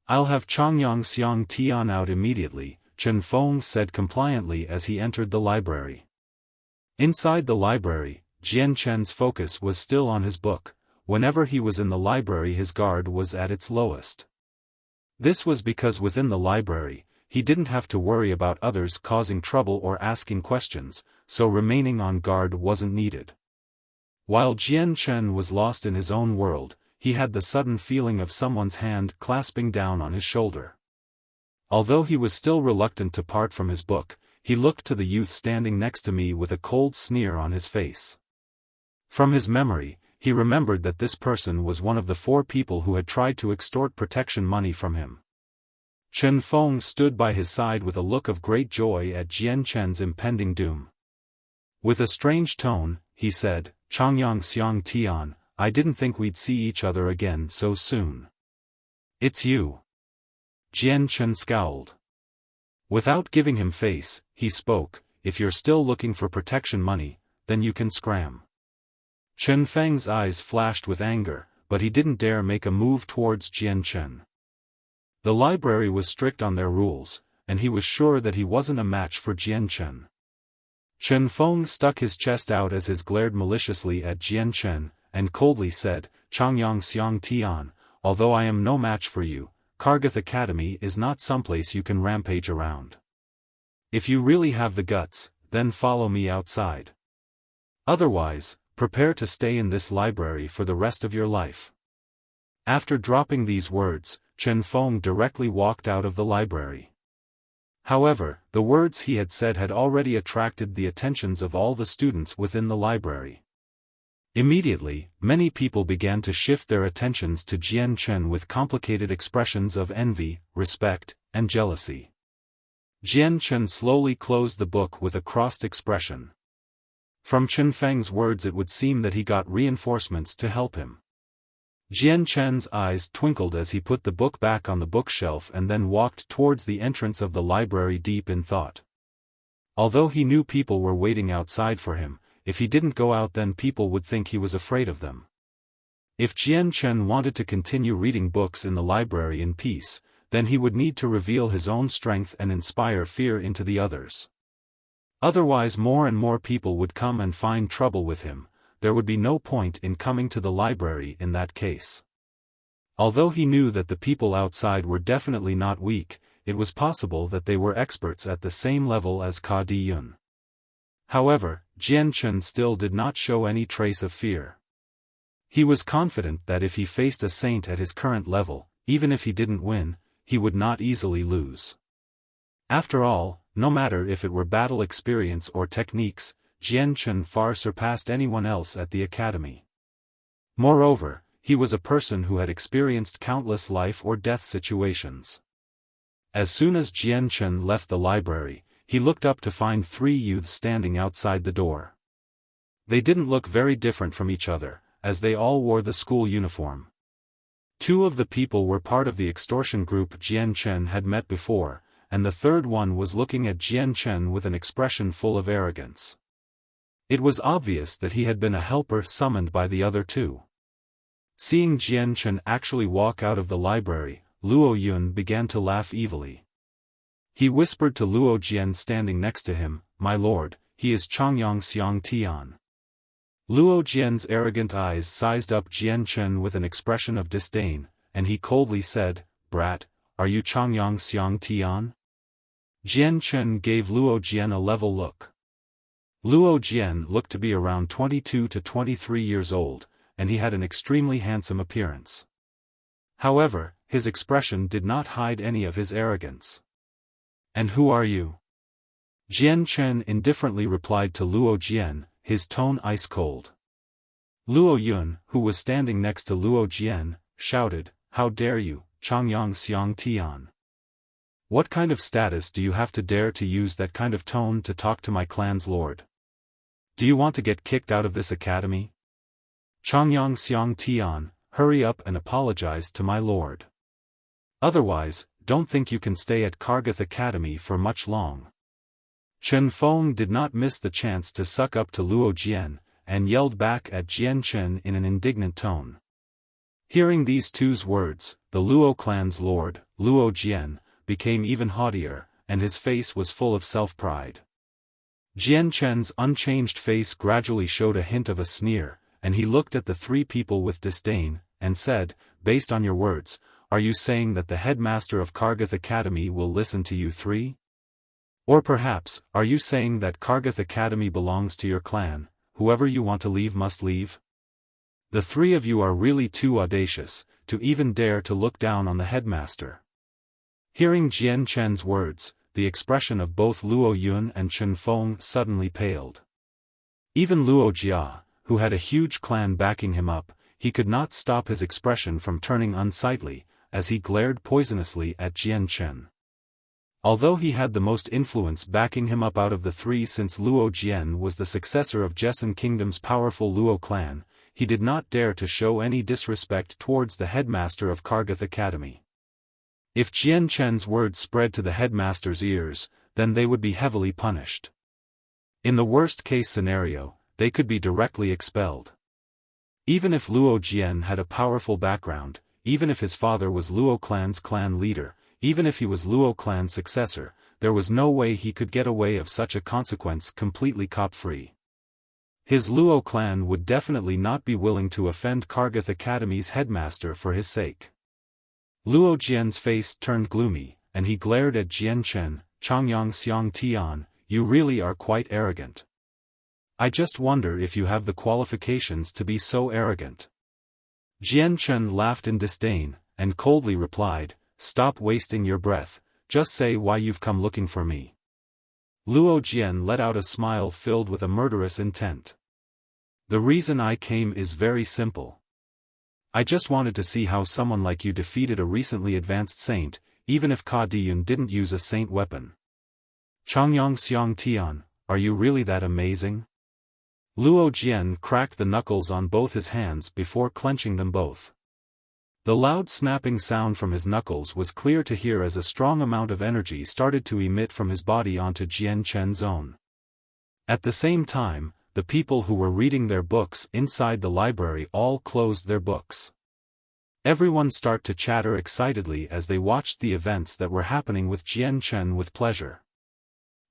I'll have Changyang Xiang Tian out immediately, Chen Feng said compliantly as he entered the library. Inside the library, Jian Chen's focus was still on his book. Whenever he was in the library his guard was at its lowest. This was because within the library, he didn't have to worry about others causing trouble or asking questions, so remaining on guard wasn't needed. While Jian Chen was lost in his own world, he had the sudden feeling of someone's hand clasping down on his shoulder. Although he was still reluctant to part from his book, he looked to the youth standing next to me with a cold sneer on his face. From his memory, he remembered that this person was one of the 4 people who had tried to extort protection money from him. Chen Feng stood by his side with a look of great joy at Jian Chen's impending doom. With a strange tone, he said, Changyang Xiang Tian, I didn't think we'd see each other again so soon. It's you. Jian Chen scowled. Without giving him face, he spoke, if you're still looking for protection money, then you can scram. Chen Feng's eyes flashed with anger, but he didn't dare make a move towards Jian Chen. The library was strict on their rules, and he was sure that he wasn't a match for Jian Chen. Chen Feng stuck his chest out as he glared maliciously at Jian Chen, and coldly said, Changyang Xiang Tian, although I am no match for you, Kargath Academy is not someplace you can rampage around. If you really have the guts, then follow me outside. Otherwise, prepare to stay in this library for the rest of your life. After dropping these words, Chen Feng directly walked out of the library. However, the words he had said had already attracted the attentions of all the students within the library. Immediately, many people began to shift their attentions to Jian Chen with complicated expressions of envy, respect, and jealousy. Jian Chen slowly closed the book with a crossed expression. From Chen Feng's words it would seem that he got reinforcements to help him. Jian Chen's eyes twinkled as he put the book back on the bookshelf and then walked towards the entrance of the library deep in thought. Although he knew people were waiting outside for him, if he didn't go out then people would think he was afraid of them. If Jian Chen wanted to continue reading books in the library in peace, then he would need to reveal his own strength and inspire fear into the others. Otherwise more and more people would come and find trouble with him. There would be no point in coming to the library in that case. Although he knew that the people outside were definitely not weak, it was possible that they were experts at the same level as Ka Di Yun. However, Jian Chen still did not show any trace of fear. He was confident that if he faced a saint at his current level, even if he didn't win, he would not easily lose. After all, no matter if it were battle experience or techniques, Jian Chen far surpassed anyone else at the academy. Moreover, he was a person who had experienced countless life or death situations. As soon as Jian Chen left the library, he looked up to find 3 youths standing outside the door. They didn't look very different from each other, as they all wore the school uniform. 2 of the people were part of the extortion group Jian Chen had met before, and the third one was looking at Jian Chen with an expression full of arrogance. It was obvious that he had been a helper summoned by the other 2. Seeing Jian Chen actually walk out of the library, Luo Yun began to laugh evilly. He whispered to Luo Jian standing next to him, "My lord, he is Changyang Xiang Tian." Luo Jian's arrogant eyes sized up Jian Chen with an expression of disdain, and he coldly said, "Brat, are you Changyang Xiang Tian?" Jian Chen gave Luo Jian a level look. Luo Jian looked to be around 22 to 23 years old, and he had an extremely handsome appearance. However, his expression did not hide any of his arrogance. "And who are you?" Jian Chen indifferently replied to Luo Jian, his tone ice-cold. Luo Yun, who was standing next to Luo Jian, shouted, "How dare you, Changyang Xiang Tian? What kind of status do you have to dare to use that kind of tone to talk to my clan's lord? Do you want to get kicked out of this academy? Changyang Xiang Tian, hurry up and apologize to my lord. Otherwise, don't think you can stay at Kargath Academy for much long." Chen Feng did not miss the chance to suck up to Luo Jian, and yelled back at Jian Chen in an indignant tone. Hearing these two's words, the Luo clan's lord, Luo Jian, became even haughtier, and his face was full of self-pride. Jian Chen's unchanged face gradually showed a hint of a sneer, and he looked at the three people with disdain, and said, "Based on your words, are you saying that the headmaster of Kargath Academy will listen to you three? Or perhaps, are you saying that Kargath Academy belongs to your clan, whoever you want to leave must leave? The three of you are really too audacious, to even dare to look down on the headmaster." Hearing Jian Chen's words, the expression of both Luo Yun and Chen Feng suddenly paled. Even Luo Jia, who had a huge clan backing him up, he could not stop his expression from turning unsightly, as he glared poisonously at Jian Chen. Although he had the most influence backing him up out of the three since Luo Jian was the successor of Jessen Kingdom's powerful Luo clan, he did not dare to show any disrespect towards the headmaster of Kargath Academy. If Jian Chen's words spread to the headmaster's ears, then they would be heavily punished. In the worst-case scenario, they could be directly expelled. Even if Luo Jian had a powerful background, even if his father was Luo clan's clan leader, even if he was Luo clan's successor, there was no way he could get away of such a consequence completely cop-free. His Luo clan would definitely not be willing to offend Kargath Academy's headmaster for his sake. Luo Jian's face turned gloomy, and he glared at Jian Chen, "Changyang Xiang Tian, you really are quite arrogant. I just wonder if you have the qualifications to be so arrogant." Jian Chen laughed in disdain, and coldly replied, "Stop wasting your breath, just say why you've come looking for me." Luo Jian let out a smile filled with a murderous intent. "The reason I came is very simple. I just wanted to see how someone like you defeated a recently advanced saint, even if Ka Diyun didn't use a saint weapon. Changyang Xiang Tian, are you really that amazing?" Luo Jian cracked the knuckles on both his hands before clenching them both. The loud snapping sound from his knuckles was clear to hear as a strong amount of energy started to emit from his body onto Jian Chen's own. At the same time, the people who were reading their books inside the library all closed their books. Everyone started to chatter excitedly as they watched the events that were happening with Jian Chen with pleasure.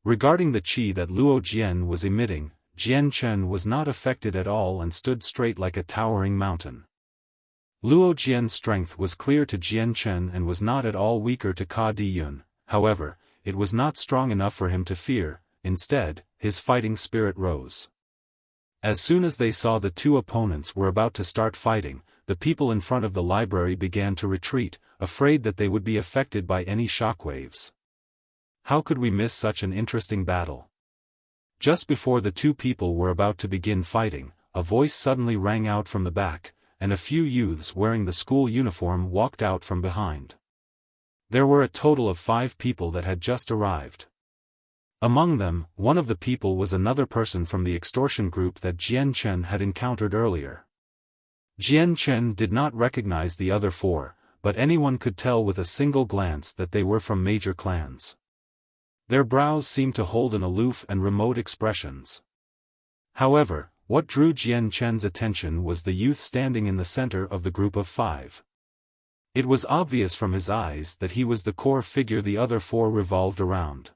Regarding the qi that Luo Jian was emitting, Jian Chen was not affected at all and stood straight like a towering mountain. Luo Jian's strength was clear to Jian Chen and was not at all weaker to Ka Diyun, however, it was not strong enough for him to fear, instead, his fighting spirit rose. As soon as they saw the two opponents were about to start fighting, the people in front of the library began to retreat, afraid that they would be affected by any shockwaves. How could we miss such an interesting battle? Just before the two people were about to begin fighting, a voice suddenly rang out from the back, and a few youths wearing the school uniform walked out from behind. There were a total of 5 people that had just arrived. Among them, one of the people was another person from the extortion group that Jian Chen had encountered earlier. Jian Chen did not recognize the other 4, but anyone could tell with a single glance that they were from major clans. Their brows seemed to hold an aloof and remote expressions. However, what drew Jian Chen's attention was the youth standing in the center of the group of 5. It was obvious from his eyes that he was the core figure the other 4 revolved around.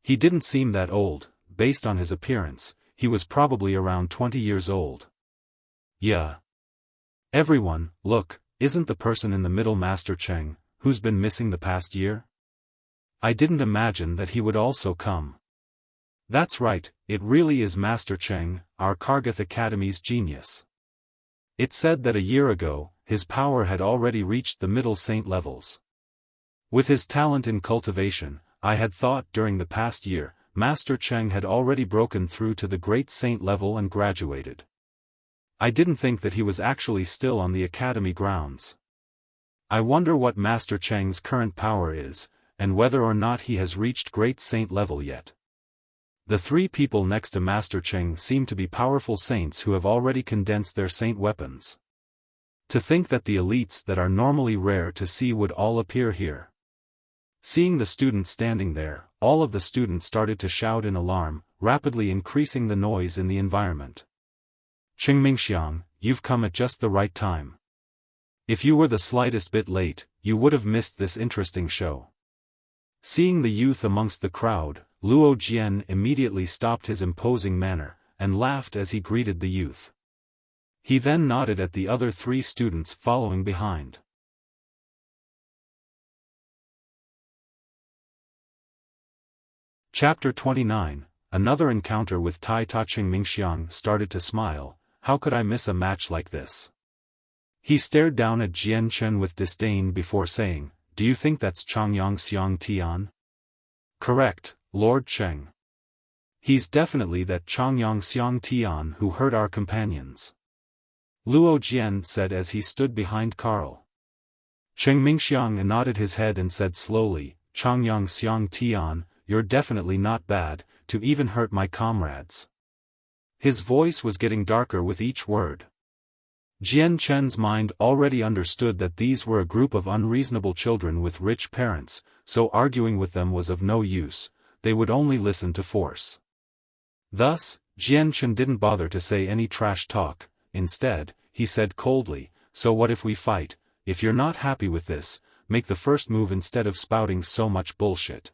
He didn't seem that old, based on his appearance, he was probably around 20 years old. Yeah. Everyone, look, isn't the person in the middle Master Cheng, who's been missing the past year? I didn't imagine that he would also come. That's right, it really is Master Cheng, our Kargath Academy's genius. It said that a year ago, his power had already reached the middle saint levels. With his talent in cultivation, I had thought during the past year, Master Cheng had already broken through to the great saint level and graduated. I didn't think that he was actually still on the academy grounds. I wonder what Master Cheng's current power is, and whether or not he has reached great saint level yet. The three people next to Master Cheng seem to be powerful saints who have already condensed their saint weapons. To think that the elites that are normally rare to see would all appear here. Seeing the students standing there, all of the students started to shout in alarm, rapidly increasing the noise in the environment. Cheng Mingxiang, you've come at just the right time. If you were the slightest bit late, you would have missed this interesting show. Seeing the youth amongst the crowd, Luo Jian immediately stopped his imposing manner, and laughed as he greeted the youth. He then nodded at the other three students following behind. Chapter 29, Another encounter with Tai Ta. Cheng Mingxiang started to smile. How could I miss a match like this? He stared down at Jian Chen with disdain before saying, do you think that's Changyang Xiang Tian? Correct, Lord Cheng. He's definitely that Changyang Xiang Tian who hurt our companions. Luo Jian said as he stood behind Carl. Cheng Mingxiang nodded his head and said slowly, Changyang Xiang Tian, you're definitely not bad, to even hurt my comrades. His voice was getting darker with each word. Jian Chen's mind already understood that these were a group of unreasonable children with rich parents, so arguing with them was of no use, they would only listen to force. Thus, Jian Chen didn't bother to say any trash talk. Instead, he said coldly, so what if we fight? If you're not happy with this, make the first move instead of spouting so much bullshit.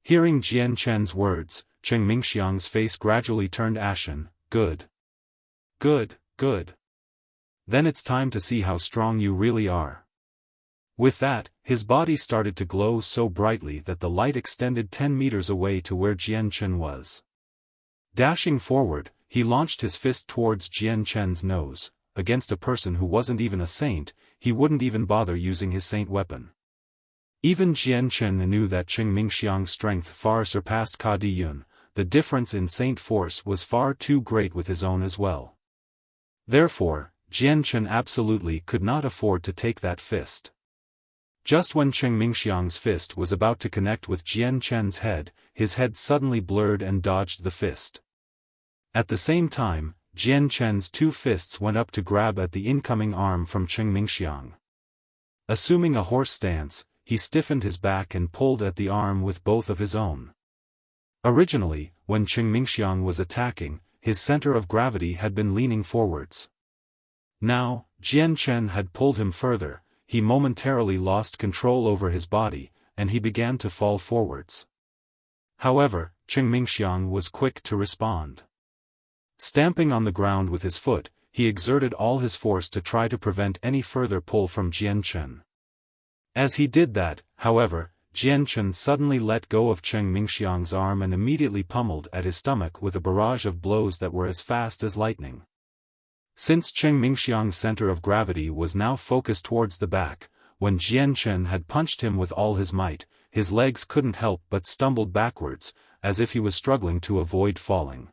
Hearing Jian Chen's words, Cheng Mingxiang's face gradually turned ashen. Good. Good, good. Then it's time to see how strong you really are. With that, his body started to glow so brightly that the light extended 10 meters away to where Jian Chen was. Dashing forward, he launched his fist towards Jian Chen's nose. Against a person who wasn't even a saint, he wouldn't even bother using his saint weapon. Even Jian Chen knew that Cheng Mingxiang's strength far surpassed Ka Di Yun. The difference in saint force was far too great with his own as well. Therefore, Jian Chen absolutely could not afford to take that fist. Just when Cheng Mingxiang's fist was about to connect with Jian Chen's head, his head suddenly blurred and dodged the fist. At the same time, Jian Chen's two fists went up to grab at the incoming arm from Cheng Mingxiang. Assuming a horse stance, he stiffened his back and pulled at the arm with both of his own. Originally, when Cheng Mingxiang was attacking, his center of gravity had been leaning forwards. Now, Jian Chen had pulled him further, he momentarily lost control over his body, and he began to fall forwards. However, Cheng Mingxiang was quick to respond. Stamping on the ground with his foot, he exerted all his force to try to prevent any further pull from Jian Chen. As he did that, however, Jian Chen suddenly let go of Cheng Mingxiang's arm and immediately pummeled at his stomach with a barrage of blows that were as fast as lightning. Since Cheng Mingxiang's center of gravity was now focused towards the back, when Jian Chen had punched him with all his might, his legs couldn't help but stumbled backwards, as if he was struggling to avoid falling.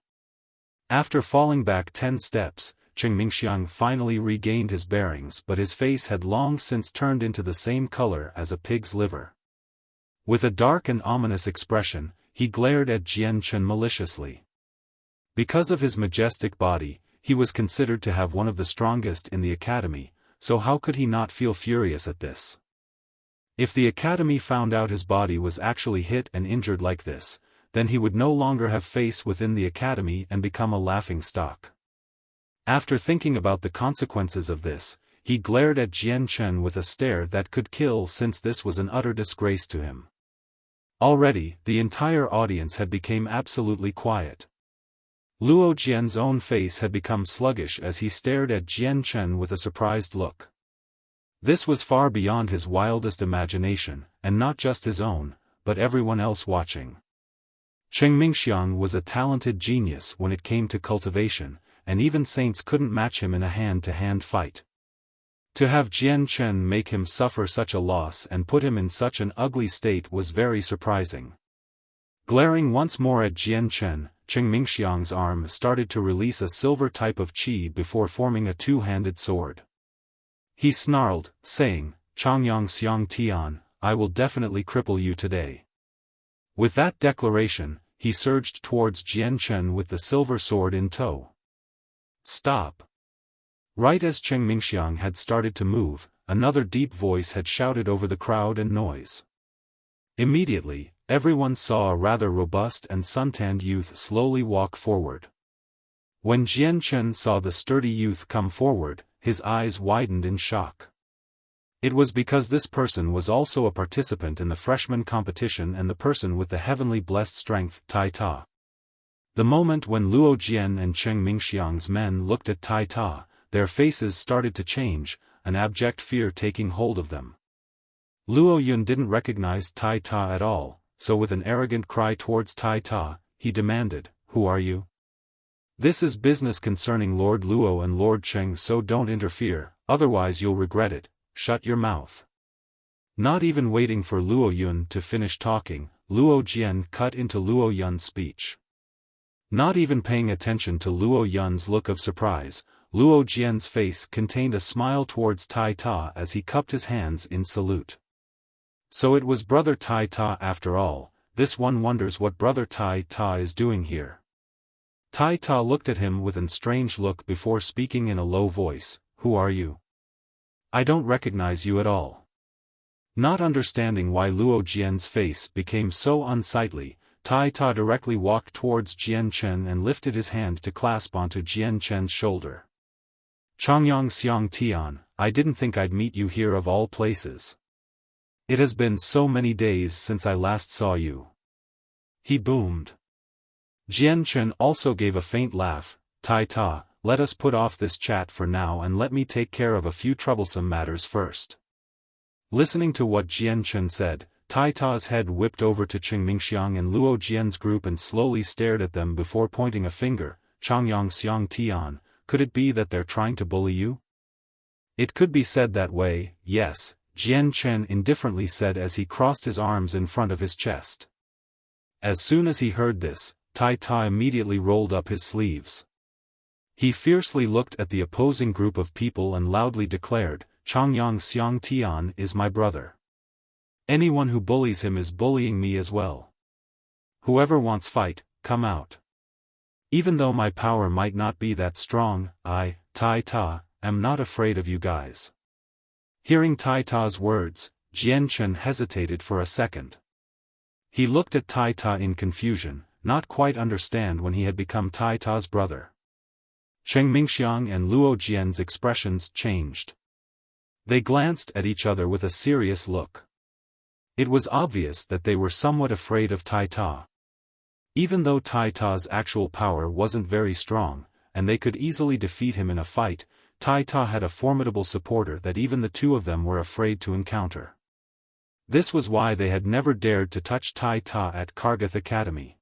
After falling back 10 steps, Cheng Mingxiang finally regained his bearings, but his face had long since turned into the same color as a pig's liver. With a dark and ominous expression, he glared at Jian Chen maliciously. Because of his majestic body, he was considered to have one of the strongest in the academy, so how could he not feel furious at this? If the academy found out his body was actually hit and injured like this, then he would no longer have face within the academy and become a laughing stock. After thinking about the consequences of this, he glared at Jian Chen with a stare that could kill, since this was an utter disgrace to him. Already, the entire audience had become absolutely quiet. Luo Jian's own face had become sluggish as he stared at Jian Chen with a surprised look. This was far beyond his wildest imagination, and not just his own, but everyone else watching. Cheng Mingxiang was a talented genius when it came to cultivation, and even saints couldn't match him in a hand-to-hand fight. To have Jian Chen make him suffer such a loss and put him in such an ugly state was very surprising. Glaring once more at Jian Chen, Cheng Mingxiang's arm started to release a silver type of qi before forming a two-handed sword. He snarled, saying, "Changyang Xiang Tian, I will definitely cripple you today." With that declaration, he surged towards Jian Chen with the silver sword in tow. "Stop!" Right as Cheng Mingxiang had started to move, another deep voice had shouted over the crowd and noise. Immediately, everyone saw a rather robust and suntanned youth slowly walk forward. When Jian Chen saw the sturdy youth come forward, his eyes widened in shock. It was because this person was also a participant in the freshman competition and the person with the heavenly blessed strength, Tai Ta. The moment when Luo Jian and Cheng Mingxiang's men looked at Tai Ta, their faces started to change, an abject fear taking hold of them. Luo Yun didn't recognize Tai Ta at all, so with an arrogant cry towards Tai Ta, he demanded, "Who are you?" "This is business concerning Lord Luo and Lord Cheng, so don't interfere, otherwise you'll regret it. Shut your mouth." Not even waiting for Luo Yun to finish talking, Luo Jian cut into Luo Yun's speech. Not even paying attention to Luo Yun's look of surprise, Luo Jian's face contained a smile towards Tai Ta as he cupped his hands in salute. So it was Brother Tai Ta after all. This one wonders what Brother Tai Ta is doing here. Tai Ta looked at him with a strange look before speaking in a low voice, "Who are you? I don't recognize you at all." Not understanding why Luo Jian's face became so unsightly, Tai Ta directly walked towards Jian Chen and lifted his hand to clasp onto Jian Chen's shoulder. "Changyang Xiang Tian, I didn't think I'd meet you here of all places. It has been so many days since I last saw you," he boomed. Jian Chen also gave a faint laugh. "Tai Ta, let us put off this chat for now and let me take care of a few troublesome matters first." Listening to what Jian Chen said, Tai Ta's head whipped over to Cheng Mingxiang and Luo Jian's group and slowly stared at them before pointing a finger. "Changyang Xiang Tian, could it be that they're trying to bully you?" "It could be said that way, yes," Jian Chen indifferently said as he crossed his arms in front of his chest. As soon as he heard this, Tai Ta immediately rolled up his sleeves. He fiercely looked at the opposing group of people and loudly declared, "Changyang Xiang Tian is my brother. Anyone who bullies him is bullying me as well. Whoever wants fight, come out. Even though my power might not be that strong, I, Tai Ta, am not afraid of you guys." Hearing Tai Ta's words, Jian Chen hesitated for a second. He looked at Tai Ta in confusion, not quite understand when he had become Tai Ta's brother. Cheng Mingxiang and Luo Jian's expressions changed. They glanced at each other with a serious look. It was obvious that they were somewhat afraid of Tai Ta. Even though Tai Ta's actual power wasn't very strong, and they could easily defeat him in a fight, Tai Ta had a formidable supporter that even the two of them were afraid to encounter. This was why they had never dared to touch Tai Ta at Kargath Academy.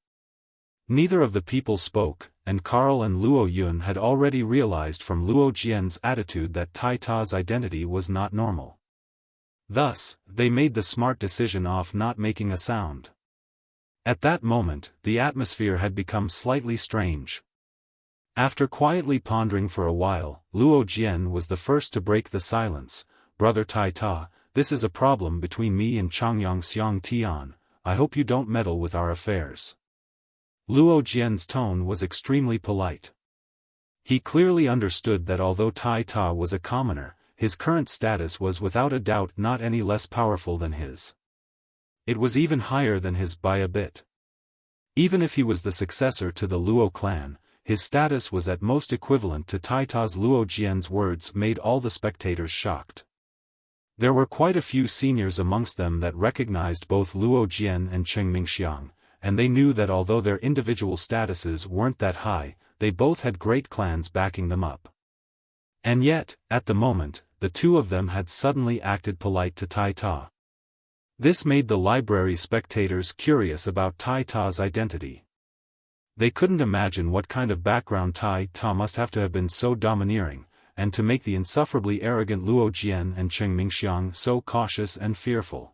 Neither of the people spoke, and Carl and Luo Yun had already realized from Luo Jian's attitude that Tai Ta's identity was not normal. Thus, they made the smart decision of not making a sound. At that moment, the atmosphere had become slightly strange. After quietly pondering for a while, Luo Jian was the first to break the silence. "Brother Tai Ta, this is a problem between me and Changyang Xiang Tian. I hope you don't meddle with our affairs." Luo Jian's tone was extremely polite. He clearly understood that although Tai Ta was a commoner, his current status was without a doubt not any less powerful than his. It was even higher than his by a bit. Even if he was the successor to the Luo clan, his status was at most equivalent to Tai Ta's. Luo Jian's words made all the spectators shocked. There were quite a few seniors amongst them that recognized both Luo Jian and Cheng Mingxiang, and they knew that although their individual statuses weren't that high, they both had great clans backing them up. And yet, at the moment, the two of them had suddenly acted polite to Tai Ta. This made the library spectators curious about Tai Ta's identity. They couldn't imagine what kind of background Tai Ta must have to have been so domineering, and to make the insufferably arrogant Luo Jian and Cheng Mingxiang so cautious and fearful.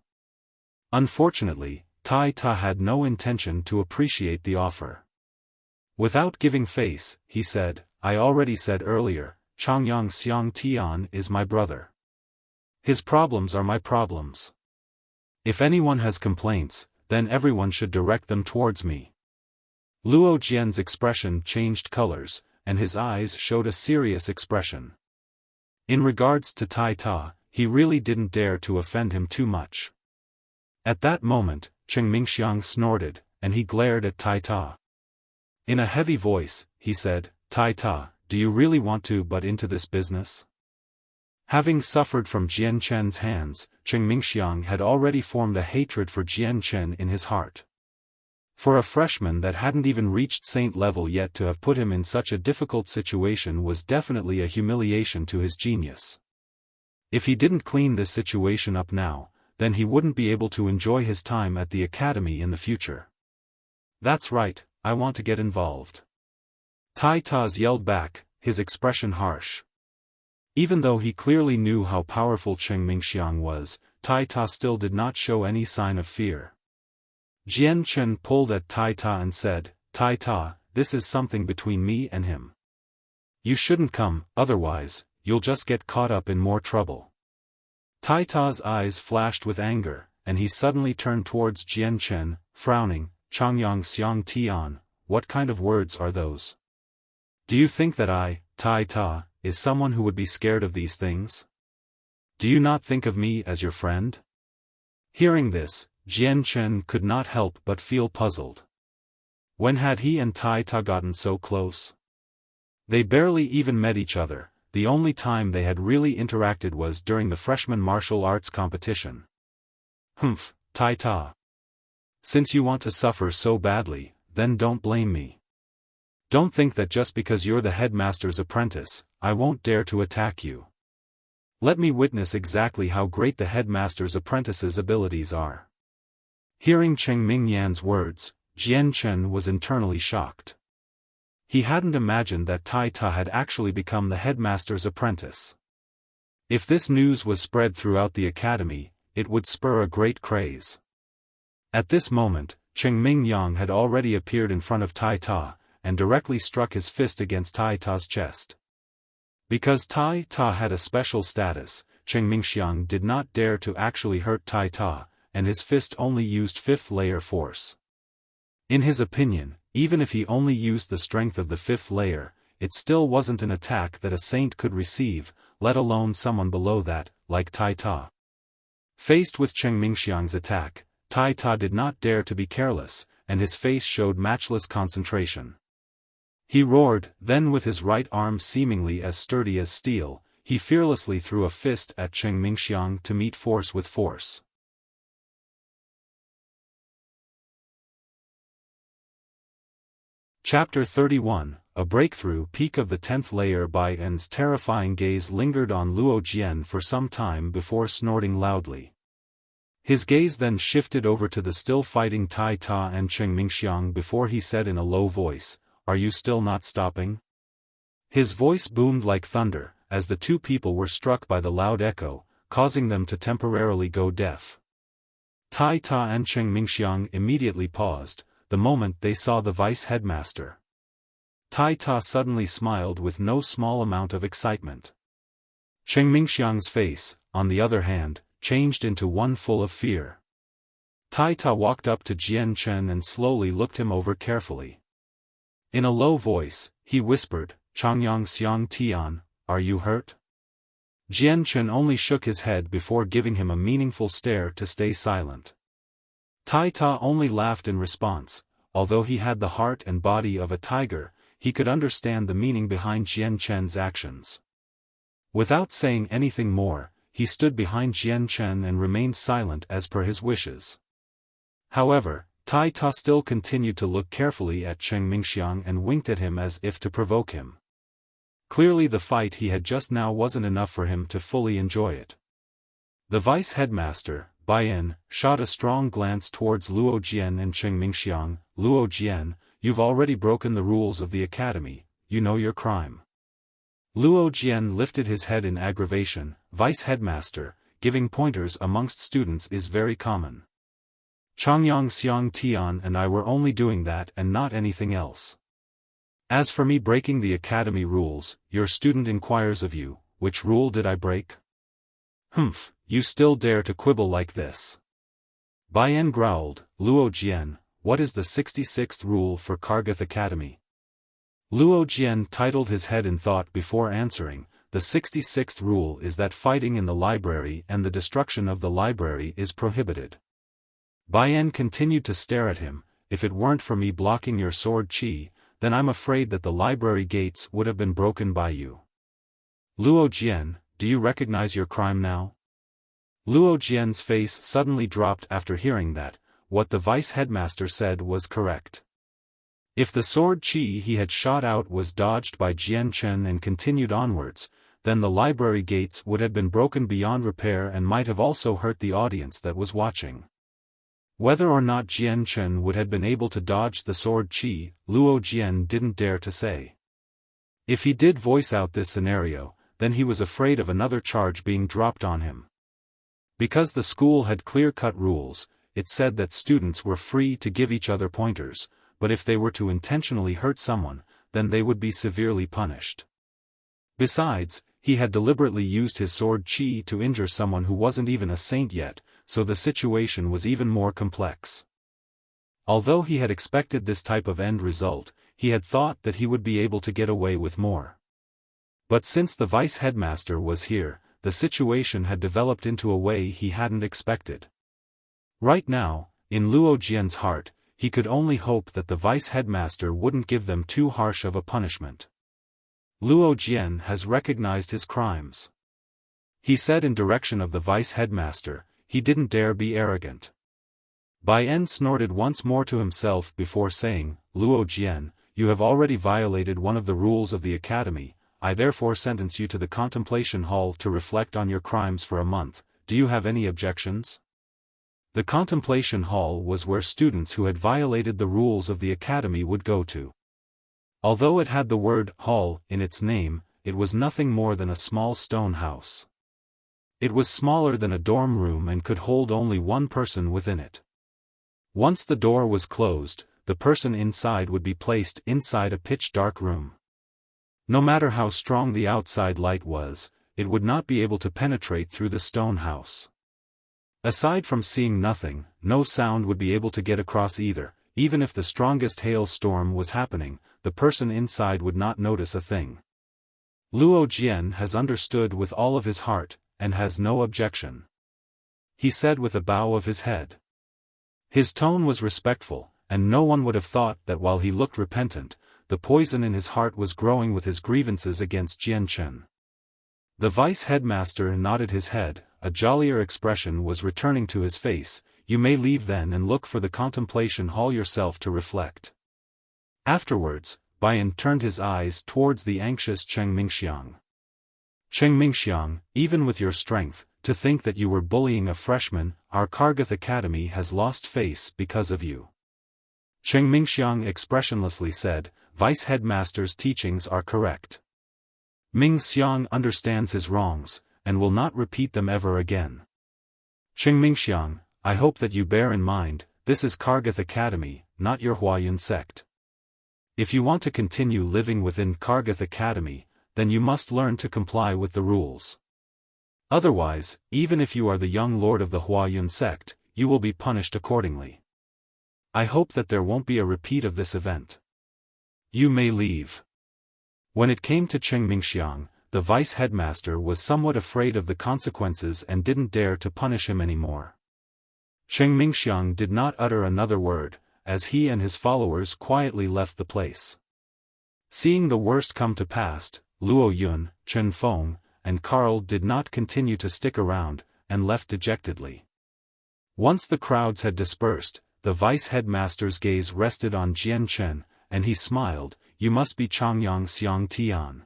Unfortunately, Tai Ta had no intention to appreciate the offer. Without giving face, he said, I already said earlier, Changyang Xiang Tian is my brother. His problems are my problems. If anyone has complaints, then everyone should direct them towards me. Luo Jian's expression changed colors, and his eyes showed a serious expression. In regards to Tai Ta, he really didn't dare to offend him too much. At that moment, Cheng Mingxiang snorted, and he glared at Tai Ta. In a heavy voice, he said, Tai Ta, do you really want to butt into this business? Having suffered from Jian Chen's hands, Cheng Mingxiang had already formed a hatred for Jian Chen in his heart. For a freshman that hadn't even reached saint level yet to have put him in such a difficult situation was definitely a humiliation to his genius. If he didn't clean this situation up now, then he wouldn't be able to enjoy his time at the academy in the future. That's right, I want to get involved. Tai Ta's yelled back, his expression harsh. Even though he clearly knew how powerful Cheng Mingxiang was, Tai Ta still did not show any sign of fear. Jian Chen pulled at Tai Ta and said, Tai Ta, this is something between me and him. You shouldn't come, otherwise, you'll just get caught up in more trouble. Tai Ta's eyes flashed with anger, and he suddenly turned towards Jian Chen, frowning, Changyang Xiang Tian, what kind of words are those? Do you think that I, Tai Ta, is someone who would be scared of these things? Do you not think of me as your friend? Hearing this, Jian Chen could not help but feel puzzled. When had he and Tai Ta gotten so close? They barely even met each other, the only time they had really interacted was during the freshman martial arts competition. Humph, Tai Ta. Since you want to suffer so badly, then don't blame me. Don't think that just because you're the headmaster's apprentice, I won't dare to attack you. Let me witness exactly how great the headmaster's apprentice's abilities are. Hearing Cheng Mingyan's words, Jian Chen was internally shocked. He hadn't imagined that Tai Ta had actually become the headmaster's apprentice. If this news was spread throughout the academy, it would spur a great craze. At this moment, Cheng Mingyang had already appeared in front of Tai Ta, and directly struck his fist against Tai Ta's chest. Because Tai Ta had a special status, Cheng Mingxiang did not dare to actually hurt Tai Ta, and his fist only used fifth layer force. In his opinion, even if he only used the strength of the fifth layer, it still wasn't an attack that a saint could receive, let alone someone below that, like Tai Ta. Faced with Cheng Mingxiang's attack, Tai Ta did not dare to be careless, and his face showed matchless concentration. He roared, then with his right arm seemingly as sturdy as steel, he fearlessly threw a fist at Cheng Mingxiang to meet force with force. Chapter 31, A Breakthrough. Peak of the 10th layer. Bai En's terrifying gaze lingered on Luo Jian for some time before snorting loudly. His gaze then shifted over to the still fighting Tai Ta and Cheng Mingxiang before he said in a low voice, Are you still not stopping? His voice boomed like thunder, as the two people were struck by the loud echo, causing them to temporarily go deaf. Tai Ta and Cheng Mingxiang immediately paused, the moment they saw the vice headmaster. Tai Ta suddenly smiled with no small amount of excitement. Cheng Mingxiang's face, on the other hand, changed into one full of fear. Tai Ta walked up to Jian Chen and slowly looked him over carefully. In a low voice, he whispered, Changyang Xiang Tian, are you hurt? Jian Chen only shook his head before giving him a meaningful stare to stay silent. Tai Ta only laughed in response. Although he had the heart and body of a tiger, he could understand the meaning behind Jian Chen's actions. Without saying anything more, he stood behind Jian Chen and remained silent as per his wishes. However, Tai Ta still continued to look carefully at Cheng Mingxiang and winked at him as if to provoke him. Clearly the fight he had just now wasn't enough for him to fully enjoy it. The vice headmaster, Bai En shot a strong glance towards Luo Jian and Cheng Mingxiang. Luo Jian, you've already broken the rules of the academy, you know your crime. Luo Jian lifted his head in aggravation. Vice headmaster, giving pointers amongst students is very common. Changyang Xiang Tian and I were only doing that and not anything else. As for me breaking the academy rules, your student inquires of you, which rule did I break? Humph, you still dare to quibble like this. Bai En growled. Luo Jian, what is the 66th rule for Kargath Academy? Luo Jian titled his head in thought before answering. The 66th rule is that fighting in the library and the destruction of the library is prohibited. Bai En continued to stare at him. If it weren't for me blocking your sword chi, then I'm afraid that the library gates would have been broken by you. Luo Jian, do you recognize your crime now? Luo Jian's face suddenly dropped after hearing that. What the vice headmaster said was correct. If the sword chi he had shot out was dodged by Jian Chen and continued onwards, then the library gates would have been broken beyond repair and might have also hurt the audience that was watching. Whether or not Jian Chen would have been able to dodge the sword chi, Luo Jian didn't dare to say. If he did voice out this scenario, then he was afraid of another charge being dropped on him. Because the school had clear-cut rules, it said that students were free to give each other pointers, but if they were to intentionally hurt someone, then they would be severely punished. Besides, he had deliberately used his sword chi to injure someone who wasn't even a saint yet, so the situation was even more complex. Although he had expected this type of end result, he had thought that he would be able to get away with more. But since the vice headmaster was here, the situation had developed into a way he hadn't expected. Right now, in Luo Jian's heart, he could only hope that the vice headmaster wouldn't give them too harsh of a punishment. Luo Jian has recognized his crimes. He said in direction of the vice headmaster. He didn't dare be arrogant. Bai En snorted once more to himself before saying, Luo Jian, you have already violated one of the rules of the academy, I therefore sentence you to the contemplation hall to reflect on your crimes for a month. Do you have any objections? The contemplation hall was where students who had violated the rules of the academy would go to. Although it had the word hall in its name, it was nothing more than a small stone house. It was smaller than a dorm room and could hold only one person within it. Once the door was closed, the person inside would be placed inside a pitch-dark room. No matter how strong the outside light was, it would not be able to penetrate through the stone house. Aside from seeing nothing, no sound would be able to get across either. Even if the strongest hailstorm was happening, the person inside would not notice a thing. Luo Jian has understood with all of his heart, and has no objection. He said with a bow of his head. His tone was respectful, and no one would have thought that while he looked repentant, the poison in his heart was growing with his grievances against Jian Chen. The vice headmaster nodded his head, a jollier expression was returning to his face. You may leave then and look for the contemplation hall yourself to reflect. Afterwards, Bai En turned his eyes towards the anxious Cheng Mingxiang. Cheng Mingxiang, even with your strength, to think that you were bullying a freshman, our Kargath Academy has lost face because of you. Cheng Mingxiang expressionlessly said, Vice Headmaster's teachings are correct. Ming Xiang understands his wrongs, and will not repeat them ever again. Cheng Mingxiang, I hope that you bear in mind, this is Kargath Academy, not your Huayun sect. If you want to continue living within Kargath Academy, then you must learn to comply with the rules. Otherwise, even if you are the young lord of the Huayun sect, you will be punished accordingly. I hope that there won't be a repeat of this event. You may leave. When it came to Cheng Mingxiang, the vice headmaster was somewhat afraid of the consequences and didn't dare to punish him anymore. Cheng Mingxiang did not utter another word, as he and his followers quietly left the place. Seeing the worst come to pass, Luo Yun, Chen Feng, and Carl did not continue to stick around, and left dejectedly. Once the crowds had dispersed, the vice headmaster's gaze rested on Jian Chen, and he smiled, You must be Changyang Xiang Tian.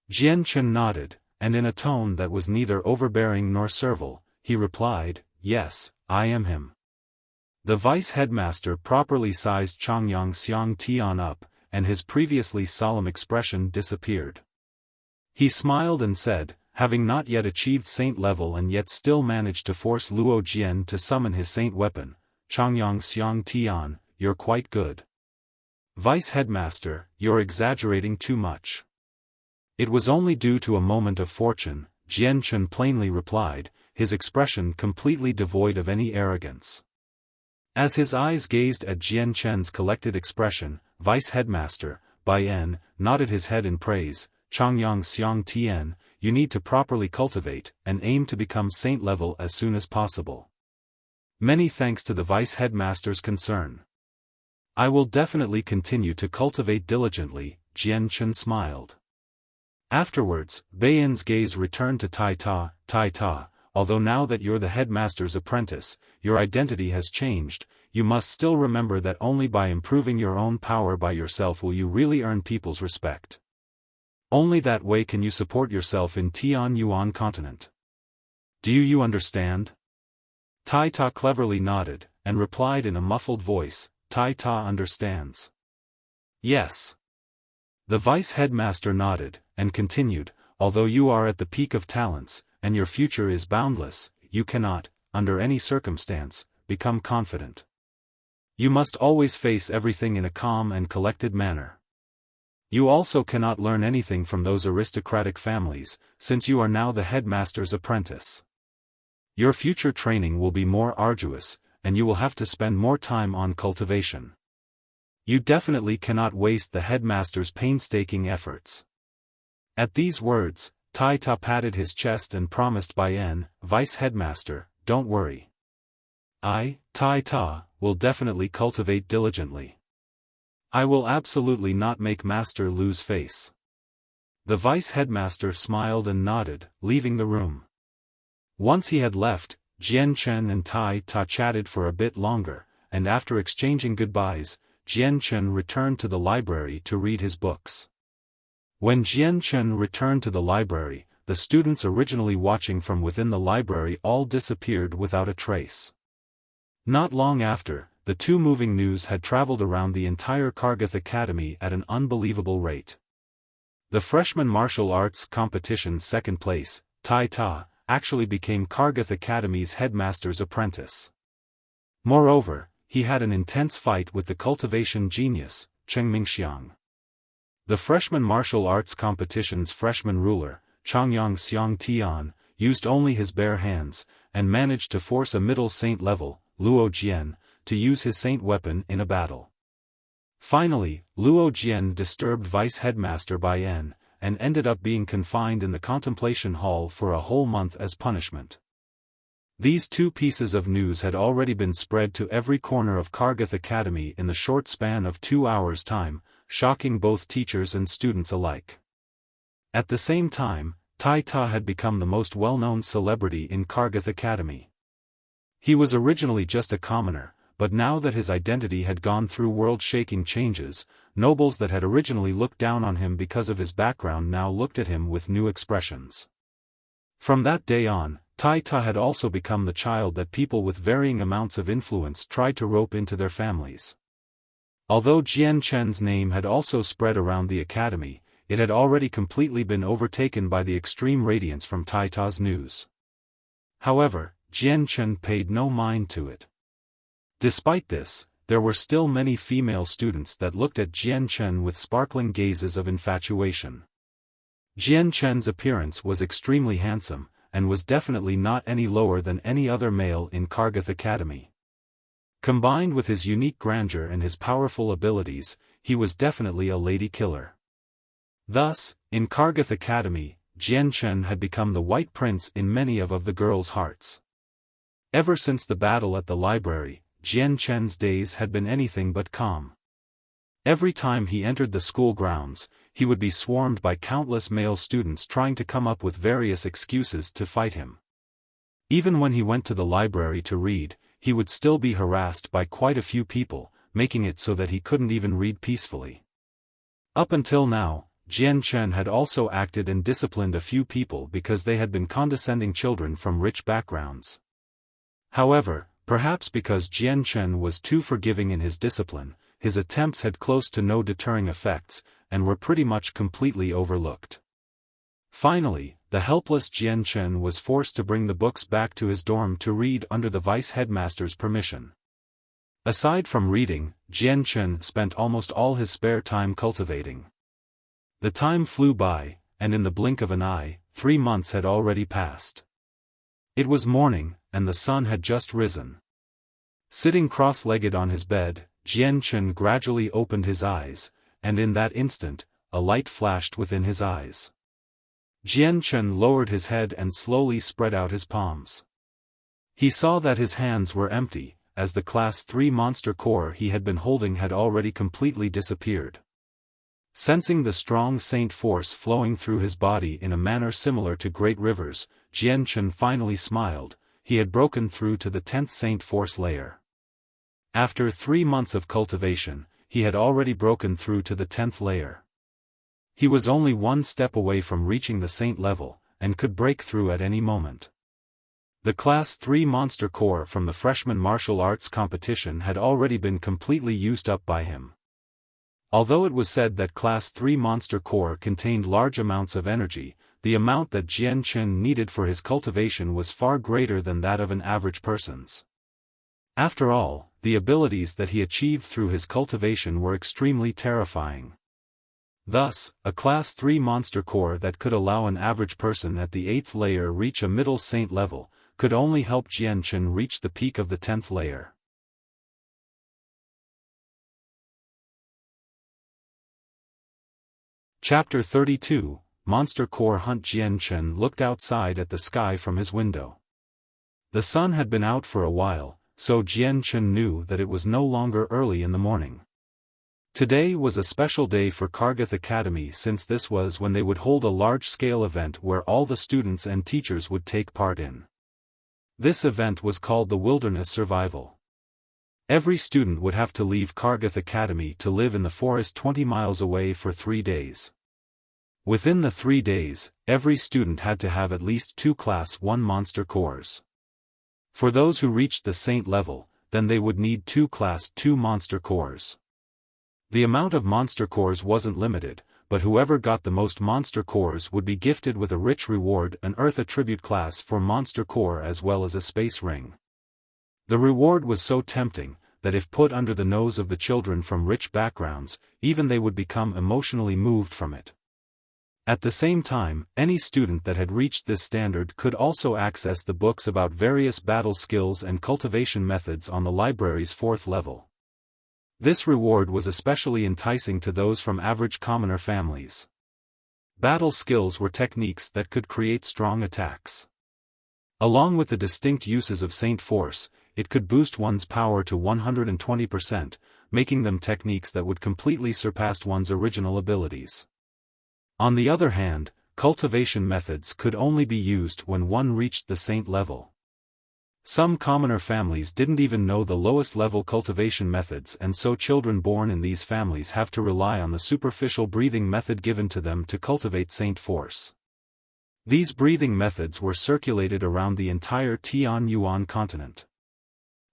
Jian Chen nodded, and in a tone that was neither overbearing nor servile, he replied, yes, I am him. The vice headmaster properly sized Changyang Xiang Tian up, and his previously solemn expression disappeared. He smiled and said, having not yet achieved saint level and yet still managed to force Luo Jian to summon his saint weapon, Changyang Xiang Tian, you're quite good. Vice headmaster, you're exaggerating too much. It was only due to a moment of fortune, Jian Chen plainly replied, his expression completely devoid of any arrogance. As his eyes gazed at Jian Chen's collected expression, Vice Headmaster, Bai En, nodded his head in praise. Changyang Xiang Tian, you need to properly cultivate, and aim to become saint level as soon as possible. Many thanks to the Vice Headmaster's concern. I will definitely continue to cultivate diligently, Jian Chen smiled. Afterwards, Bai En's gaze returned to Tai Ta, although now that you're the headmaster's apprentice, your identity has changed, you must still remember that only by improving your own power by yourself will you really earn people's respect. Only that way can you support yourself in Tian Yuan continent. Do you understand? Tai Ta cleverly nodded, and replied in a muffled voice, Tai Ta understands. Yes. The vice headmaster nodded, and continued, although you are at the peak of talents, and your future is boundless, you cannot, under any circumstance, become confident. You must always face everything in a calm and collected manner. You also cannot learn anything from those aristocratic families, since you are now the headmaster's apprentice. Your future training will be more arduous, and you will have to spend more time on cultivation. You definitely cannot waste the headmaster's painstaking efforts. At these words, Tai Ta patted his chest and promised Bai En, Vice Headmaster, don't worry. I, Tai Ta, will definitely cultivate diligently. I will absolutely not make Master lose face. The Vice Headmaster smiled and nodded, leaving the room. Once he had left, Jian Chen and Tai Ta chatted for a bit longer, and after exchanging goodbyes, Jian Chen returned to the library to read his books. When Jian Chen returned to the library, the students originally watching from within the library all disappeared without a trace. Not long after, the two moving news had traveled around the entire Kargath Academy at an unbelievable rate. The freshman martial arts competition's second place, Tai Ta, actually became Kargath Academy's headmaster's apprentice. Moreover, he had an intense fight with the cultivation genius, Cheng Mingxiang. The freshman martial arts competition's freshman ruler, Changyang Xiang Tian, used only his bare hands, and managed to force a middle saint level, Luo Jian, to use his saint weapon in a battle. Finally, Luo Jian disturbed Vice Headmaster Bai En, and ended up being confined in the contemplation hall for a whole month as punishment. These two pieces of news had already been spread to every corner of Kargath Academy in the short span of 2 hours' time, shocking both teachers and students alike. At the same time, Tai Ta had become the most well-known celebrity in Kargath Academy. He was originally just a commoner, but now that his identity had gone through world-shaking changes, nobles that had originally looked down on him because of his background now looked at him with new expressions. From that day on, Tai Ta had also become the child that people with varying amounts of influence tried to rope into their families. Although Jian Chen's name had also spread around the academy, it had already completely been overtaken by the extreme radiance from Tai Ta's news. However, Jian Chen paid no mind to it. Despite this, there were still many female students that looked at Jian Chen with sparkling gazes of infatuation. Jian Chen's appearance was extremely handsome, and was definitely not any lower than any other male in Kargath Academy. Combined with his unique grandeur and his powerful abilities, he was definitely a lady killer. Thus, in Kargath Academy, Jian Chen had become the white prince in many of the girls' hearts. Ever since the battle at the library, Jian Chen's days had been anything but calm. Every time he entered the school grounds, he would be swarmed by countless male students trying to come up with various excuses to fight him. Even when he went to the library to read, he would still be harassed by quite a few people, making it so that he couldn't even read peacefully. Up until now, Jian Chen had also acted and disciplined a few people because they had been condescending children from rich backgrounds. However, perhaps because Jian Chen was too forgiving in his discipline, his attempts had close to no deterring effects, and were pretty much completely overlooked. Finally, the helpless Jian Chen was forced to bring the books back to his dorm to read under the vice-headmaster's permission. Aside from reading, Jian Chen spent almost all his spare time cultivating. The time flew by, and in the blink of an eye, 3 months had already passed. It was morning, and the sun had just risen. Sitting cross-legged on his bed, Jian Chen gradually opened his eyes, and in that instant, a light flashed within his eyes. Jian Chen lowered his head and slowly spread out his palms. He saw that his hands were empty, as the Class 3 monster core he had been holding had already completely disappeared. Sensing the strong saint force flowing through his body in a manner similar to great rivers, Jian Chen finally smiled. He had broken through to the 10th saint force layer. After 3 months of cultivation, he had already broken through to the 10th layer. He was only 1 step away from reaching the saint level, and could break through at any moment. The Class 3 monster core from the freshman martial arts competition had already been completely used up by him. Although it was said that Class 3 monster core contained large amounts of energy, the amount that Jian Chen needed for his cultivation was far greater than that of an average person's. After all, the abilities that he achieved through his cultivation were extremely terrifying. Thus, a Class 3 monster core that could allow an average person at the 8th layer reach a middle saint level, could only help Jian Chen reach the peak of the 10th layer. Chapter 32, Monster Core Hunt. Jian Chen looked outside at the sky from his window. The sun had been out for a while, so Jian Chen knew that it was no longer early in the morning. Today was a special day for Kargath Academy, since this was when they would hold a large-scale event where all the students and teachers would take part in. This event was called the Wilderness Survival. Every student would have to leave Kargath Academy to live in the forest 20 miles away for 3 days. Within the 3 days, every student had to have at least 2 Class 1 monster cores. For those who reached the saint level, then they would need 2 Class 2 monster cores. The amount of monster cores wasn't limited, but whoever got the most monster cores would be gifted with a rich reward, an Earth attribute class for monster core as well as a space ring. The reward was so tempting, that if put under the nose of the children from rich backgrounds, even they would become emotionally moved from it. At the same time, any student that had reached this standard could also access the books about various battle skills and cultivation methods on the library's 4th level. This reward was especially enticing to those from average commoner families. Battle skills were techniques that could create strong attacks. Along with the distinct uses of Saint Force, it could boost one's power to 120%, making them techniques that would completely surpass one's original abilities. On the other hand, cultivation methods could only be used when one reached the saint level. Some commoner families didn't even know the lowest level cultivation methods, and so children born in these families have to rely on the superficial breathing method given to them to cultivate Saint Force. These breathing methods were circulated around the entire Tianyuan continent.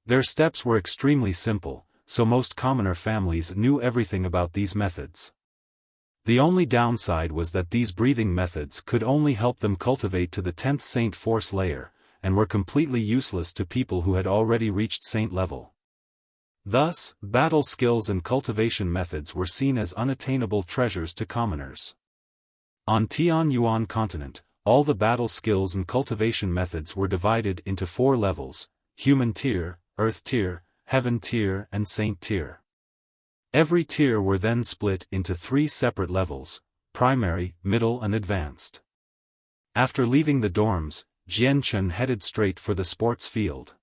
Their steps were extremely simple, so most commoner families knew everything about these methods. The only downside was that these breathing methods could only help them cultivate to the 10th Saint Force layer, and were completely useless to people who had already reached saint level. Thus, battle skills and cultivation methods were seen as unattainable treasures to commoners. On Tianyuan continent, all the battle skills and cultivation methods were divided into 4 levels: human tier, earth tier, heaven tier, and saint tier. Every tier were then split into 3 separate levels: primary, middle, and advanced. After leaving the dorms, Jian Chen headed straight for the sports field.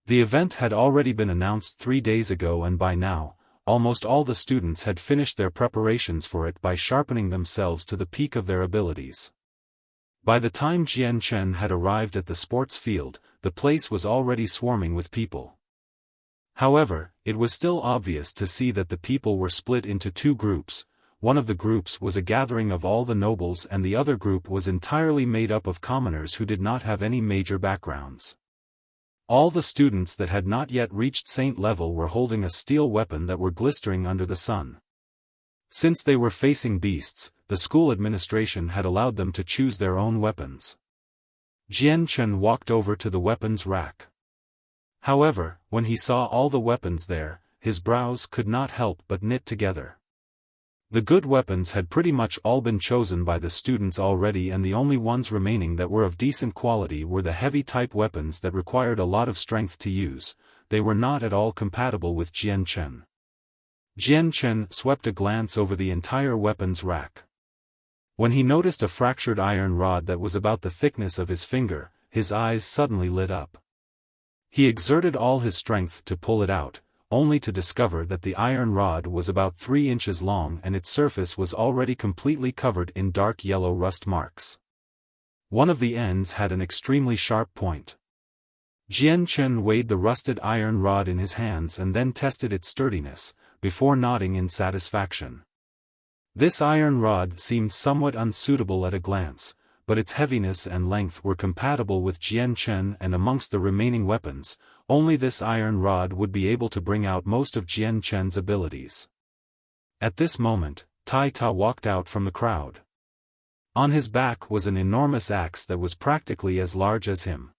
The event had already been announced 3 days ago, and by now, almost all the students had finished their preparations for it by sharpening themselves to the peak of their abilities. By the time Jian Chen had arrived at the sports field, the place was already swarming with people. However, it was still obvious to see that the people were split into 2 groups. One of the groups was a gathering of all the nobles, and the other group was entirely made up of commoners who did not have any major backgrounds. All the students that had not yet reached saint level were holding a steel weapon that were glistering under the sun. Since they were facing beasts, the school administration had allowed them to choose their own weapons. Jian Chen walked over to the weapons rack. However, when he saw all the weapons there, his brows could not help but knit together. The good weapons had pretty much all been chosen by the students already, and the only ones remaining that were of decent quality were the heavy type weapons that required a lot of strength to use. They were not at all compatible with Jian Chen. Jian Chen swept a glance over the entire weapons rack. When he noticed a fractured iron rod that was about the thickness of his finger, his eyes suddenly lit up. He exerted all his strength to pull it out, only to discover that the iron rod was about 3 inches long and its surface was already completely covered in dark yellow rust marks. One of the ends had an extremely sharp point. Jian Chen weighed the rusted iron rod in his hands and then tested its sturdiness, before nodding in satisfaction. This iron rod seemed somewhat unsuitable at a glance, but its heaviness and length were compatible with Jian Chen, and amongst the remaining weapons, only this iron rod would be able to bring out most of Jian Chen's abilities. At this moment, Tai Ta walked out from the crowd. On his back was an enormous axe that was practically as large as him.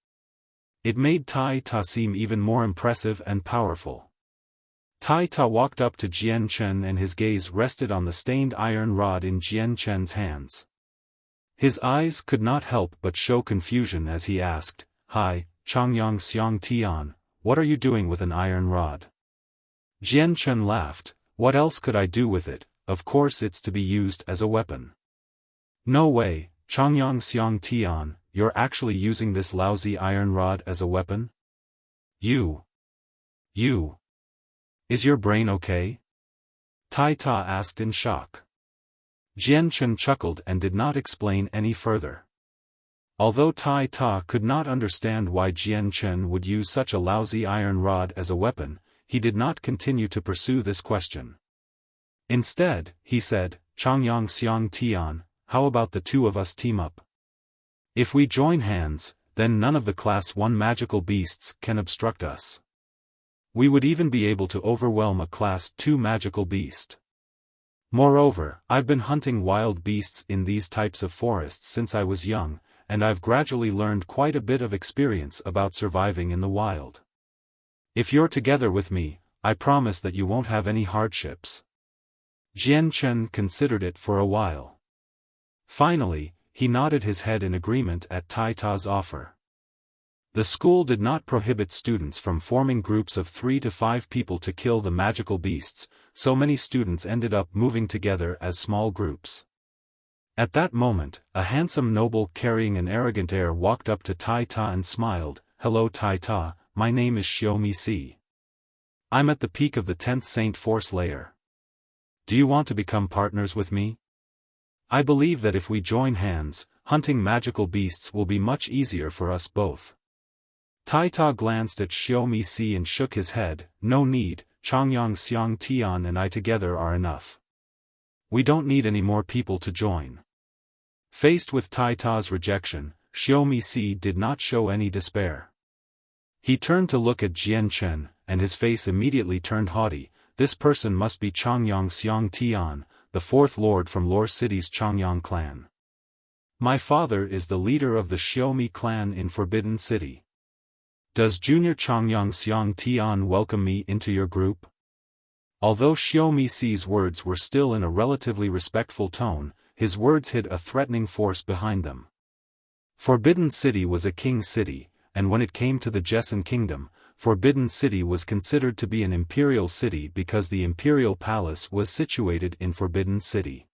It made Tai Ta seem even more impressive and powerful. Tai Ta walked up to Jian Chen and his gaze rested on the stained iron rod in Jian Chen's hands. His eyes could not help but show confusion as he asked, "Hi, Changyang Xiang Tian, what are you doing with an iron rod?" Jian Chen laughed, "What else could I do with it? Of course it's to be used as a weapon." "No way, Changyang Xiang Tian, you're actually using this lousy iron rod as a weapon? You. Is your brain okay?" Tai Ta asked in shock. Jian Chen chuckled and did not explain any further. Although Tai Ta could not understand why Jian Chen would use such a lousy iron rod as a weapon, he did not continue to pursue this question. Instead, he said, "Changyang Xiang Tian, how about the two of us team up? If we join hands, then none of the Class 1 magical beasts can obstruct us. We would even be able to overwhelm a Class 2 magical beast. Moreover, I've been hunting wild beasts in these types of forests since I was young, and I've gradually learned quite a bit of experience about surviving in the wild. If you're together with me, I promise that you won't have any hardships." Jian Chen considered it for a while. Finally, he nodded his head in agreement at Tai Ta's offer. The school did not prohibit students from forming groups of 3 to 5 people to kill the magical beasts, so many students ended up moving together as small groups. At that moment, a handsome noble carrying an arrogant air walked up to Tai Ta and smiled, "Hello Tai Ta, my name is Xiaofan. I'm at the peak of the 10th Saint Force layer. Do you want to become partners with me? I believe that if we join hands, hunting magical beasts will be much easier for us both." Tai Ta glanced at Xiaofan and shook his head, "No need, Changyang Xiang Tian and I together are enough. We don't need any more people to join." Faced with Tai Ta's rejection, Xiaofan did not show any despair. He turned to look at Jian Chen, and his face immediately turned haughty. This person must be Changyang Xiang Tian, the 4th lord from Lore City's Changyang clan. My father is the leader of the Xiaomi clan in Forbidden City. Does Junior Changyang Xiang Tian welcome me into your group? Although Xiaomi's words were still in a relatively respectful tone, his words hid a threatening force behind them. Forbidden City was a king city, and when it came to the Jessen Kingdom, Forbidden City was considered to be an imperial city because the imperial palace was situated in Forbidden City.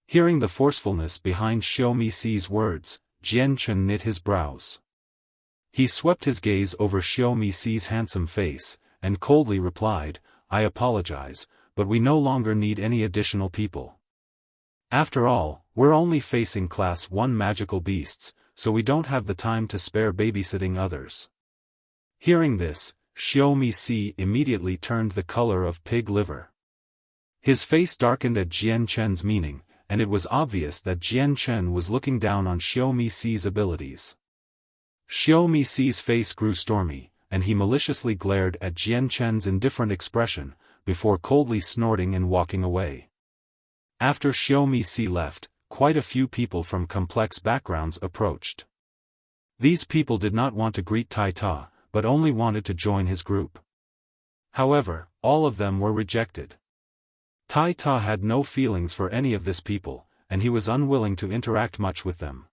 Hearing the forcefulness behind Xiaomi's words, Jian Chen knit his brows. He swept his gaze over Xiaomi's handsome face, and coldly replied, "I apologize, but we no longer need any additional people. After all, we're only facing Class 1 magical beasts, so we don't have the time to spare babysitting others." Hearing this, Xiaomi immediately turned the color of pig liver. His face darkened at Jian Chen's meaning, and it was obvious that Jian Chen was looking down on Xiaomi's abilities. Xiaomi's face grew stormy, and he maliciously glared at Jian Chen's indifferent expression, before coldly snorting and walking away. After Xiao Mi left, quite a few people from complex backgrounds approached. These people did not want to greet Tai Ta, but only wanted to join his group. However, all of them were rejected. Tai Ta had no feelings for any of this people, and he was unwilling to interact much with them.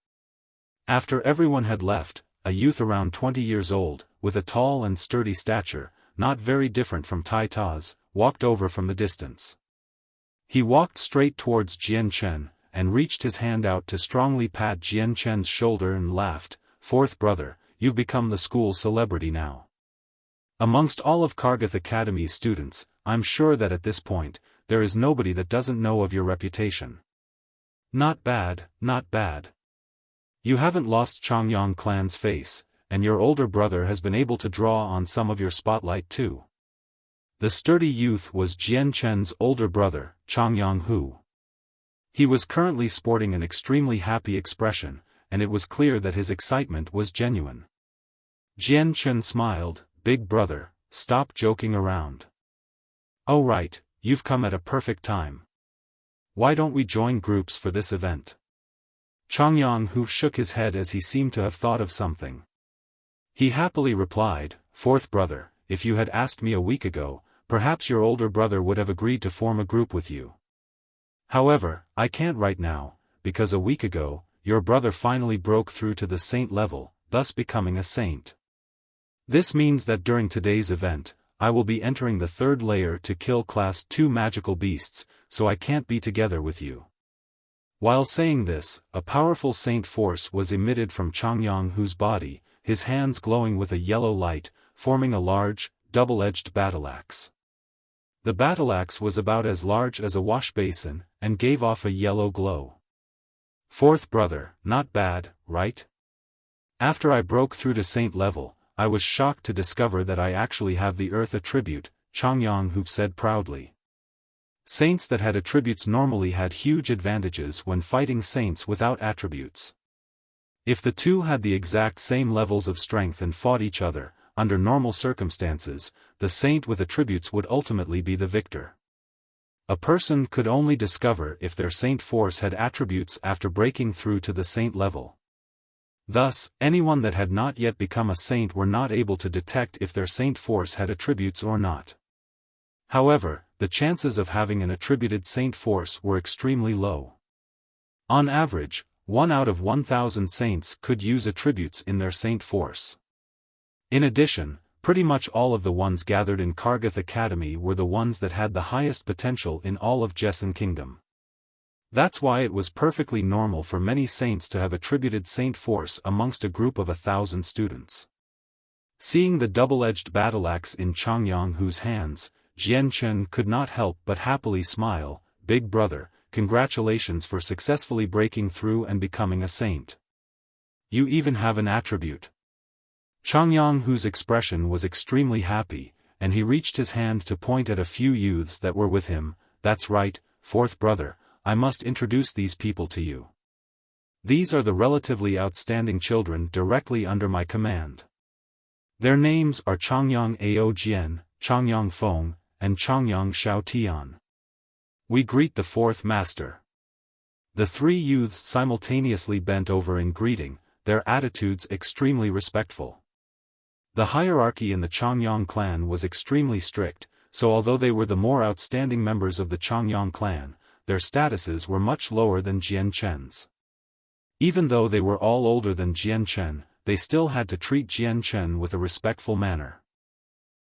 After everyone had left, a youth around 20 years old, with a tall and sturdy stature, not very different from Tai Ta's, walked over from the distance. He walked straight towards Jian Chen, and reached his hand out to strongly pat Jian Chen's shoulder and laughed, "Fourth brother, you've become the school celebrity now. Amongst all of Kargath Academy's students, I'm sure that at this point, there is nobody that doesn't know of your reputation. Not bad, not bad. You haven't lost Changyang clan's face, and your older brother has been able to draw on some of your spotlight too." The sturdy youth was Jian Chen's older brother, Changyang Hu. He was currently sporting an extremely happy expression, and it was clear that his excitement was genuine. Jian Chen smiled, "Big brother, stop joking around. Oh right, you've come at a perfect time. Why don't we join groups for this event?" Changyang Hu shook his head as he seemed to have thought of something. He happily replied, "Fourth brother, if you had asked me a week ago, perhaps your older brother would have agreed to form a group with you. However, I can't right now, because a week ago, your brother finally broke through to the saint level, thus becoming a saint. This means that during today's event, I will be entering the third layer to kill Class 2 magical beasts, so I can't be together with you." While saying this, a powerful saint force was emitted from Changyang Hu's body, his hands glowing with a yellow light, forming a large, double-edged battle-axe. The battle-axe was about as large as a wash basin, and gave off a yellow glow. "Fourth brother, not bad, right? After I broke through to saint level, I was shocked to discover that I actually have the earth attribute," Changyang Hu said proudly. Saints that had attributes normally had huge advantages when fighting saints without attributes. If the two had the exact same levels of strength and fought each other, under normal circumstances, the saint with attributes would ultimately be the victor. A person could only discover if their saint force had attributes after breaking through to the saint level. Thus, anyone that had not yet become a saint were not able to detect if their saint force had attributes or not. However, the chances of having an attributed saint force were extremely low. On average, 1 out of 1,000 saints could use attributes in their saint force. In addition, pretty much all of the ones gathered in Kargath Academy were the ones that had the highest potential in all of Jessen Kingdom. That's why it was perfectly normal for many saints to have attributed saint force amongst a group of 1,000 students. Seeing the double-edged battle-axe in Changyang Hu's hands, Jian Chen could not help but happily smile, "Big brother, congratulations for successfully breaking through and becoming a saint. You even have an attribute." Changyang Hu's expression was extremely happy, and he reached his hand to point at a few youths that were with him. "That's right, fourth brother, I must introduce these people to you. These are the relatively outstanding children directly under my command. Their names are Changyang Ao Jian, Changyang Feng, and Changyang Xiao Tian. We greet the fourth master." The three youths simultaneously bent over in greeting, their attitudes extremely respectful. The hierarchy in the Changyang clan was extremely strict, so although they were the more outstanding members of the Changyang clan, their statuses were much lower than Jian Chen's. Even though they were all older than Jian Chen, they still had to treat Jian Chen with a respectful manner.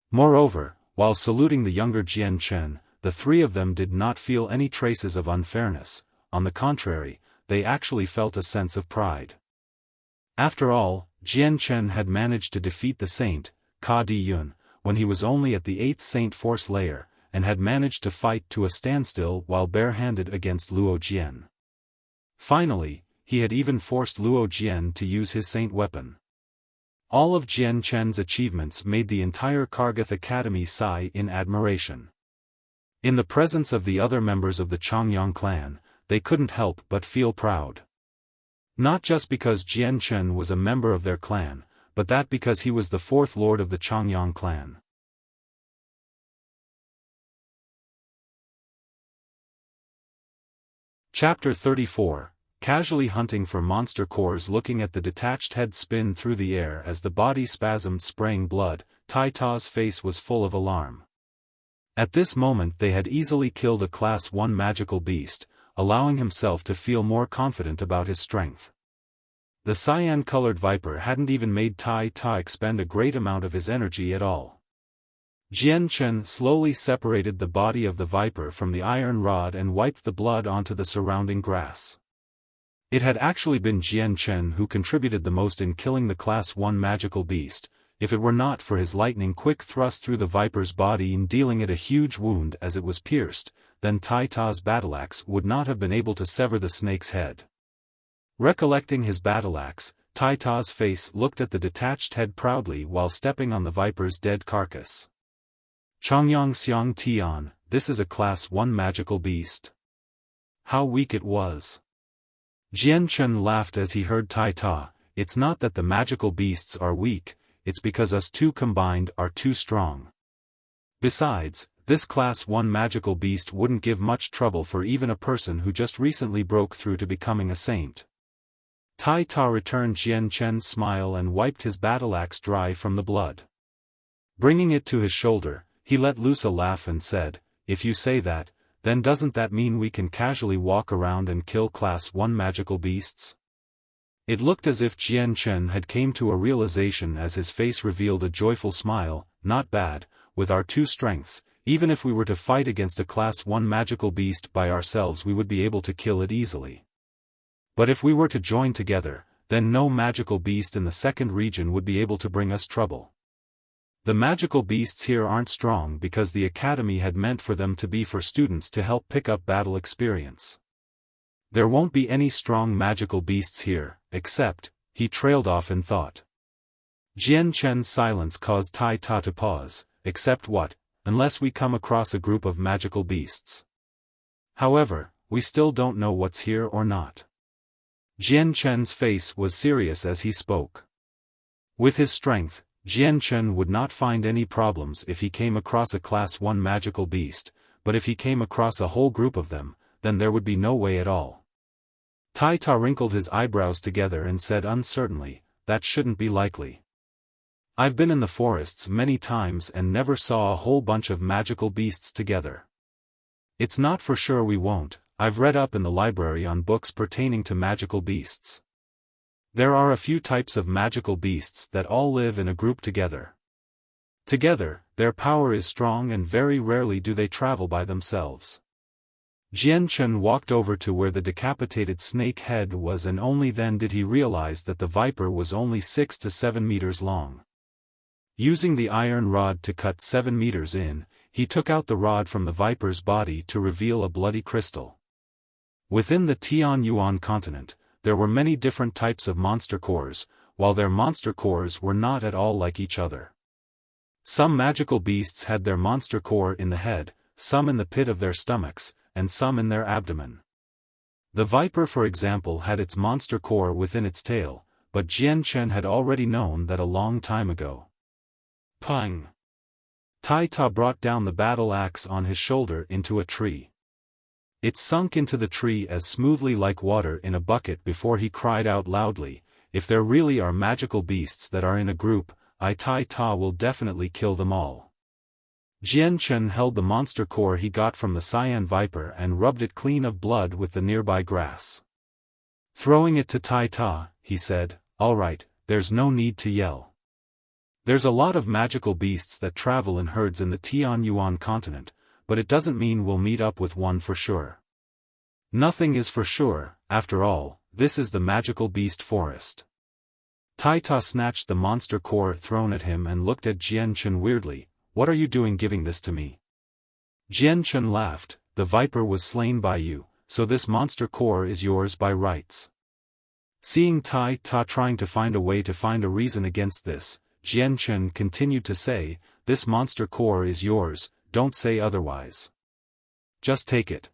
Moreover, while saluting the younger Jian Chen, the three of them did not feel any traces of unfairness. On the contrary, they actually felt a sense of pride. After all, Jian Chen had managed to defeat the saint, Ka Di Yun, when he was only at the 8th saint force layer, and had managed to fight to a standstill while barehanded against Luo Jian. Finally, he had even forced Luo Jian to use his saint weapon. All of Jian Chen's achievements made the entire Kargath Academy sigh in admiration. In the presence of the other members of the Changyang clan, they couldn't help but feel proud. Not just because Jian Chen was a member of their clan, but that because he was the fourth lord of the Changyang clan. Chapter 34, Casually hunting for monster cores. Looking at the detached head spin through the air as the body spasmed spraying blood, Tai Ta's face was full of alarm. At this moment they had easily killed a Class 1 magical beast, allowing himself to feel more confident about his strength. The cyan-colored viper hadn't even made Tai Ta expend a great amount of his energy at all. Jian Chen slowly separated the body of the viper from the iron rod and wiped the blood onto the surrounding grass. It had actually been Jian Chen who contributed the most in killing the Class 1 magical beast, if it were not for his lightning-quick thrust through the viper's body and dealing it a huge wound as it was pierced, then Tai Ta's battleaxe would not have been able to sever the snake's head. Recollecting his battleaxe, Tai Ta's face looked at the detached head proudly while stepping on the viper's dead carcass. Changyang Xiang Tian, this is a Class 1 magical beast. How weak it was. Jian Chen laughed as he heard Tai Ta, it's not that the magical beasts are weak, it's because us two combined are too strong. Besides, this Class 1 magical beast wouldn't give much trouble for even a person who just recently broke through to becoming a saint. Tai Ta returned Jian Chen's smile and wiped his battleaxe dry from the blood. Bringing it to his shoulder, he let loose a laugh and said, if you say that, then doesn't that mean we can casually walk around and kill Class 1 magical beasts? It looked as if Jian Chen had came to a realization as his face revealed a joyful smile. Not bad, with our two strengths, even if we were to fight against a Class 1 magical beast by ourselves we would be able to kill it easily. But if we were to join together, then no magical beast in the second region would be able to bring us trouble. The magical beasts here aren't strong because the academy had meant for them to be for students to help pick up battle experience. There won't be any strong magical beasts here, except, he trailed off in thought. Jian Chen's silence caused Tai Ta to pause, except what, unless we come across a group of magical beasts. However, we still don't know what's here or not. Jian Chen's face was serious as he spoke. With his strength, Jian Chen would not find any problems if he came across a Class 1 magical beast, but if he came across a whole group of them, then there would be no way at all. Tai Ta wrinkled his eyebrows together and said uncertainly, that shouldn't be likely. I've been in the forests many times and never saw a whole bunch of magical beasts together. It's not for sure we won't. I've read up in the library on books pertaining to magical beasts. There are a few types of magical beasts that all live in a group together. Together, their power is strong and very rarely do they travel by themselves. Jian Chen walked over to where the decapitated snake head was and only then did he realize that the viper was only 6 to 7 meters long. Using the iron rod to cut 7 meters in, he took out the rod from the viper's body to reveal a bloody crystal. Within the Tianyuan continent, there were many different types of monster cores, while their monster cores were not at all like each other. Some magical beasts had their monster core in the head, some in the pit of their stomachs, and some in their abdomen. The viper for example had its monster core within its tail, but Jian Chen had already known that a long time ago. Pang! Tai Ta brought down the battle axe on his shoulder into a tree. It sunk into the tree as smoothly like water in a bucket before he cried out loudly, if there really are magical beasts that are in a group, Tai Ta will definitely kill them all. Jian Chen held the monster core he got from the cyan viper and rubbed it clean of blood with the nearby grass. Throwing it to Tai Ta, he said, all right, there's no need to yell. There's a lot of magical beasts that travel in herds in the Tianyuan continent, but it doesn't mean we'll meet up with one for sure. Nothing is for sure, after all, this is the magical beast forest. Tai Ta snatched the monster core thrown at him and looked at Jian Chen weirdly, what are you doing giving this to me? Jian Chen laughed, the viper was slain by you, so this monster core is yours by rights. Seeing Tai Ta trying to find a reason against this, Jian Chen continued to say, this monster core is yours, don't say otherwise. Just take it.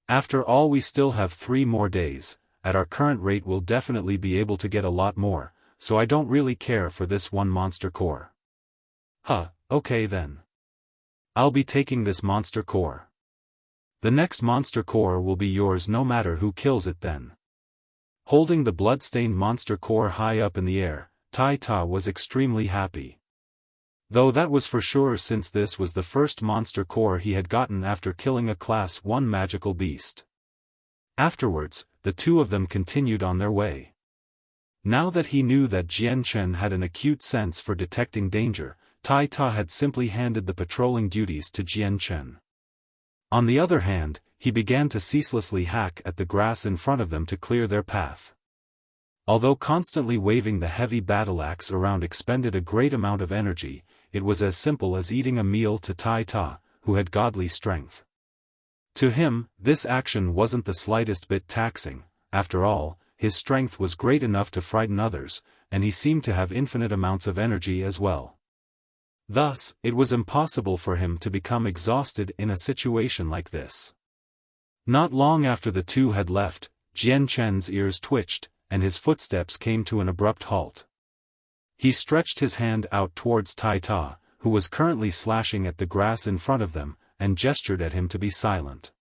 After all we still have 3 more days, at our current rate we'll definitely be able to get a lot more, so I don't really care for this one monster core. Huh, okay then. I'll be taking this monster core. The next monster core will be yours no matter who kills it then. Holding the blood-stained monster core high up in the air, Tai Ta was extremely happy. Though that was for sure, since this was the first monster core he had gotten after killing a Class 1 magical beast. Afterwards, the two of them continued on their way. Now that he knew that Jian Chen had an acute sense for detecting danger, Tai Ta had simply handed the patrolling duties to Jian Chen. On the other hand, he began to ceaselessly hack at the grass in front of them to clear their path. Although constantly waving the heavy battle axe around expended a great amount of energy, it was as simple as eating a meal to Tai Ta, who had godly strength. To him, this action wasn't the slightest bit taxing. After all, his strength was great enough to frighten others, and he seemed to have infinite amounts of energy as well. Thus, it was impossible for him to become exhausted in a situation like this. Not long after the two had left, Jian Chen's ears twitched, and his footsteps came to an abrupt halt. He stretched his hand out towards Tai Ta, who was currently slashing at the grass in front of them, and gestured at him to be silent.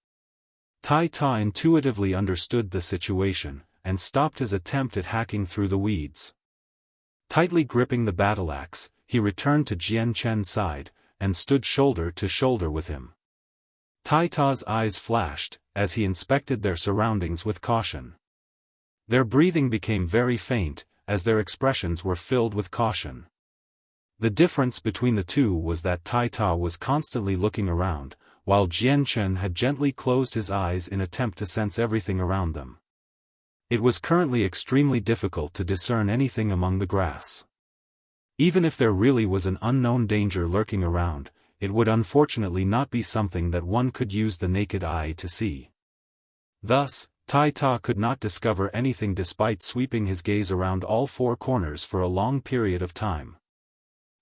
Tai Ta intuitively understood the situation, and stopped his attempt at hacking through the weeds. Tightly gripping the battle axe, he returned to Jian Chen's side, and stood shoulder to shoulder with him. Tai Ta's eyes flashed, as he inspected their surroundings with caution. Their breathing became very faint, as their expressions were filled with caution. The difference between the two was that Tai Ta was constantly looking around, while Jian Chen had gently closed his eyes in attempt to sense everything around them. It was currently extremely difficult to discern anything among the grass. Even if there really was an unknown danger lurking around, it would unfortunately not be something that one could use the naked eye to see. Thus, Tai Ta could not discover anything despite sweeping his gaze around all four corners for a long period of time.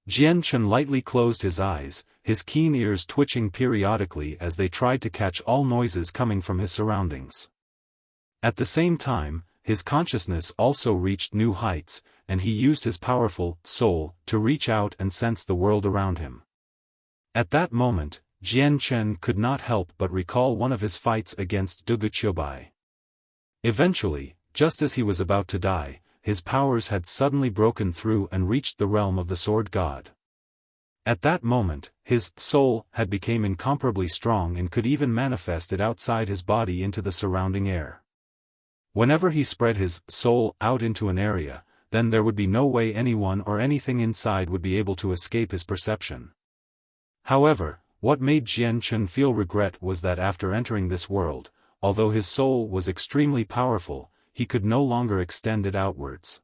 Jian Chen lightly closed his eyes, his keen ears twitching periodically as they tried to catch all noises coming from his surroundings. At the same time, his consciousness also reached new heights, and he used his powerful soul to reach out and sense the world around him. At that moment, Jian Chen could not help but recall one of his fights against Dugu Qiubai. Eventually, just as he was about to die, his powers had suddenly broken through and reached the realm of the Sword God. At that moment, his soul had become incomparably strong and could even manifest it outside his body into the surrounding air. Whenever he spread his soul out into an area, then there would be no way anyone or anything inside would be able to escape his perception. However, what made Jian Chen feel regret was that after entering this world, although his soul was extremely powerful, he could no longer extend it outwards.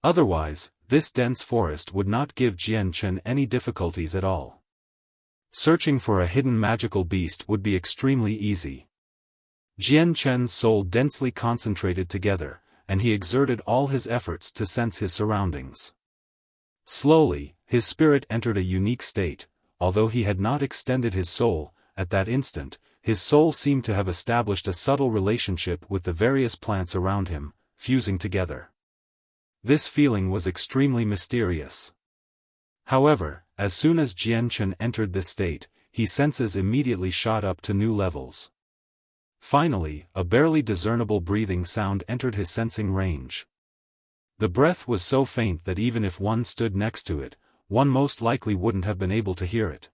Otherwise, this dense forest would not give Jian Chen any difficulties at all. Searching for a hidden magical beast would be extremely easy. Jian Chen's soul densely concentrated together, and he exerted all his efforts to sense his surroundings. Slowly, his spirit entered a unique state. Although he had not extended his soul, at that instant, his soul seemed to have established a subtle relationship with the various plants around him, fusing together. This feeling was extremely mysterious. However, as soon as Jian Chen entered this state, his senses immediately shot up to new levels. Finally, a barely discernible breathing sound entered his sensing range. The breath was so faint that even if one stood next to it, one most likely wouldn't have been able to hear it.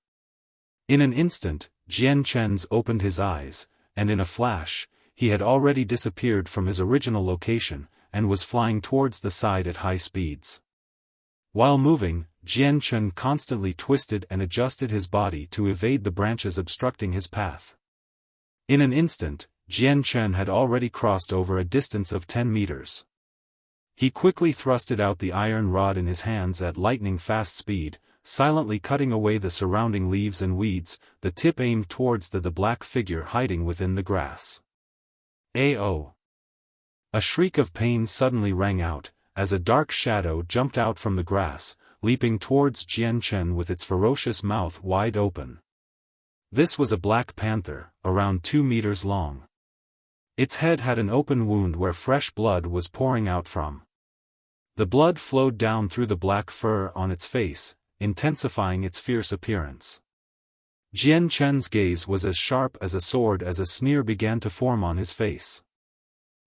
In an instant, Jian Chen's opened his eyes, and in a flash, he had already disappeared from his original location, and was flying towards the side at high speeds. While moving, Jian Chen constantly twisted and adjusted his body to evade the branches obstructing his path. In an instant, Jian Chen had already crossed over a distance of 10 meters. He quickly thrusted out the iron rod in his hands at lightning-fast speed, silently cutting away the surrounding leaves and weeds, the tip aimed towards the black figure hiding within the grass. "Ao!" A shriek of pain suddenly rang out, as a dark shadow jumped out from the grass, leaping towards Jian Chen with its ferocious mouth wide open. This was a black panther, around 2 meters long. Its head had an open wound where fresh blood was pouring out from. The blood flowed down through the black fur on its face, intensifying its fierce appearance. Jian Chen's gaze was as sharp as a sword as a sneer began to form on his face.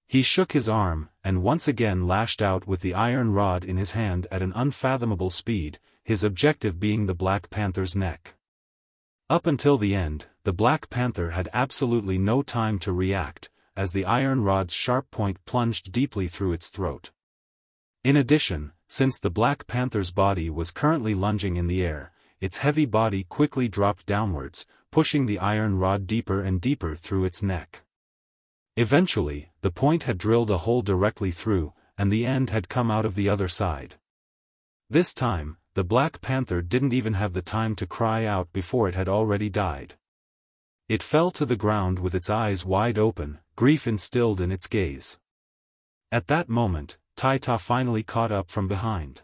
He shook his arm, and once again lashed out with the iron rod in his hand at an unfathomable speed, his objective being the Black Panther's neck. Up until the end, the Black Panther had absolutely no time to react, as the iron rod's sharp point plunged deeply through its throat. In addition, since the Black Panther's body was currently lunging in the air, its heavy body quickly dropped downwards, pushing the iron rod deeper and deeper through its neck. Eventually, the point had drilled a hole directly through, and the end had come out of the other side. This time, the Black Panther didn't even have the time to cry out before it had already died. It fell to the ground with its eyes wide open, grief instilled in its gaze. At that moment, Tai Ta finally caught up from behind.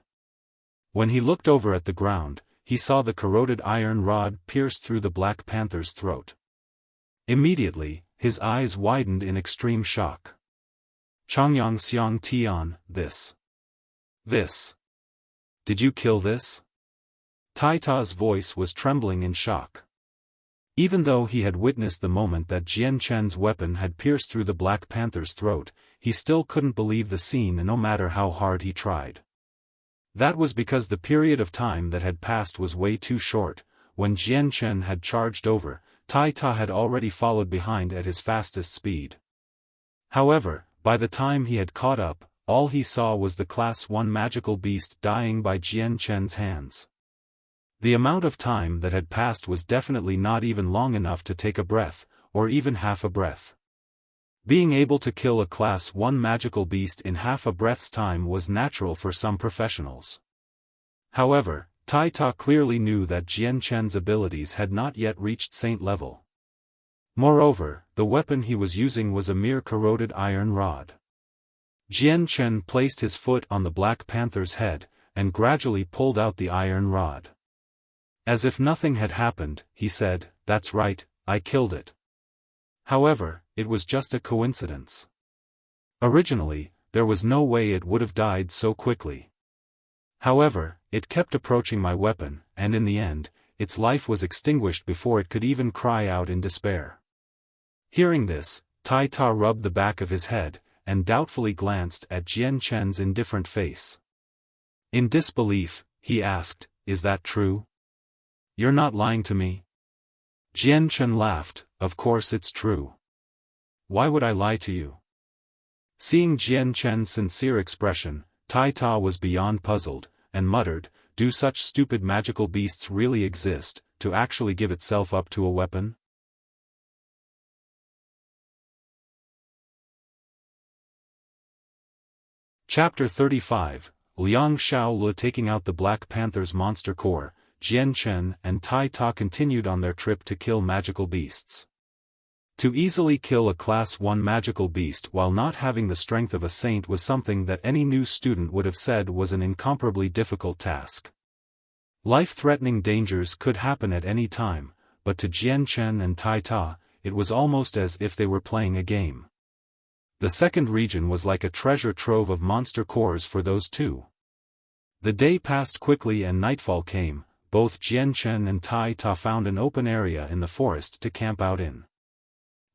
When he looked over at the ground, he saw the corroded iron rod pierce through the Black Panther's throat. Immediately, his eyes widened in extreme shock. Changyang Xiang Tian, this. Did you kill this? Tai Ta's voice was trembling in shock. Even though he had witnessed the moment that Jian Chen's weapon had pierced through the Black Panther's throat, he still couldn't believe the scene no matter how hard he tried. That was because the period of time that had passed was way too short. When Jian Chen had charged over, Tai Ta had already followed behind at his fastest speed. However, by the time he had caught up, all he saw was the Class 1 magical beast dying by Jian Chen's hands. The amount of time that had passed was definitely not even long enough to take a breath, or even half a breath. Being able to kill a Class 1 magical beast in half a breath's time was natural for some professionals. However, Tai Ta clearly knew that Jian Chen's abilities had not yet reached saint level. Moreover, the weapon he was using was a mere corroded iron rod. Jian Chen placed his foot on the Black Panther's head, and gradually pulled out the iron rod. As if nothing had happened, he said, "That's right, I killed it." However, it was just a coincidence. Originally, there was no way it would have died so quickly. However, it kept approaching my weapon, and in the end, its life was extinguished before it could even cry out in despair. Hearing this, Tai Ta rubbed the back of his head, and doubtfully glanced at Jian Chen's indifferent face. In disbelief, he asked, "Is that true? You're not lying to me?" Jian Chen laughed, "Of course it's true. Why would I lie to you?" Seeing Jian Chen's sincere expression, Tai Ta was beyond puzzled, and muttered, "Do such stupid magical beasts really exist, to actually give itself up to a weapon?" Chapter 35, Liang Xiaolu taking out the Black Panther's monster core. Jian Chen and Tai Ta continued on their trip to kill magical beasts. To easily kill a Class 1 magical beast while not having the strength of a saint was something that any new student would have said was an incomparably difficult task. Life-threatening dangers could happen at any time, but to Jian Chen and Tai Ta, it was almost as if they were playing a game. The second region was like a treasure trove of monster cores for those two. The day passed quickly and nightfall came. Both Jian Chen and Tai Ta found an open area in the forest to camp out in.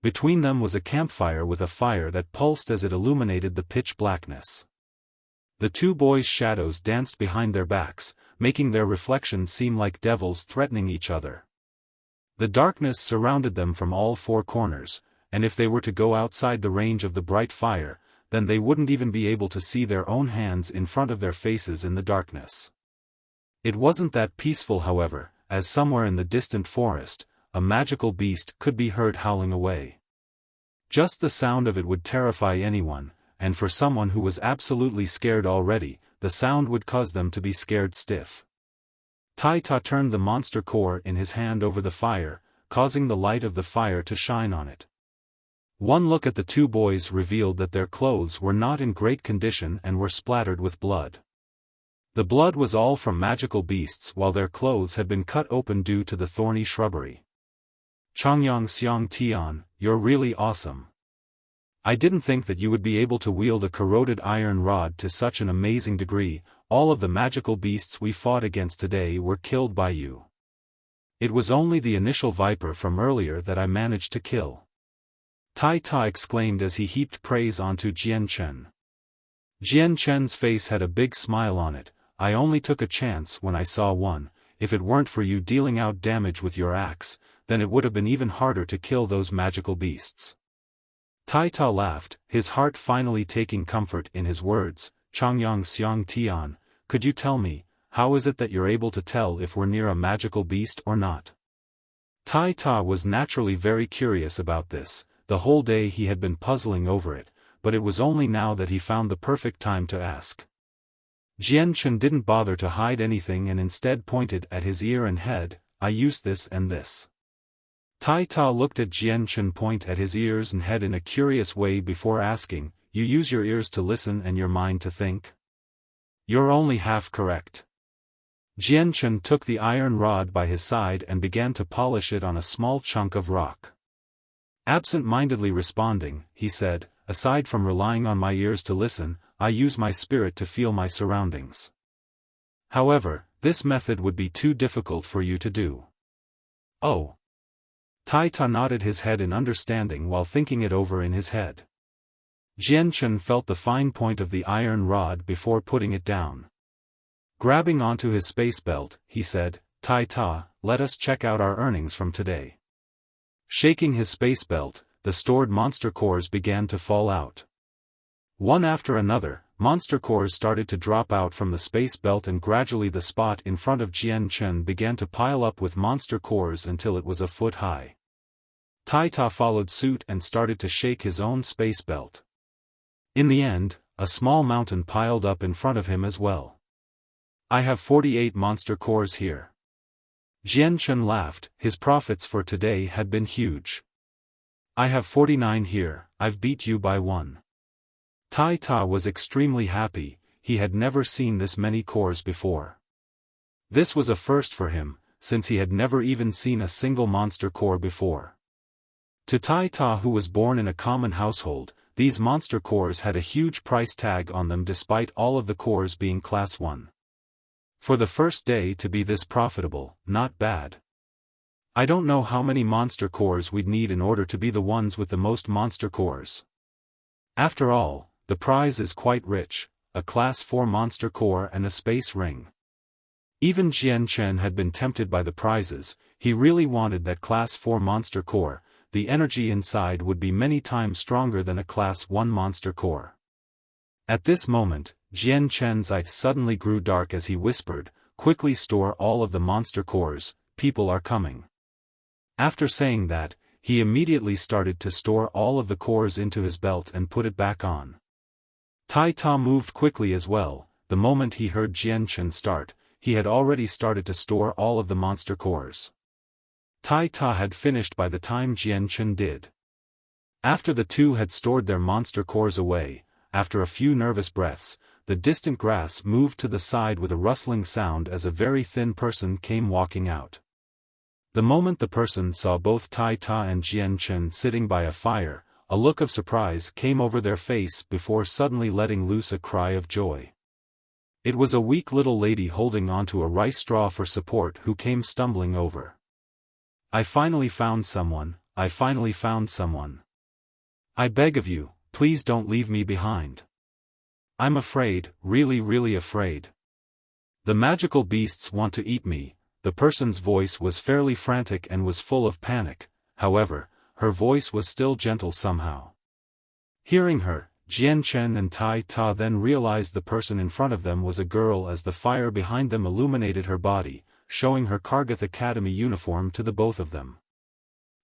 Between them was a campfire with a fire that pulsed as it illuminated the pitch blackness. The two boys' shadows danced behind their backs, making their reflections seem like devils threatening each other. The darkness surrounded them from all four corners, and if they were to go outside the range of the bright fire, then they wouldn't even be able to see their own hands in front of their faces in the darkness. It wasn't that peaceful, however, as somewhere in the distant forest, a magical beast could be heard howling away. Just the sound of it would terrify anyone, and for someone who was absolutely scared already, the sound would cause them to be scared stiff. Tai Ta turned the monster core in his hand over the fire, causing the light of the fire to shine on it. One look at the two boys revealed that their clothes were not in great condition and were splattered with blood. The blood was all from magical beasts while their clothes had been cut open due to the thorny shrubbery. "Changyang Xiang Tian, you're really awesome. I didn't think that you would be able to wield a corroded iron rod to such an amazing degree. All of the magical beasts we fought against today were killed by you. It was only the initial viper from earlier that I managed to kill. Tai Ta exclaimed as he heaped praise onto Jian Chen. Jian Chen's face had a big smile on it. I only took a chance when I saw one. If it weren't for you dealing out damage with your axe, then it would have been even harder to kill those magical beasts. Tai Ta laughed, his heart finally taking comfort in his words. Changyang Xiang Tian, could you tell me, how is it that you're able to tell if we're near a magical beast or not? Tai Ta was naturally very curious about this. The whole day he had been puzzling over it, but it was only now that he found the perfect time to ask. Jian Chen didn't bother to hide anything and instead pointed at his ear and head. I use this and this. Tai Ta looked at Jian Chen point at his ears and head in a curious way before asking, you use your ears to listen and your mind to think? You're only half correct. Jian Chen took the iron rod by his side and began to polish it on a small chunk of rock. Absent-mindedly responding, he said, aside from relying on my ears to listen, I use my spirit to feel my surroundings. However, this method would be too difficult for you to do. Oh. Tai Ta nodded his head in understanding while thinking it over in his head. Jian Chen felt the fine point of the iron rod before putting it down. Grabbing onto his space belt, he said, Tai Ta, let us check out our earnings from today. Shaking his space belt, the stored monster cores began to fall out. One after another, monster cores started to drop out from the space belt and gradually the spot in front of Jian Chen began to pile up with monster cores until it was a foot high. Tai Ta followed suit and started to shake his own space belt. In the end, a small mountain piled up in front of him as well. I have 48 monster cores here. Jian Chen laughed, his profits for today had been huge. I have 49 here, I've beat you by 1. Tai Ta was extremely happy, he had never seen this many cores before. This was a first for him, since he had never even seen a single monster core before. To Tai Ta, who was born in a common household, these monster cores had a huge price tag on them despite all of the cores being class 1. For the first day to be this profitable, not bad. I don't know how many monster cores we'd need in order to be the ones with the most monster cores. After all, the prize is quite rich, a class 4 monster core and a space ring. Even Jian Chen had been tempted by the prizes, he really wanted that class 4 monster core, the energy inside would be many times stronger than a class 1 monster core. At this moment, Jian Chen's eyes suddenly grew dark as he whispered, quickly store all of the monster cores, people are coming. After saying that, he immediately started to store all of the cores into his belt and put it back on. Tai Ta moved quickly as well. The moment he heard Jian Chen start, he had already started to store all of the monster cores. Tai Ta had finished by the time Jian Chen did. After the two had stored their monster cores away, after a few nervous breaths, the distant grass moved to the side with a rustling sound as a very thin person came walking out. The moment the person saw both Tai Ta and Jian Chen sitting by a fire, a look of surprise came over their face before suddenly letting loose a cry of joy. It was a weak little lady holding onto a rice straw for support who came stumbling over. I finally found someone, I finally found someone. I beg of you, please don't leave me behind. I'm afraid, really afraid. The magical beasts want to eat me. The person's voice was fairly frantic and was full of panic, however, her voice was still gentle somehow. Hearing her, Jian Chen and Tai Ta then realized the person in front of them was a girl as the fire behind them illuminated her body, showing her Kargath Academy uniform to the both of them.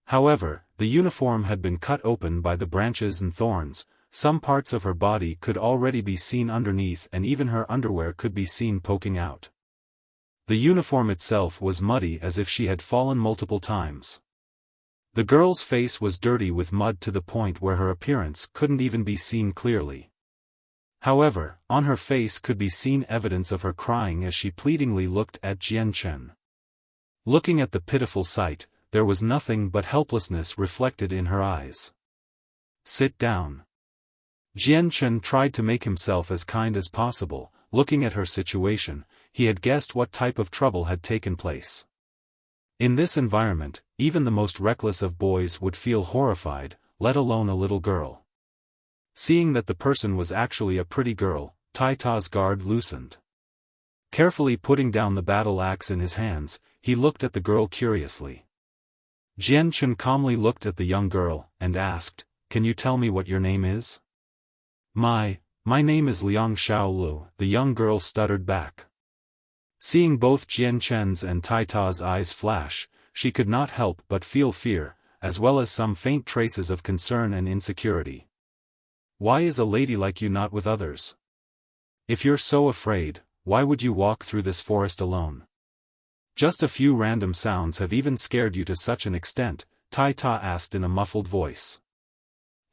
However, the uniform had been cut open by the branches and thorns, some parts of her body could already be seen underneath and even her underwear could be seen poking out. The uniform itself was muddy as if she had fallen multiple times. The girl's face was dirty with mud to the point where her appearance couldn't even be seen clearly. However, on her face could be seen evidence of her crying as she pleadingly looked at Jian Chen. Looking at the pitiful sight, there was nothing but helplessness reflected in her eyes. Sit down. Jian Chen tried to make himself as kind as possible. Looking at her situation, he had guessed what type of trouble had taken place. In this environment, even the most reckless of boys would feel horrified, let alone a little girl. Seeing that the person was actually a pretty girl, Tai Ta's guard loosened. Carefully putting down the battle axe in his hands, he looked at the girl curiously. Jian Chen calmly looked at the young girl, and asked, "Can you tell me what your name is?" My name is Liang Xiaolu," the young girl stuttered back. Seeing both Jian Chen's and Tai Ta's eyes flash, she could not help but feel fear, as well as some faint traces of concern and insecurity. "Why is a lady like you not with others? If you're so afraid, why would you walk through this forest alone? Just a few random sounds have even scared you to such an extent," Tai Ta asked in a muffled voice.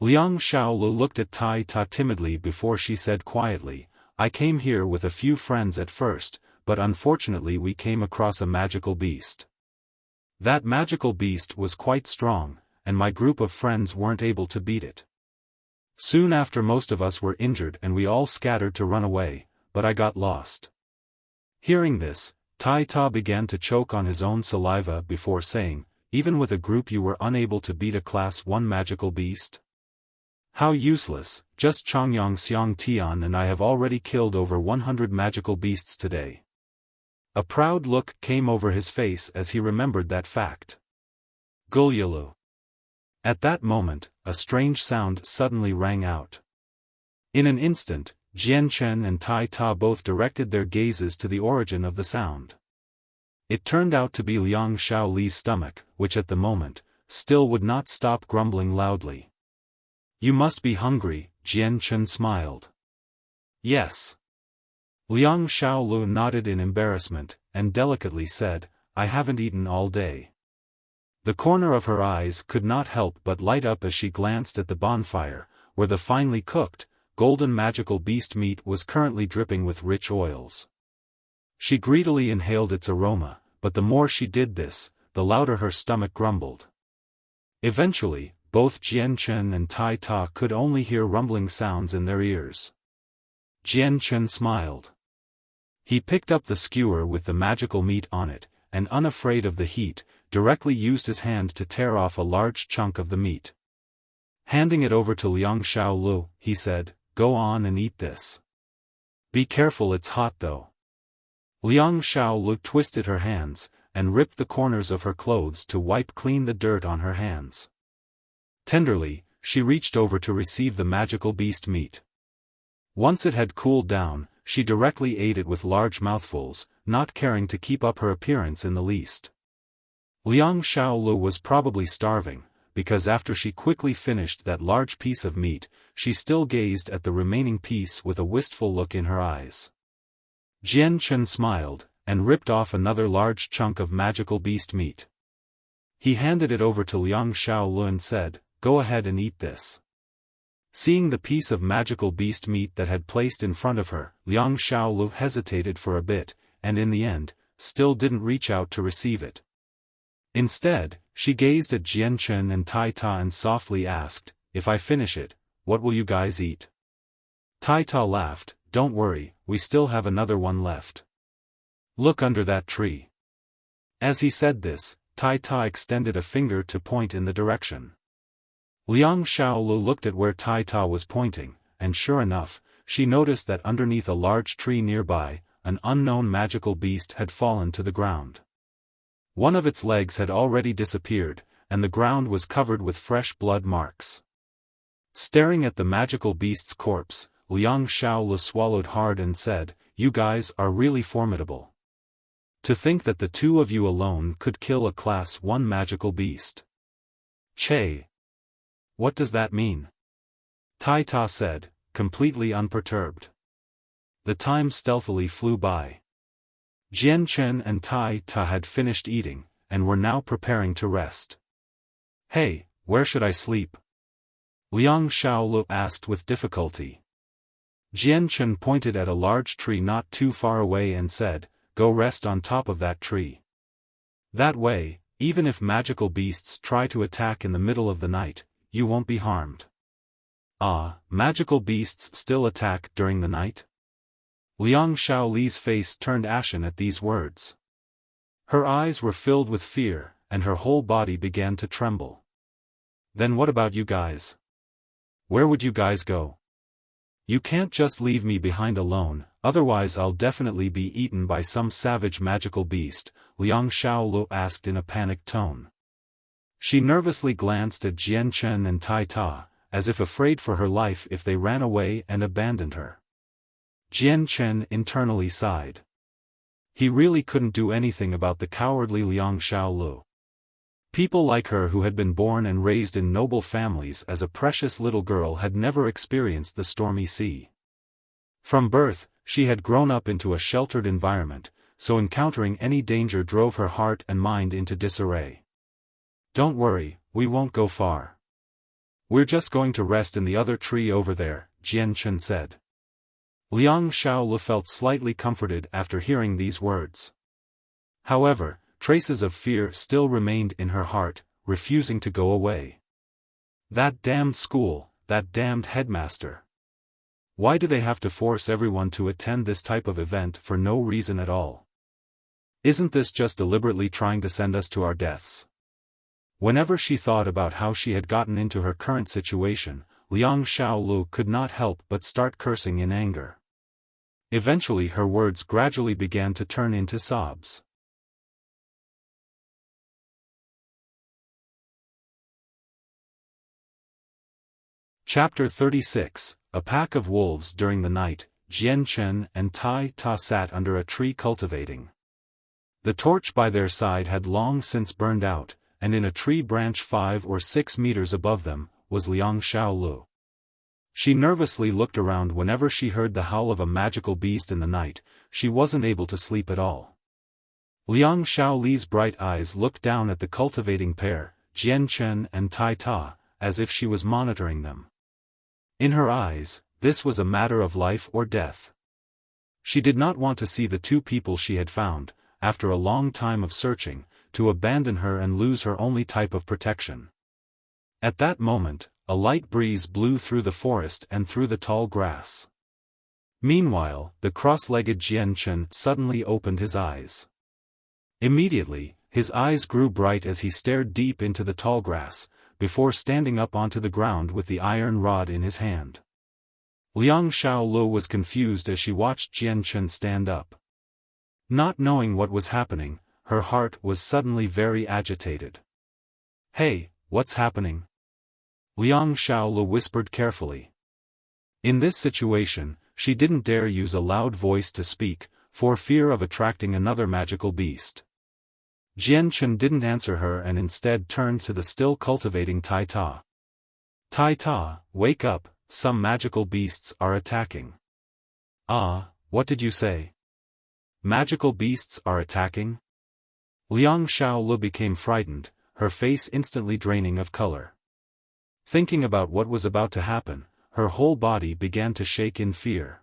Liang Xiaolu looked at Tai Ta timidly before she said quietly, "I came here with a few friends at first, but unfortunately we came across a magical beast. That magical beast was quite strong, and my group of friends weren't able to beat it. Soon after most of us were injured and we all scattered to run away, but I got lost." Hearing this, Tai Ta began to choke on his own saliva before saying, "Even with a group you were unable to beat a Class 1 magical beast? How useless, just Chongyang Xiang Tian and I have already killed over 100 magical beasts today." A proud look came over his face as he remembered that fact. Gulyalu. At that moment, a strange sound suddenly rang out. In an instant, Jian Chen and Tai Ta both directed their gazes to the origin of the sound. It turned out to be Liang Xiaoli's stomach, which at the moment, still would not stop grumbling loudly. "You must be hungry," Jian Chen smiled. "Yes." Liang Xiaolu nodded in embarrassment, and delicately said, "I haven't eaten all day." The corner of her eyes could not help but light up as she glanced at the bonfire, where the finely cooked, golden magical beast meat was currently dripping with rich oils. She greedily inhaled its aroma, but the more she did this, the louder her stomach grumbled. Eventually, both Jian Chen and Tai Ta could only hear rumbling sounds in their ears. Jian Chen smiled. He picked up the skewer with the magical meat on it, and unafraid of the heat, directly used his hand to tear off a large chunk of the meat. Handing it over to Liang Xiaolu, he said, "Go on and eat this. Be careful, it's hot though." Liang Xiaolu twisted her hands, and ripped the corners of her clothes to wipe clean the dirt on her hands. Tenderly, she reached over to receive the magical beast meat. Once it had cooled down, she directly ate it with large mouthfuls, not caring to keep up her appearance in the least. Liang Xiaolu was probably starving, because after she quickly finished that large piece of meat, she still gazed at the remaining piece with a wistful look in her eyes. Jian Chen smiled, and ripped off another large chunk of magical beast meat. He handed it over to Liang Xiaolu and said, "Go ahead and eat this." Seeing the piece of magical beast meat that had placed in front of her, Liang Xiaolu hesitated for a bit, and in the end, still didn't reach out to receive it. Instead, she gazed at Jian Chen and Tai Ta and softly asked, "If I finish it, what will you guys eat?" Tai Ta laughed, "Don't worry, we still have another one left. Look under that tree." As he said this, Tai Ta extended a finger to point in the direction. Liang Xiaolu looked at where Tai Ta was pointing, and sure enough, she noticed that underneath a large tree nearby, an unknown magical beast had fallen to the ground. One of its legs had already disappeared, and the ground was covered with fresh blood marks. Staring at the magical beast's corpse, Liang Xiaolu swallowed hard and said, "You guys are really formidable. To think that the two of you alone could kill a Class 1 magical beast. Che. What does that mean?" Tai Ta said, completely unperturbed. The time stealthily flew by. Jian Chen and Tai Ta had finished eating, and were now preparing to rest. "Hey, where should I sleep?" Liang Xiaolu asked with difficulty. Jian Chen pointed at a large tree not too far away and said, "Go rest on top of that tree. That way, even if magical beasts try to attack in the middle of the night, you won't be harmed." Ah, magical beasts still attack during the night? Liang Shaoli's face turned ashen at these words. Her eyes were filled with fear, and her whole body began to tremble. Then what about you guys? Where would you guys go? You can't just leave me behind alone, otherwise I'll definitely be eaten by some savage magical beast, Liang Shaolu asked in a panicked tone. She nervously glanced at Jian Chen and Tai Ta, as if afraid for her life if they ran away and abandoned her. Jian Chen internally sighed. He really couldn't do anything about the cowardly Liang Shaolu. People like her who had been born and raised in noble families as a precious little girl had never experienced the stormy sea. From birth, she had grown up into a sheltered environment, so encountering any danger drove her heart and mind into disarray. Don't worry, we won't go far. We're just going to rest in the other tree over there, Jian Chen said. Liang Shaolu felt slightly comforted after hearing these words. However, traces of fear still remained in her heart, refusing to go away. That damned school, that damned headmaster. Why do they have to force everyone to attend this type of event for no reason at all? Isn't this just deliberately trying to send us to our deaths? Whenever she thought about how she had gotten into her current situation, Liang Shaolu could not help but start cursing in anger. Eventually her words gradually began to turn into sobs. Chapter 36, A Pack of Wolves. During the night, Jian Chen and Tai Ta sat under a tree cultivating. The torch by their side had long since burned out, and in a tree branch 5 or 6 meters above them, was Liang Shaolu. She nervously looked around whenever she heard the howl of a magical beast in the night. She wasn't able to sleep at all. Liang Shaoli's bright eyes looked down at the cultivating pair, Jian Chen and Tai Ta, as if she was monitoring them. In her eyes, this was a matter of life or death. She did not want to see the two people she had found, after a long time of searching, to abandon her and lose her only type of protection. At that moment, a light breeze blew through the forest and through the tall grass. Meanwhile, the cross-legged Jian Chen suddenly opened his eyes. Immediately, his eyes grew bright as he stared deep into the tall grass, before standing up onto the ground with the iron rod in his hand. Liang Shaolu was confused as she watched Jian Chen stand up. Not knowing what was happening, her heart was suddenly very agitated. Hey, what's happening? Liang Shaolu whispered carefully. In this situation, she didn't dare use a loud voice to speak, for fear of attracting another magical beast. Jian Chen didn't answer her and instead turned to the still cultivating Tai Ta. Tai Ta, wake up, some magical beasts are attacking. Ah, what did you say? Magical beasts are attacking? Liang Shaolu became frightened, her face instantly draining of color. Thinking about what was about to happen, her whole body began to shake in fear.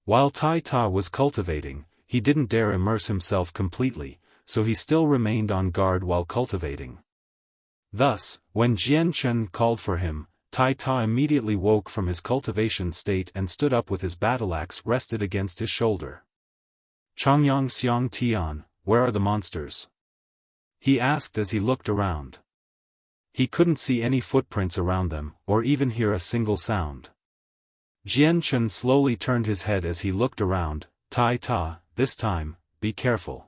While Tai Ta was cultivating, he didn't dare immerse himself completely, so he still remained on guard while cultivating. Thus, when Jian Chen called for him, Tai Ta immediately woke from his cultivation state and stood up with his battle axe rested against his shoulder. Changyang Xiang Tian, where are the monsters? He asked as he looked around. He couldn't see any footprints around them, or even hear a single sound. Jian Chen slowly turned his head as he looked around. Tai Ta, this time, be careful.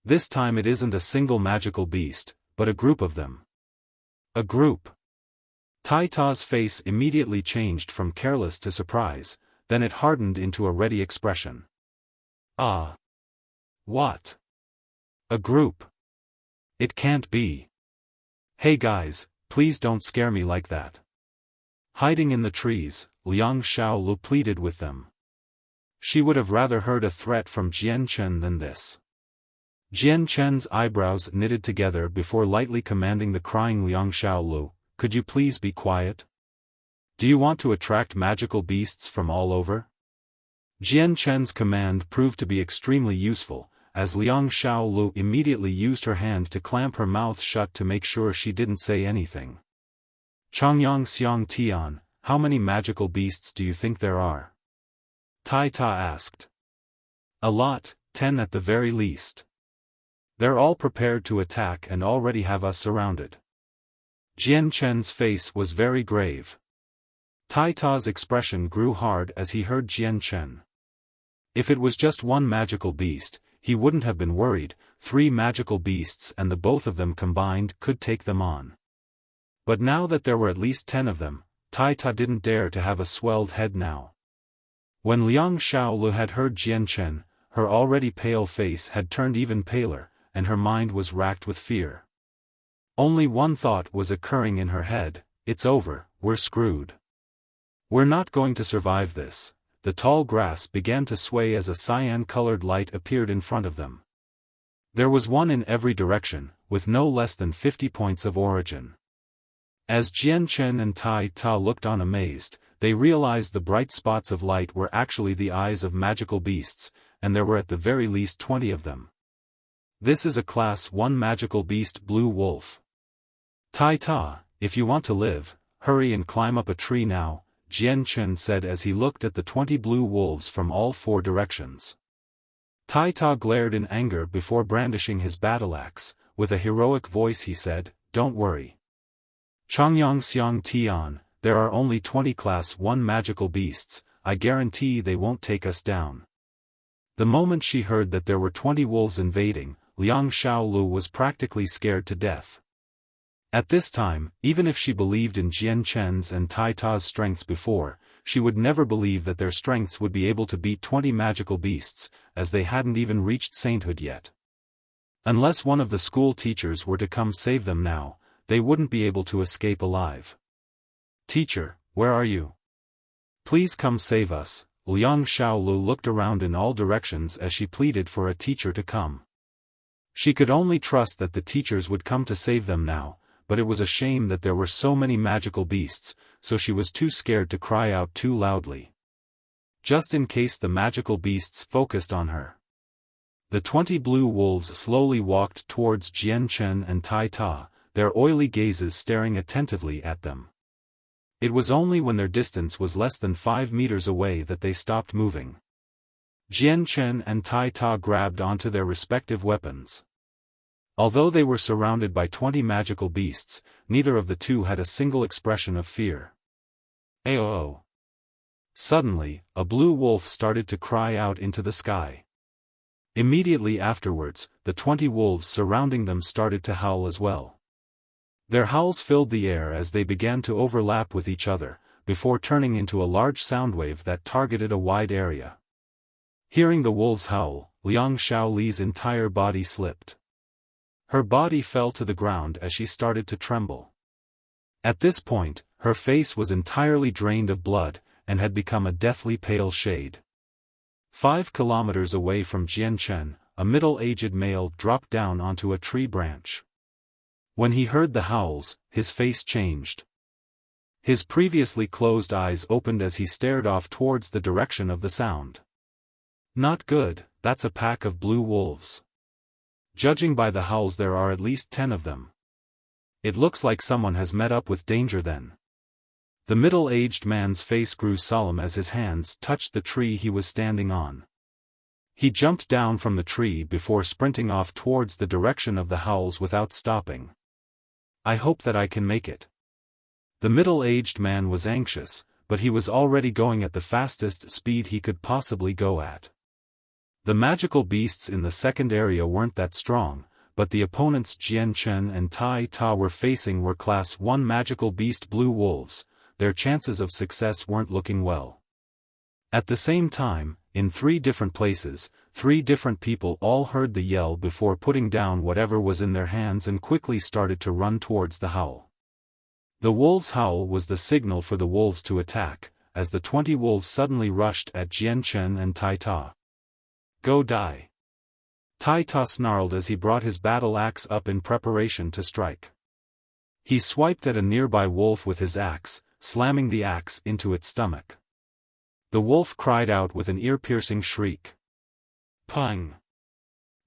This time it isn't a single magical beast, but a group of them. A group. Tai Ta's face immediately changed from careless to surprise, then it hardened into a ready expression. Ah. What? A group? It can't be. Hey guys, please don't scare me like that. Hiding in the trees, Liang Shaolu pleaded with them. She would have rather heard a threat from Jian Chen than this. Jian Chen's eyebrows knitted together before lightly commanding the crying Liang Shaolu, could you please be quiet? Do you want to attract magical beasts from all over? Jian Chen's command proved to be extremely useful, as Liang Shaolu immediately used her hand to clamp her mouth shut to make sure she didn't say anything. Changyang Xiang Tian, how many magical beasts do you think there are? Tai Ta asked. A lot, 10 at the very least. They're all prepared to attack and already have us surrounded. Jian Chen's face was very grave. Tai Ta's expression grew hard as he heard Jian Chen. If it was just one magical beast, he wouldn't have been worried. 3 magical beasts and the both of them combined could take them on. But now that there were at least 10 of them, Tai Ta didn't dare to have a swelled head now. When Liang Xiaolu had heard Jian Chen, her already pale face had turned even paler, and her mind was racked with fear. Only one thought was occurring in her head: it's over, we're screwed. We're not going to survive this. The tall grass began to sway as a cyan-colored light appeared in front of them. There was one in every direction, with no less than 50 points of origin. As Jian Chen and Tai Ta looked on amazed, they realized the bright spots of light were actually the eyes of magical beasts, and there were at the very least 20 of them. This is a Class 1 magical beast blue wolf. Tai Ta, if you want to live, hurry and climb up a tree now, Jian Chen said as he looked at the 20 blue wolves from all 4 directions. Tai Ta glared in anger before brandishing his battle axe. With a heroic voice he said, "Don't worry. Changyang Xiang Tian, there are only 20 Class 1 magical beasts, I guarantee they won't take us down." The moment she heard that there were 20 wolves invading, Liang Xiaolu was practically scared to death. At this time, even if she believed in Jian Chen's and Tai Ta's strengths before, she would never believe that their strengths would be able to beat 20 magical beasts, as they hadn't even reached sainthood yet. Unless one of the school teachers were to come save them now, they wouldn't be able to escape alive. "Teacher, where are you? Please come save us." Liang Xiaolu looked around in all directions as she pleaded for a teacher to come. She could only trust that the teachers would come to save them now, but it was a shame that there were so many magical beasts, so she was too scared to cry out too loudly. Just in case the magical beasts focused on her. The 20 blue wolves slowly walked towards Jian Chen and Tai Ta, their oily gazes staring attentively at them. It was only when their distance was less than 5 meters away that they stopped moving. Jian Chen and Tai Ta grabbed onto their respective weapons. Although they were surrounded by 20 magical beasts, neither of the two had a single expression of fear. Aoo! Suddenly, a blue wolf started to cry out into the sky. Immediately afterwards, the 20 wolves surrounding them started to howl as well. Their howls filled the air as they began to overlap with each other, before turning into a large soundwave that targeted a wide area. Hearing the wolves howl, Liang Xiaoli's entire body slipped. Her body fell to the ground as she started to tremble. At this point, her face was entirely drained of blood, and had become a deathly pale shade. 5 kilometers away from Jian Chen, a middle-aged male dropped down onto a tree branch. When he heard the howls, his face changed. His previously closed eyes opened as he stared off towards the direction of the sound. "Not good, that's a pack of blue wolves. Judging by the howls, there are at least 10 of them. It looks like someone has met up with danger then." The middle-aged man's face grew solemn as his hands touched the tree he was standing on. He jumped down from the tree before sprinting off towards the direction of the howls without stopping. "I hope that I can make it." The middle-aged man was anxious, but he was already going at the fastest speed he could possibly go at. The magical beasts in the second area weren't that strong, but the opponents Jian Chen and Tai Ta were facing were Class 1 magical beast blue wolves. Their chances of success weren't looking well. At the same time, in 3 different places, 3 different people all heard the yell before putting down whatever was in their hands and quickly started to run towards the howl. The wolves' howl was the signal for the wolves to attack, as the 20 wolves suddenly rushed at Jian Chen and Tai Ta. "Go die!" Tai Ta snarled as he brought his battle axe up in preparation to strike. He swiped at a nearby wolf with his axe, slamming the axe into its stomach. The wolf cried out with an ear-piercing shriek. Pung!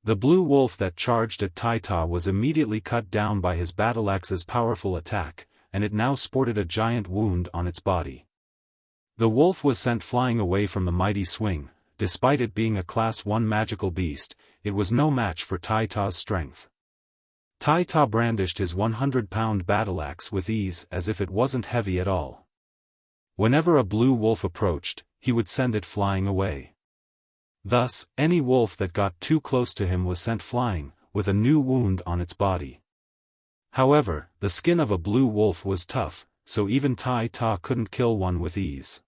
The blue wolf that charged at Tai Ta was immediately cut down by his battle axe's powerful attack, and it now sported a giant wound on its body. The wolf was sent flying away from the mighty swing. Despite it being a Class 1 magical beast, it was no match for Tai Ta's strength. Tai Ta brandished his 100-pound battle-axe with ease as if it wasn't heavy at all. Whenever a blue wolf approached, he would send it flying away. Thus, any wolf that got too close to him was sent flying, with a new wound on its body. However, the skin of a blue wolf was tough, so even Tai Ta couldn't kill one with ease.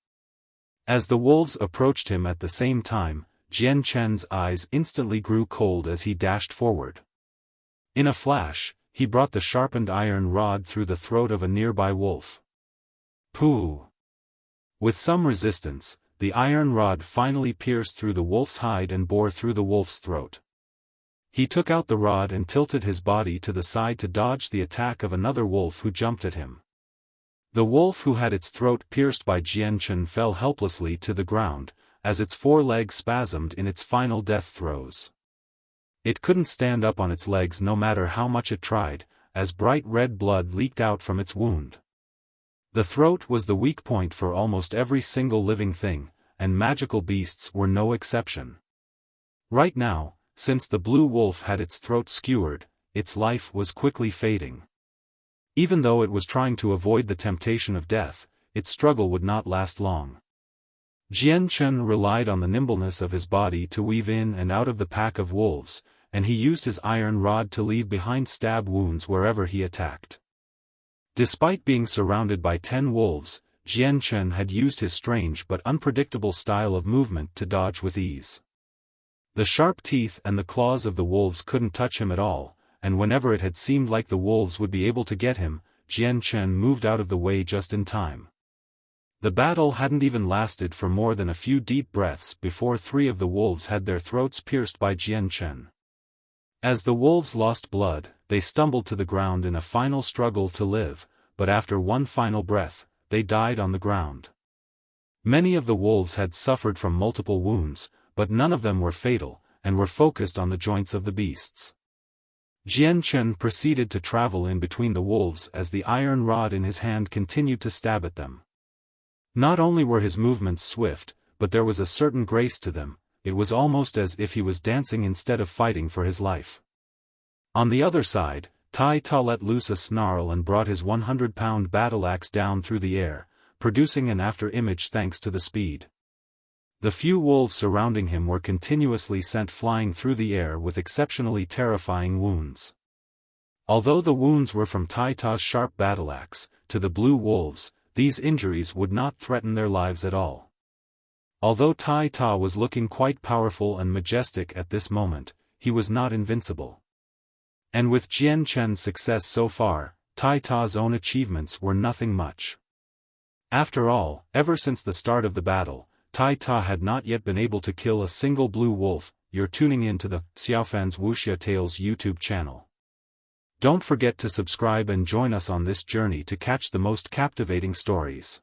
As the wolves approached him at the same time, Jian Chen's eyes instantly grew cold as he dashed forward. In a flash, he brought the sharpened iron rod through the throat of a nearby wolf. Pooh! With some resistance, the iron rod finally pierced through the wolf's hide and bore through the wolf's throat. He took out the rod and tilted his body to the side to dodge the attack of another wolf who jumped at him. The wolf who had its throat pierced by Jian Chen fell helplessly to the ground, as its forelegs spasmed in its final death throes. It couldn't stand up on its legs no matter how much it tried, as bright red blood leaked out from its wound. The throat was the weak point for almost every single living thing, and magical beasts were no exception. Right now, since the blue wolf had its throat skewered, its life was quickly fading. Even though it was trying to avoid the temptation of death, its struggle would not last long. Jian Chen relied on the nimbleness of his body to weave in and out of the pack of wolves, and he used his iron rod to leave behind stab wounds wherever he attacked. Despite being surrounded by 10 wolves, Jian Chen had used his strange but unpredictable style of movement to dodge with ease. The sharp teeth and the claws of the wolves couldn't touch him at all, and whenever it had seemed like the wolves would be able to get him, Jian Chen moved out of the way just in time. The battle hadn't even lasted for more than a few deep breaths before 3 of the wolves had their throats pierced by Jian Chen. As the wolves lost blood, they stumbled to the ground in a final struggle to live, but after one final breath, they died on the ground. Many of the wolves had suffered from multiple wounds, but none of them were fatal, and were focused on the joints of the beasts. Jian Chen proceeded to travel in between the wolves as the iron rod in his hand continued to stab at them. Not only were his movements swift, but there was a certain grace to them. It was almost as if he was dancing instead of fighting for his life. On the other side, Tai Ta let loose a snarl and brought his 100-pound battle-axe down through the air, producing an after-image thanks to the speed. The few wolves surrounding him were continuously sent flying through the air with exceptionally terrifying wounds. Although the wounds were from Tai Ta's sharp battle-axe, to the blue wolves, these injuries would not threaten their lives at all. Although Tai Ta was looking quite powerful and majestic at this moment, he was not invincible. And with Jian Chen's success so far, Tai Ta's own achievements were nothing much. After all, ever since the start of the battle, Tai Ta had not yet been able to kill a single blue wolf. You're tuning in to the Xiaofan's Wuxia Tales YouTube channel. Don't forget to subscribe and join us on this journey to catch the most captivating stories.